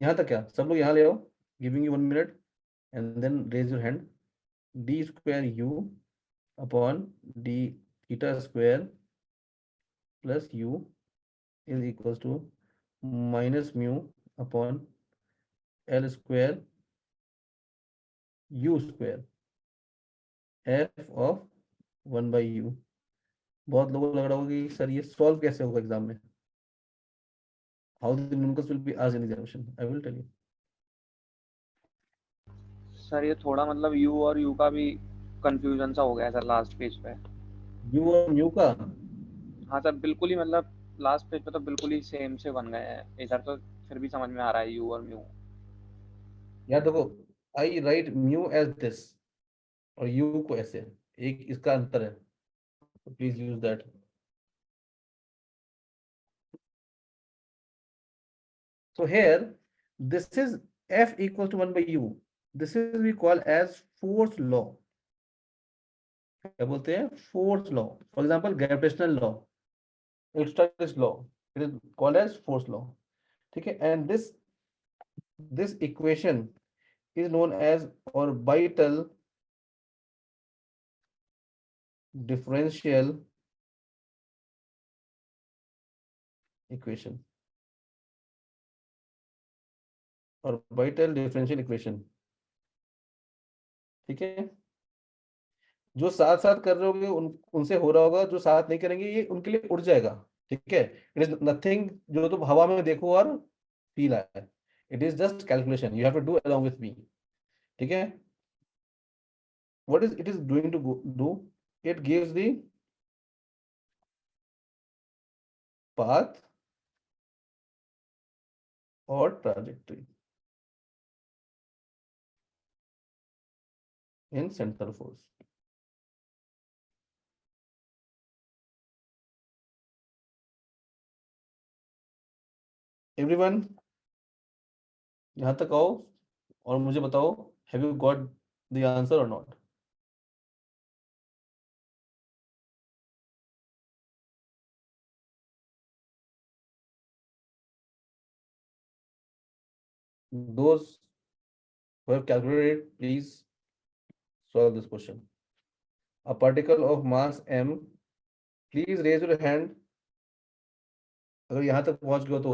यहाँ तक क्या सब लोग यहाँ ले आओ, giving you 1 minute and then raise your hand. D square u upon d theta square plus u is equals to minus mu upon L square u square f of 1 by u. बहुत लोगों को लग रहा होगा कि sir ये solve कैसे होगा एग्जाम में। How the numericals will be asked in examination, I will tell you. Sir ये थोड़ा मतलब u और u का भी कंफ्यूजन सा हो गया है सर लास्ट पेज पे। यू और म्यू का? हाँ सर बिल्कुल ही मतलब लास्ट पेज पे तो बिल्कुल ही सेम से बन गए हैं, इधर तो फिर भी समझ में आ रहा है u और mu। यार देखो, आई राइट म्यू एज दिस और यू को ऐसे, एक इसका अंतर है, तो please use that. So here, this is F equals to 1 by U. This is we call as force law। क्या बोलते हैं? Force law। For example, gravitational law, electric law, it is called as force law। ठीक है? And this equation is known as orbital differential equation। orbital differential equation। ठीक है? जो साथ साथ कर रहे होंगे उनसे हो रहा होगा, जो साथ नहीं करेंगे ये उनके लिए उड़ जाएगा। ठीक है? इट इज नथिंग जो तुम हवा में देखो और फील आए, it is just calculation, you have to do along with me. ठीक है? What is it is doing to do? It gives the path और trajectory in central force. Everyone यहाँ तक आओ और मुझे बताओ, have you got the answer और not? Those who have calculated, please solve this question. A particle of mass m, please raise your hand अगर यहाँ तक पहुंच गए तो।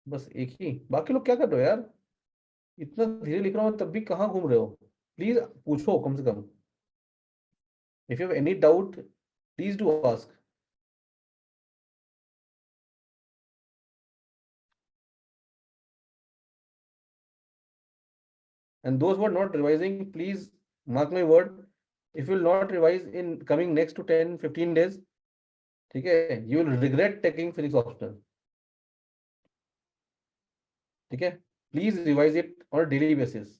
बस एक ही, बाकी लोग क्या कर रहे हो यार? इतना धीरे लिख रहा हूँ तब भी कहाँ घूम रहे हो? प्लीज पूछो कम से कम। If you have any doubt please do ask. And those who are not revising, please mark my word, if you will not revise in coming next to 10-15 days, ठीक है, you will regret taking physics optional. ठीक है, please revise it on a daily basis.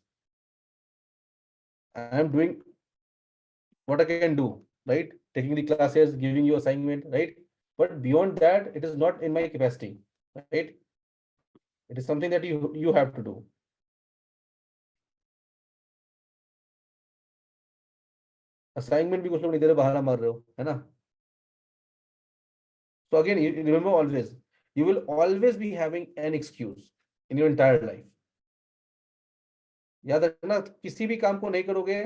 I am doing what I can do, right? Taking the classes, giving you assignment, right? But beyond that, it is not in my capacity, right? It is something that you have to do. Assignment भी कुछ लोग नहीं दे रहे, बहाना मार रहे हो, है ना? So again, you remember always, you will always be having an excuse in your entire life. याद रखना, किसी भी काम को नहीं करोगे,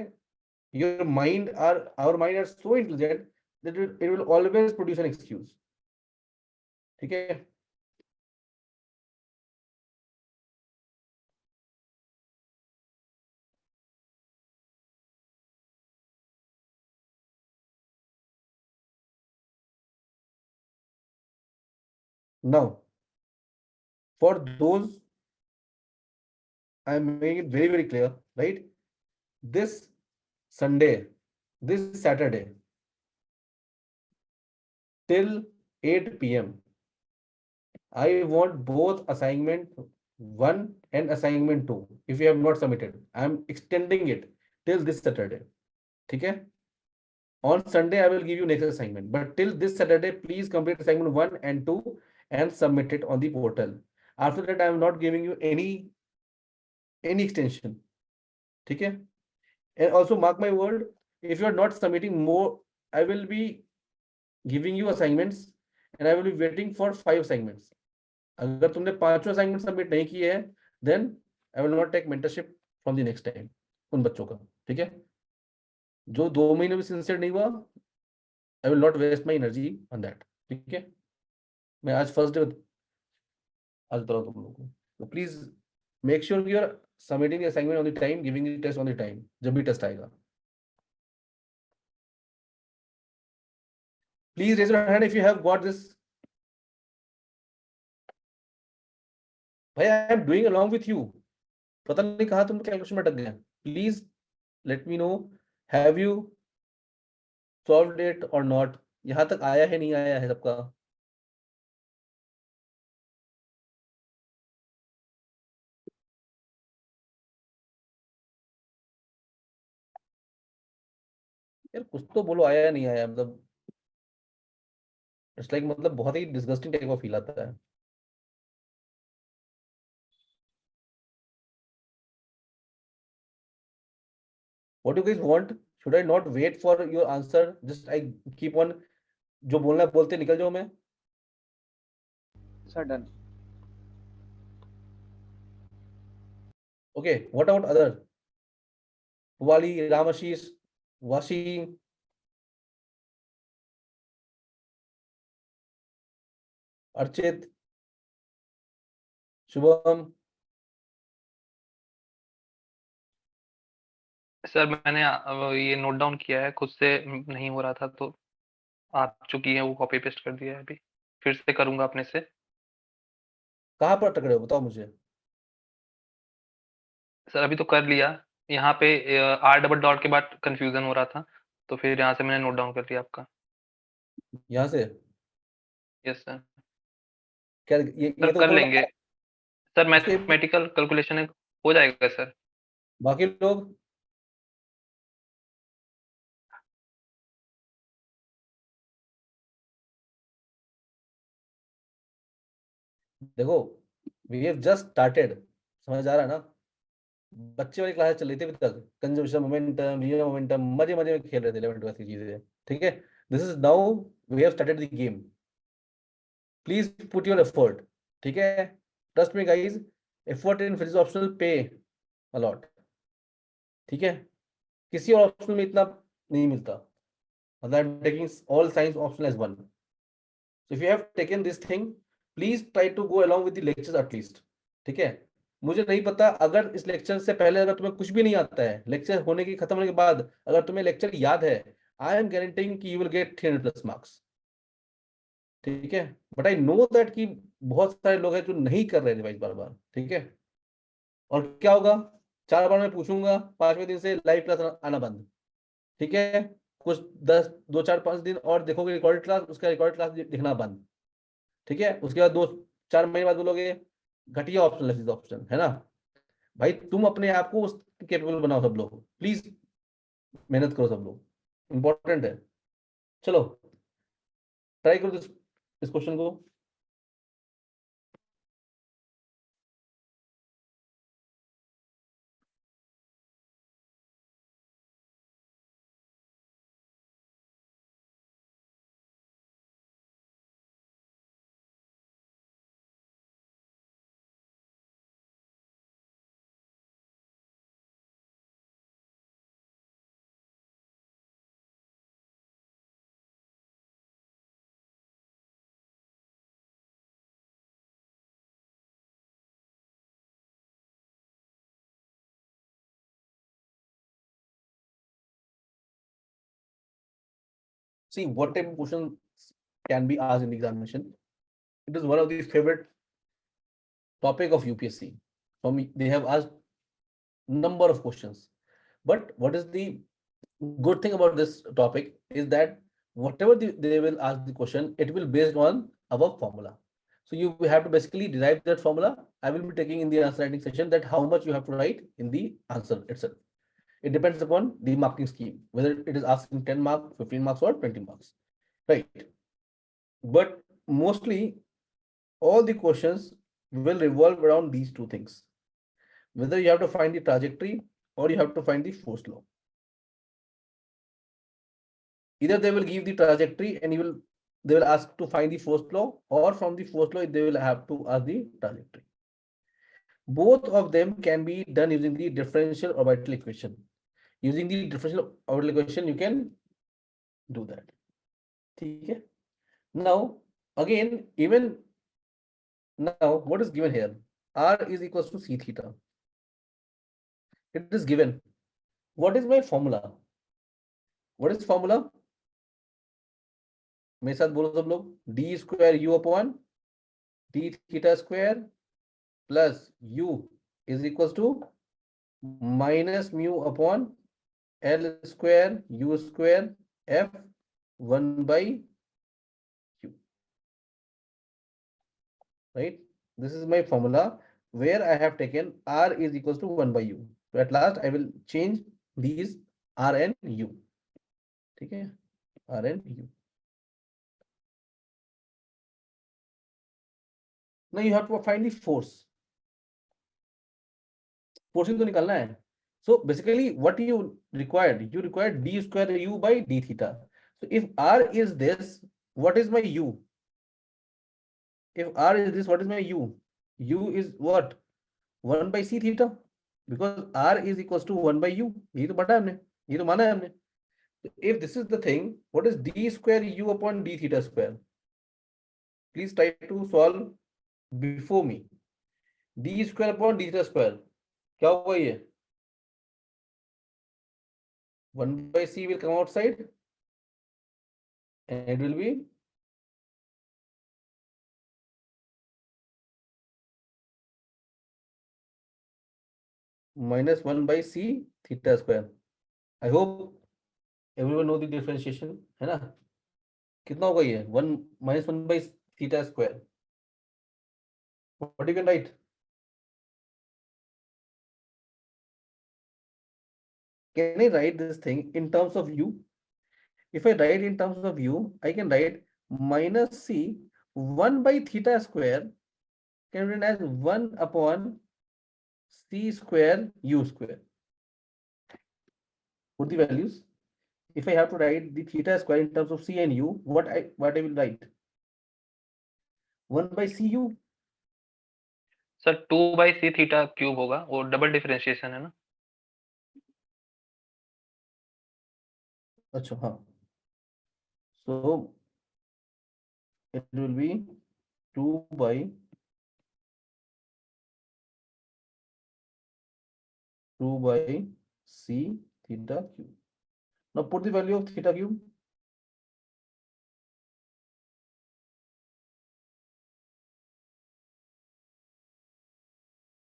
your mind are, our mind are so intelligent that it will always produce an excuse. ठीक है? Now, for those, I am making it very, very clear, right? This Sunday, this Saturday, till 8 p.m. I want both assignment 1 and assignment 2. If you have not submitted, I am extending it till this Saturday. ठीक है? On Sunday, I will give you next assignment, but till this Saturday, please complete assignment 1 and 2 and submit it on the portal. After that, I am not giving you any extension. ठीक है? And also mark my word, if you are not submitting more, I will be giving you assignments and I will be waiting for 5 assignments. अगर तुमने 5 assignment submit नहीं किए हैं, then I will not take mentorship from the next time उन बच्चों का, ठीक है? जो 2 महीने भी सिंसियर नहीं हुआ, I will not waste my energy on that. ठीक है? मैं आज फर्स्ट डे आज बता रहा हूँ तुम लोगों को, तो please make sure you are submitting the assignment on the time, giving the test on the time, जब भी टेस्ट आएगा. Please raise your hand if you have got this. भाई I am doing along with you. पता नहीं कहाँ तुम calculation में अटक गए. Please let me know, have you solved it और नॉट? यहाँ तक आया है नहीं आया है सबका? यार कुछ तो बोलो, आया नहीं आया, मतलब इट्स लाइक, मतलब बहुत ही डिस्गस्टिंग टाइप का फील आता है. What do you guys want? Should I not wait for your answer? Just I keep on, जो बोलना है बोलते निकल जाओ मैं. Sir done. Okay, what about other? Wali, Ramashish, Washi, Archit, Shubham. Sir मैंने ये नोट डाउन किया है, खुद से नहीं हो रहा था तो आप चुकी है वो कॉपी पेस्ट कर दिया है, अभी फिर से करूंगा अपने से. कहाँ पर अटक रहे हो बताओ मुझे. सर अभी तो कर लिया, यहाँ पे आर डबल डॉट के बाद कंफ्यूजन हो रहा था, तो फिर यहाँ से मैंने नोट डाउन कर दिया आपका. यहाँ से यस सर. क्या ये सर तो कर ऊपर लेंगे वाला- सर, इसके मैथमेटिकल कैलकुलेशन है, हो जाएगा सर। बाकी लोग? देखो, वी हैव जस्ट स्टार्टेड, समझ आ रहा है ना? बच्चे वाली क्लास चल रही थी अभी तक, कंजम्पशन मोमेंटम, लीनियर मोमेंटम, मजे मजे में खेल रहे थे 11th क्लास की चीजें, ठीक है? This is now we have started the game, please put your effort, ठीक है? Trust me guys, effort in physics optional पे अलॉट, ठीक है? किसी और ऑप्शनल में इतना नहीं मिलता, मतलब I am taking all science optional as one, so if you have taken this thing, please try to go along with the lectures at least, ठीक है? मुझे नहीं पता, अगर इस लेक्चर से पहले अगर तुम्हें कुछ भी नहीं आता है, लेक्चर होने की खत्म होने के बाद अगर तुम्हें लेक्चर याद है, आई एम गारंटिंग कि यू विल गेट 300+ मार्क्स, ठीक है? बट आई नो दैट कि बहुत सारे लोग हैं जो नहीं कर रहे रिवाइज बार बार, ठीक है? और क्या होगा, 4 बार मैं पूछूंगा, 5वें दिन से लाइव क्लास आना बंद, ठीक है? कुछ 10 2 4 5 दिन और देखोगे रिकॉर्डेड क्लास, उसका रिकॉर्डेड क्लास दिखना बंद, ठीक है? उसके बाद 2-4 महीने बाद बोलोगे घटिया ऑप्शन, ऑप्शन है ना? भाई तुम अपने आप को उस कैपेबल बनाओ, सब लोग प्लीज मेहनत करो, सब लोग, इंपॉर्टेंट है। चलो ट्राई करो इस क्वेश्चन को। See what type of question can be asked in the examination. It is one of the favorite topic of UPSC. They have asked number of questions. But what is the good thing about this topic is that whatever they will ask the question, it will based on our formula. So you have to basically derive that formula. I will be taking in the answer writing session that how much you have to write in the answer itself. It depends upon the marking scheme, whether it is asking 10 marks, 15 marks, or 20 marks, right? But mostly all the questions will revolve around these two things. Whether you have to find the trajectory or you have to find the force law. Either they will give the trajectory and they will ask to find the force law, or from the force law they will have to ask the trajectory. Both of them can be done using the differential orbital equation. Using the differential orbital equation, you can do that. Okay. Now, again, even now, what is given here? R is equals to C theta. It is given. What is my formula? What is formula? मेरे साथ बोलो सब लोग, d square u upon d theta square plus u is equals to minus mu upon L square u square f 1 by q, right? This is my formula where I have taken r is equals to 1 by u. So at last I will change these r and u, okay? R and u. Now you have to find the force. Forcing to निकालना है. So basically what you required d square u by d theta. So if r is this, what is my u? If r is this, what is my u? U is what? 1 by c theta, because r is equals to 1 by u. ये तो पता है हमने, ये तो माना है हमने. If this is the thing, what is d square u upon d theta square? Please try to solve before me. D square upon d theta square क्या होगा ये? 1 by c will come outside and it will be minus 1 by c theta square. I hope everyone know the differentiation, है ना? कितना होगा ये? 1 minus 1 by theta square. What you can write? can I write this thing in terms of u? If I write in terms of u, I can write minus c 1 by theta square can be written as 1 upon c square u square. Put the values. If I have to write the theta square in terms of c and u, what I will write? 1 by cu. Sir 2/c theta cube होगा, वो double differentiation है ना? अच्छा हाँ, so it will be 2 by 2 by c theta cube. Now put the value of theta cube.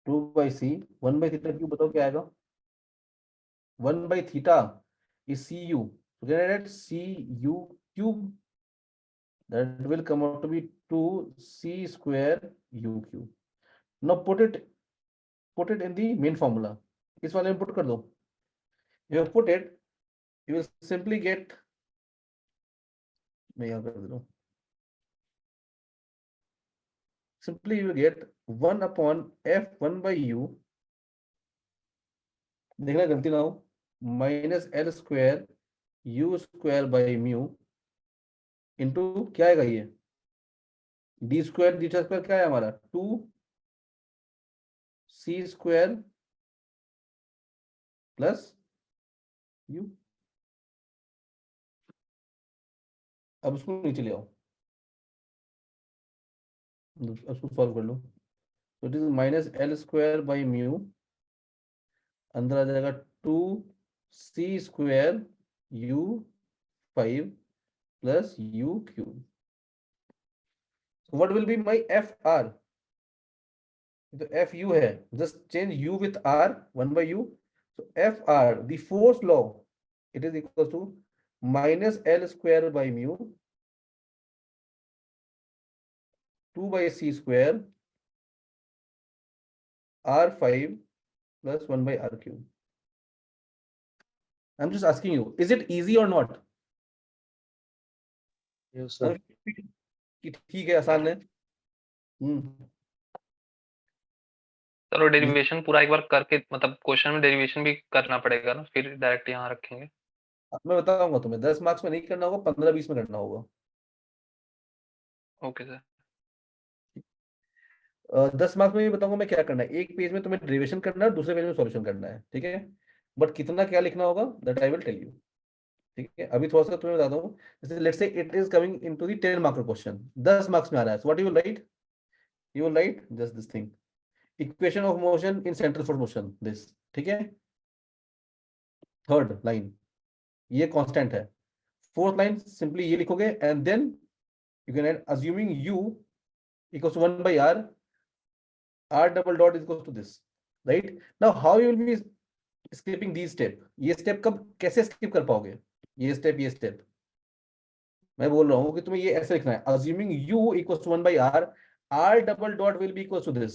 Two by c 1 by theta cube बताओ क्या आएगा? 1 by theta is cu, so get it cu cube, that will come out to be 2c square u cube. Now put it in the main formula. इस वाले में put कर दो. You have put it, you will simply get, मैं यहाँ कर दे रहा हूँ, simply you will get 1 upon f1 by u, देखना गलती ना हो, minus l square u square by mu into क्या आएगा ये डी स्क्वायर थीटा स्क्वायर क्या है हमारा 2c स्क्वायर प्लस u. अब उसको नीचे ले आओ, उसको सॉल्व कर लो. तो it is minus L square by mu, अंदर आ जाएगा 2c square u5 plus u cube. What will be my F r? तो एफ यू है, जस्ट चेंज u विथ r 1 by u. so F r the force law, it is equal to minus L square by mu 2 by c square r5 plus 1 by r cube. I'm just asking you, is it easy or not? Yes, sir. कि ठीक है, आसान है. चलो derivation पूरा एक बार करके, मतलब क्वेश्चन में डेरिवेशन भी करना पड़ेगा ना, फिर डायरेक्ट यहाँ रखेंगे. मैं बताऊंगा तुम्हें, 10 मार्क्स में नहीं करना होगा, 15-20 में करना होगा. Okay sir. 10 मार्क्स में भी बताऊंगा मैं क्या करना है. एक पेज में तुम्हें डेरिवेशन करना है, दूसरे पेज में सॉल्यूशन करना है, ठीक है. बट कितना क्या लिखना होगा that I will tell you, ठीक है. अभी थोड़ा सा तुम्हें बता दूं, जैसे let's say it is coming into the 10 mark question, 10 marks में आ रहा है. So what you will write? You will write just this thing, equation of motion in central force motion, this, ठीक है. थर्ड लाइन ये constant है. Fourth line simply ये लिखोगे and then you can add assuming u equals to 1 by r double dot is equals to this, right? Now how you will be skipping these step? ये step कब कैसे skip कर पाओगे? ये step मैं बोल रहा हूँ कि तुम्हें ये ऐसे लिखना है, assuming u equals to 1 by r double dot will be equals to this.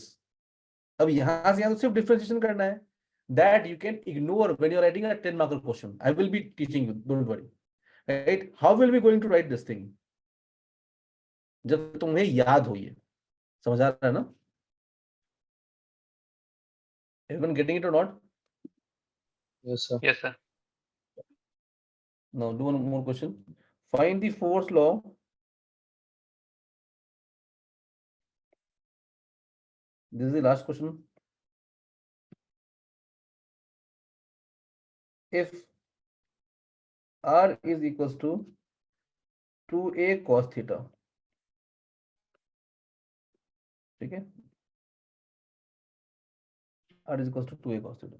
अब यहाँ से यहाँ तो सिर्फ डिफरेंशिएशन करना है, that you can ignore when you're writing a 10 mark question. I will be teaching you, don't worry, right? How will we going to write this thing? जब तुम्हें याद हो, ये समझ आ रहा है ना? Everyone getting it or not? Yes, sir. Yes sir. Now do one more question. Find the force law this is the last question. If r is equals to 2a cos theta, ठीक है, r is equals to 2a cos theta.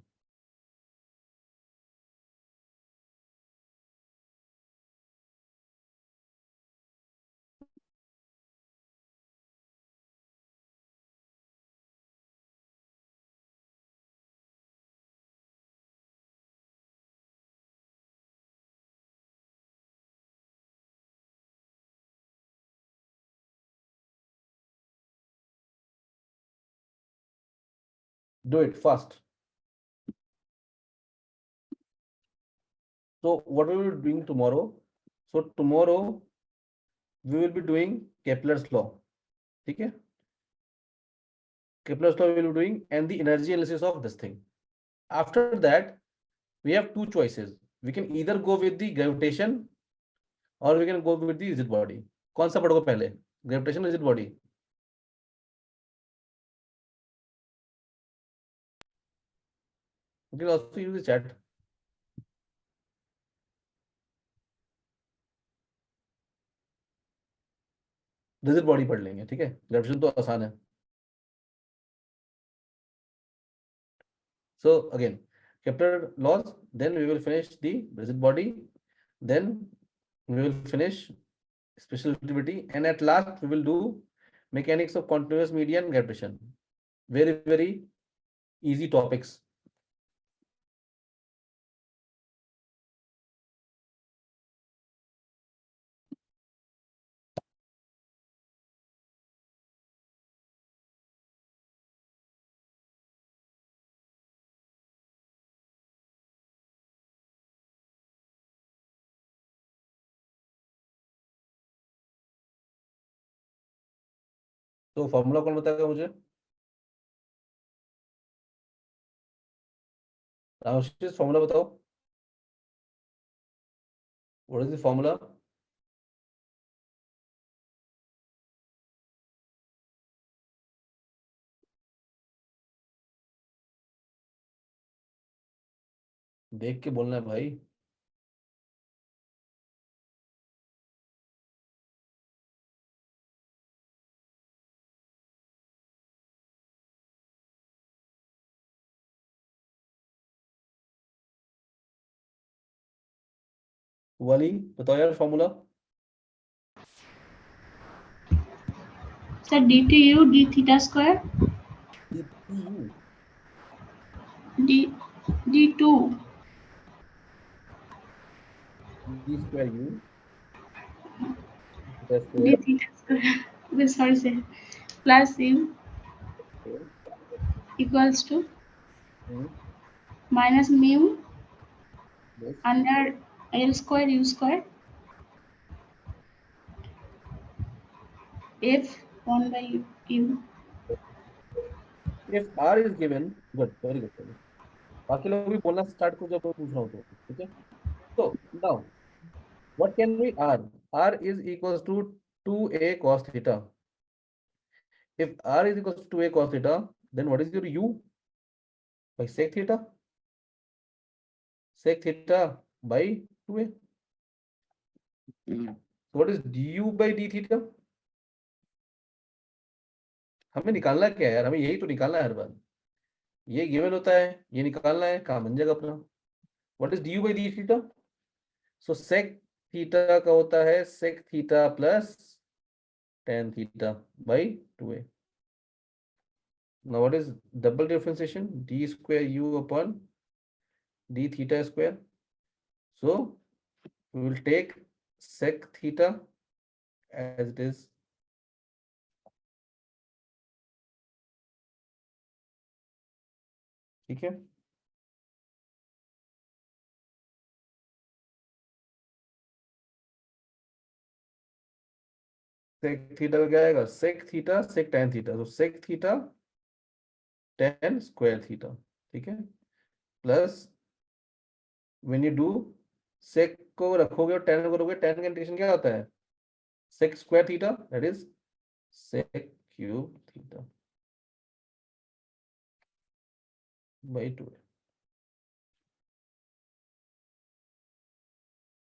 Do it fast. So what we will be doing tomorrow? So tomorrow we will be doing Kepler's law. Okay? Kepler's law we will be doing and the energy analysis of this thing. After that, we have two choices. We can either go with the gravitation or we can go with the rigid body. कौन सा पढ़ोगे पहले? Gravitation, rigid body? You can also use the chat. Rigid body पढ़ लेंगे, ठीक है? Gravitation तो आसान है. So again, Kepler laws, then we will finish the rigid body, then we will finish special relativity, and at last we will do mechanics of continuous media and gravitation. Very, very easy topics. तो formula कौन बताएगा मुझे? Ramashish formula बताओ. What is the formula? देख के बोलना है भाई. वाली बताओ यार formula. Sir, dtu d theta square DTU. d2 D square U. d Square. theta square. Okay, sorry sir. Plus u Okay. equals to Hmm. minus mu Yes. under l square u square f 1 by u. If R is given, good, very good. very good. बाकी लोग भी बोलना start को जब मैं पूछ रहा हूँ तो ठीक है. So now what can be R? R is equals to 2a cos theta. If R is equals to 2a cos theta, then what is your U? By sec theta. Sec theta by 2a. So what is du by d theta? हमें निकालना क्या है यार? हमें यही तो निकालना है हर बार. ये गिवन होता है, ये निकालना है, काम बन जाएगा अपना. What is du by d theta? So sec theta का होता है sec theta plus tan theta by 2a. Now what is double differentiation? D square u upon d theta square. So we will take sec theta as it is. ठीक है. sec theta का क्या आएगा? sec theta sec tan theta. So sec theta tan square theta. ठीक है. Plus when you do sec को रखोगे और tan को रखोगे, tan का इंटीग्रेशन क्या होता है? Sec square theta, that is sec cube theta by 2a.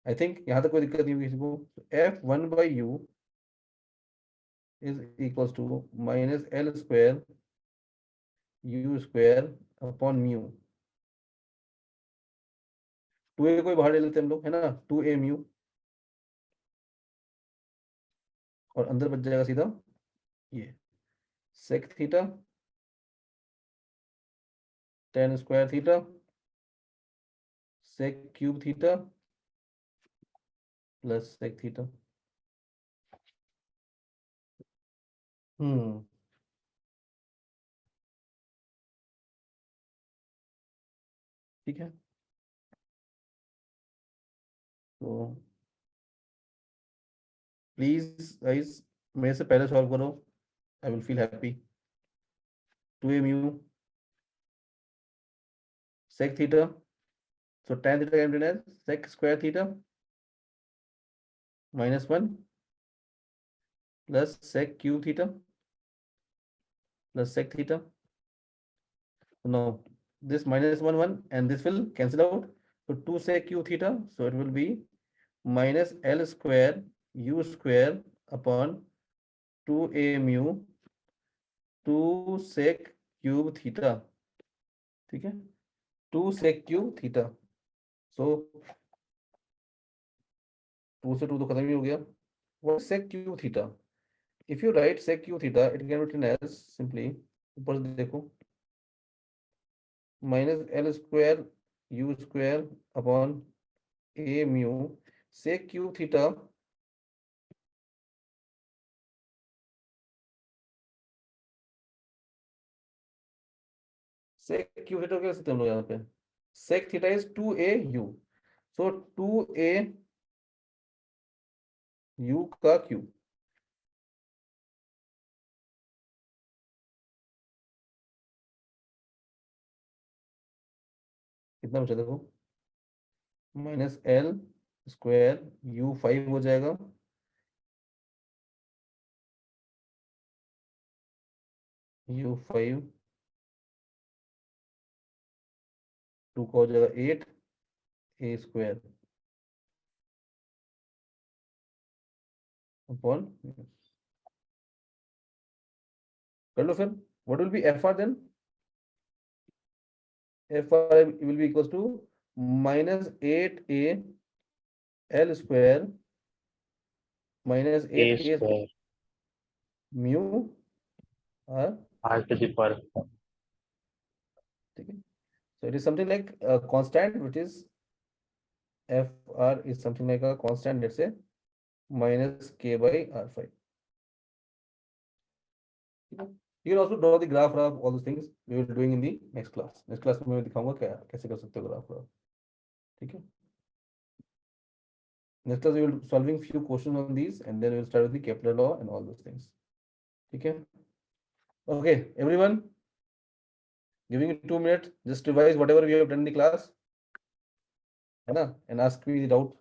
I think यहाँ तक कोई दिक्कत नहीं होगी किसी को. f1 by u is equals to minus l square u square upon mu. 2a कोई बाहर ले लेते हैं हम लोग, है ना? 2a mu और अंदर बच जाएगा सीधा ये sec theta tan square theta sec cube theta plus sec theta. ठीक है. तो प्लीज गाइस मेरे से पहले सॉल्व करो, I will feel happy. 2a mu sec theta, so tan theta can be written as sec square theta minus 1 plus sec cube theta plus sec theta. Now this minus 1 and this will cancel out, so 2 sec cube theta, so it will be minus L square u square upon 2a mu 2 sec cube theta, ठीक है, 2 sec cube theta, so 2 से 2 तो खत्म ही हो गया। What is sec cube theta? If you write sec cube theta, it can be written as simply, ऊपर से देखो, minus L square u square upon a mu sec cube theta sec cube theta क्या सकते हम लोग यहाँ पे, sec theta is 2a u, so 2a u का क्यूब, कितना बचा देखो, माइनस एल स्क्वायर u 5 हो जाएगा, u5 2 का हो जाएगा 8 a स्क्वायर अपॉन, कर लो फिर, what will be fr then, fr will be equals to minus 8a l square minus A 8a square mu r, R to the power 4. ठीक है, so it is something like a constant which is fr is something like a constant, let's say minus k by r5. You can also draw the graph of all those things we will be doing in the next class. Next class में मैं दिखाऊंगा क्या कैसे कर सकते हो graph, ठीक है। Next class we will be solving few questions on these and then we will start with the Kepler law and all those things, ठीक है। Okay, everyone, giving you 2 minutes, just revise whatever we have done in the class, है ना, and ask me the doubt.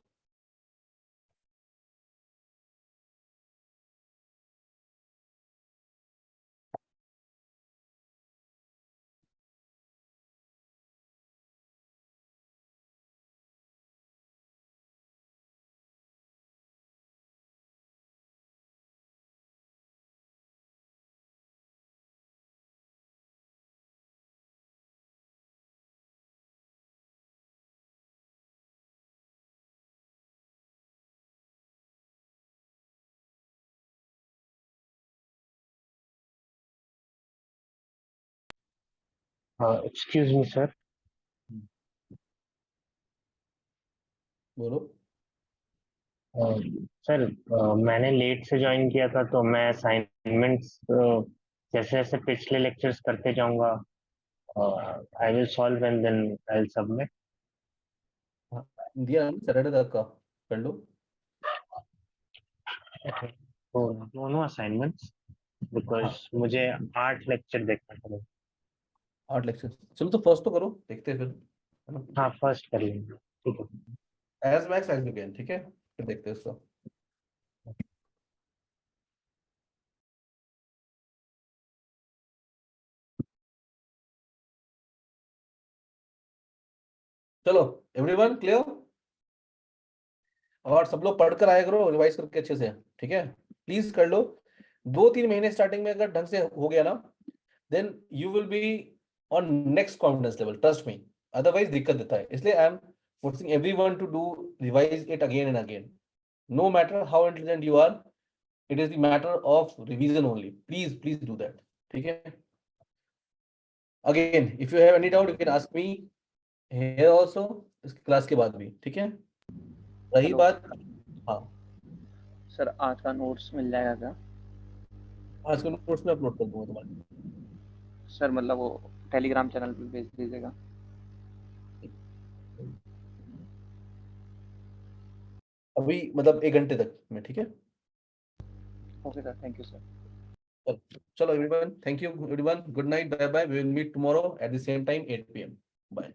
Excuse me, sir. बोलो। Sir मैंने late से join किया था तो मैं असाइनमेंट्स जैसे जैसे पिछले लेक्चर्स करते जाऊंगा, I will solve and then I will submit. दिया ना सैटरडे तक का, कर लो। तो दोनों असाइनमेंट्स, बिकॉज मुझे 8 लेक्चर देखना पड़ेगा। 8 लेक्चर, चलो तो फर्स्ट तो करो, देखते हैं फिर, है ना। हाँ फर्स्ट कर लेंगे, ठीक है। As max as you can, ठीक है, फिर देखते हैं उसका। चलो एवरीवन क्लियर, और सब लोग पढ़कर आया करो रिवाइज करके अच्छे से, ठीक है, प्लीज कर लो। 2-3 महीने स्टार्टिंग में अगर ढंग से हो गया ना, then you will be on next confidence level, trust me, otherwise दिक्कत देता है, इसलिए I am forcing everyone to do revise it again and again, no matter how intelligent you are, it is the matter of revision only, please please do that, ठीक है। Again if you have any doubt you can ask me here also, इस class के बाद भी, ठीक है। रही hello. बात, हाँ, सर आज का नोट्स मिल जाएगा क्या? आज के नोट्स में अपलोड कर दूंगा तुम्हारे। सर मतलब वो टेलीग्राम चैनल पे भेज दीजिएगा। अभी मतलब 1 घंटे तक में, ठीक है? Okay sir, thank you sir. चलो everyone, thank you everyone, good night, bye bye, we will meet tomorrow at the same time 8 PM. Bye.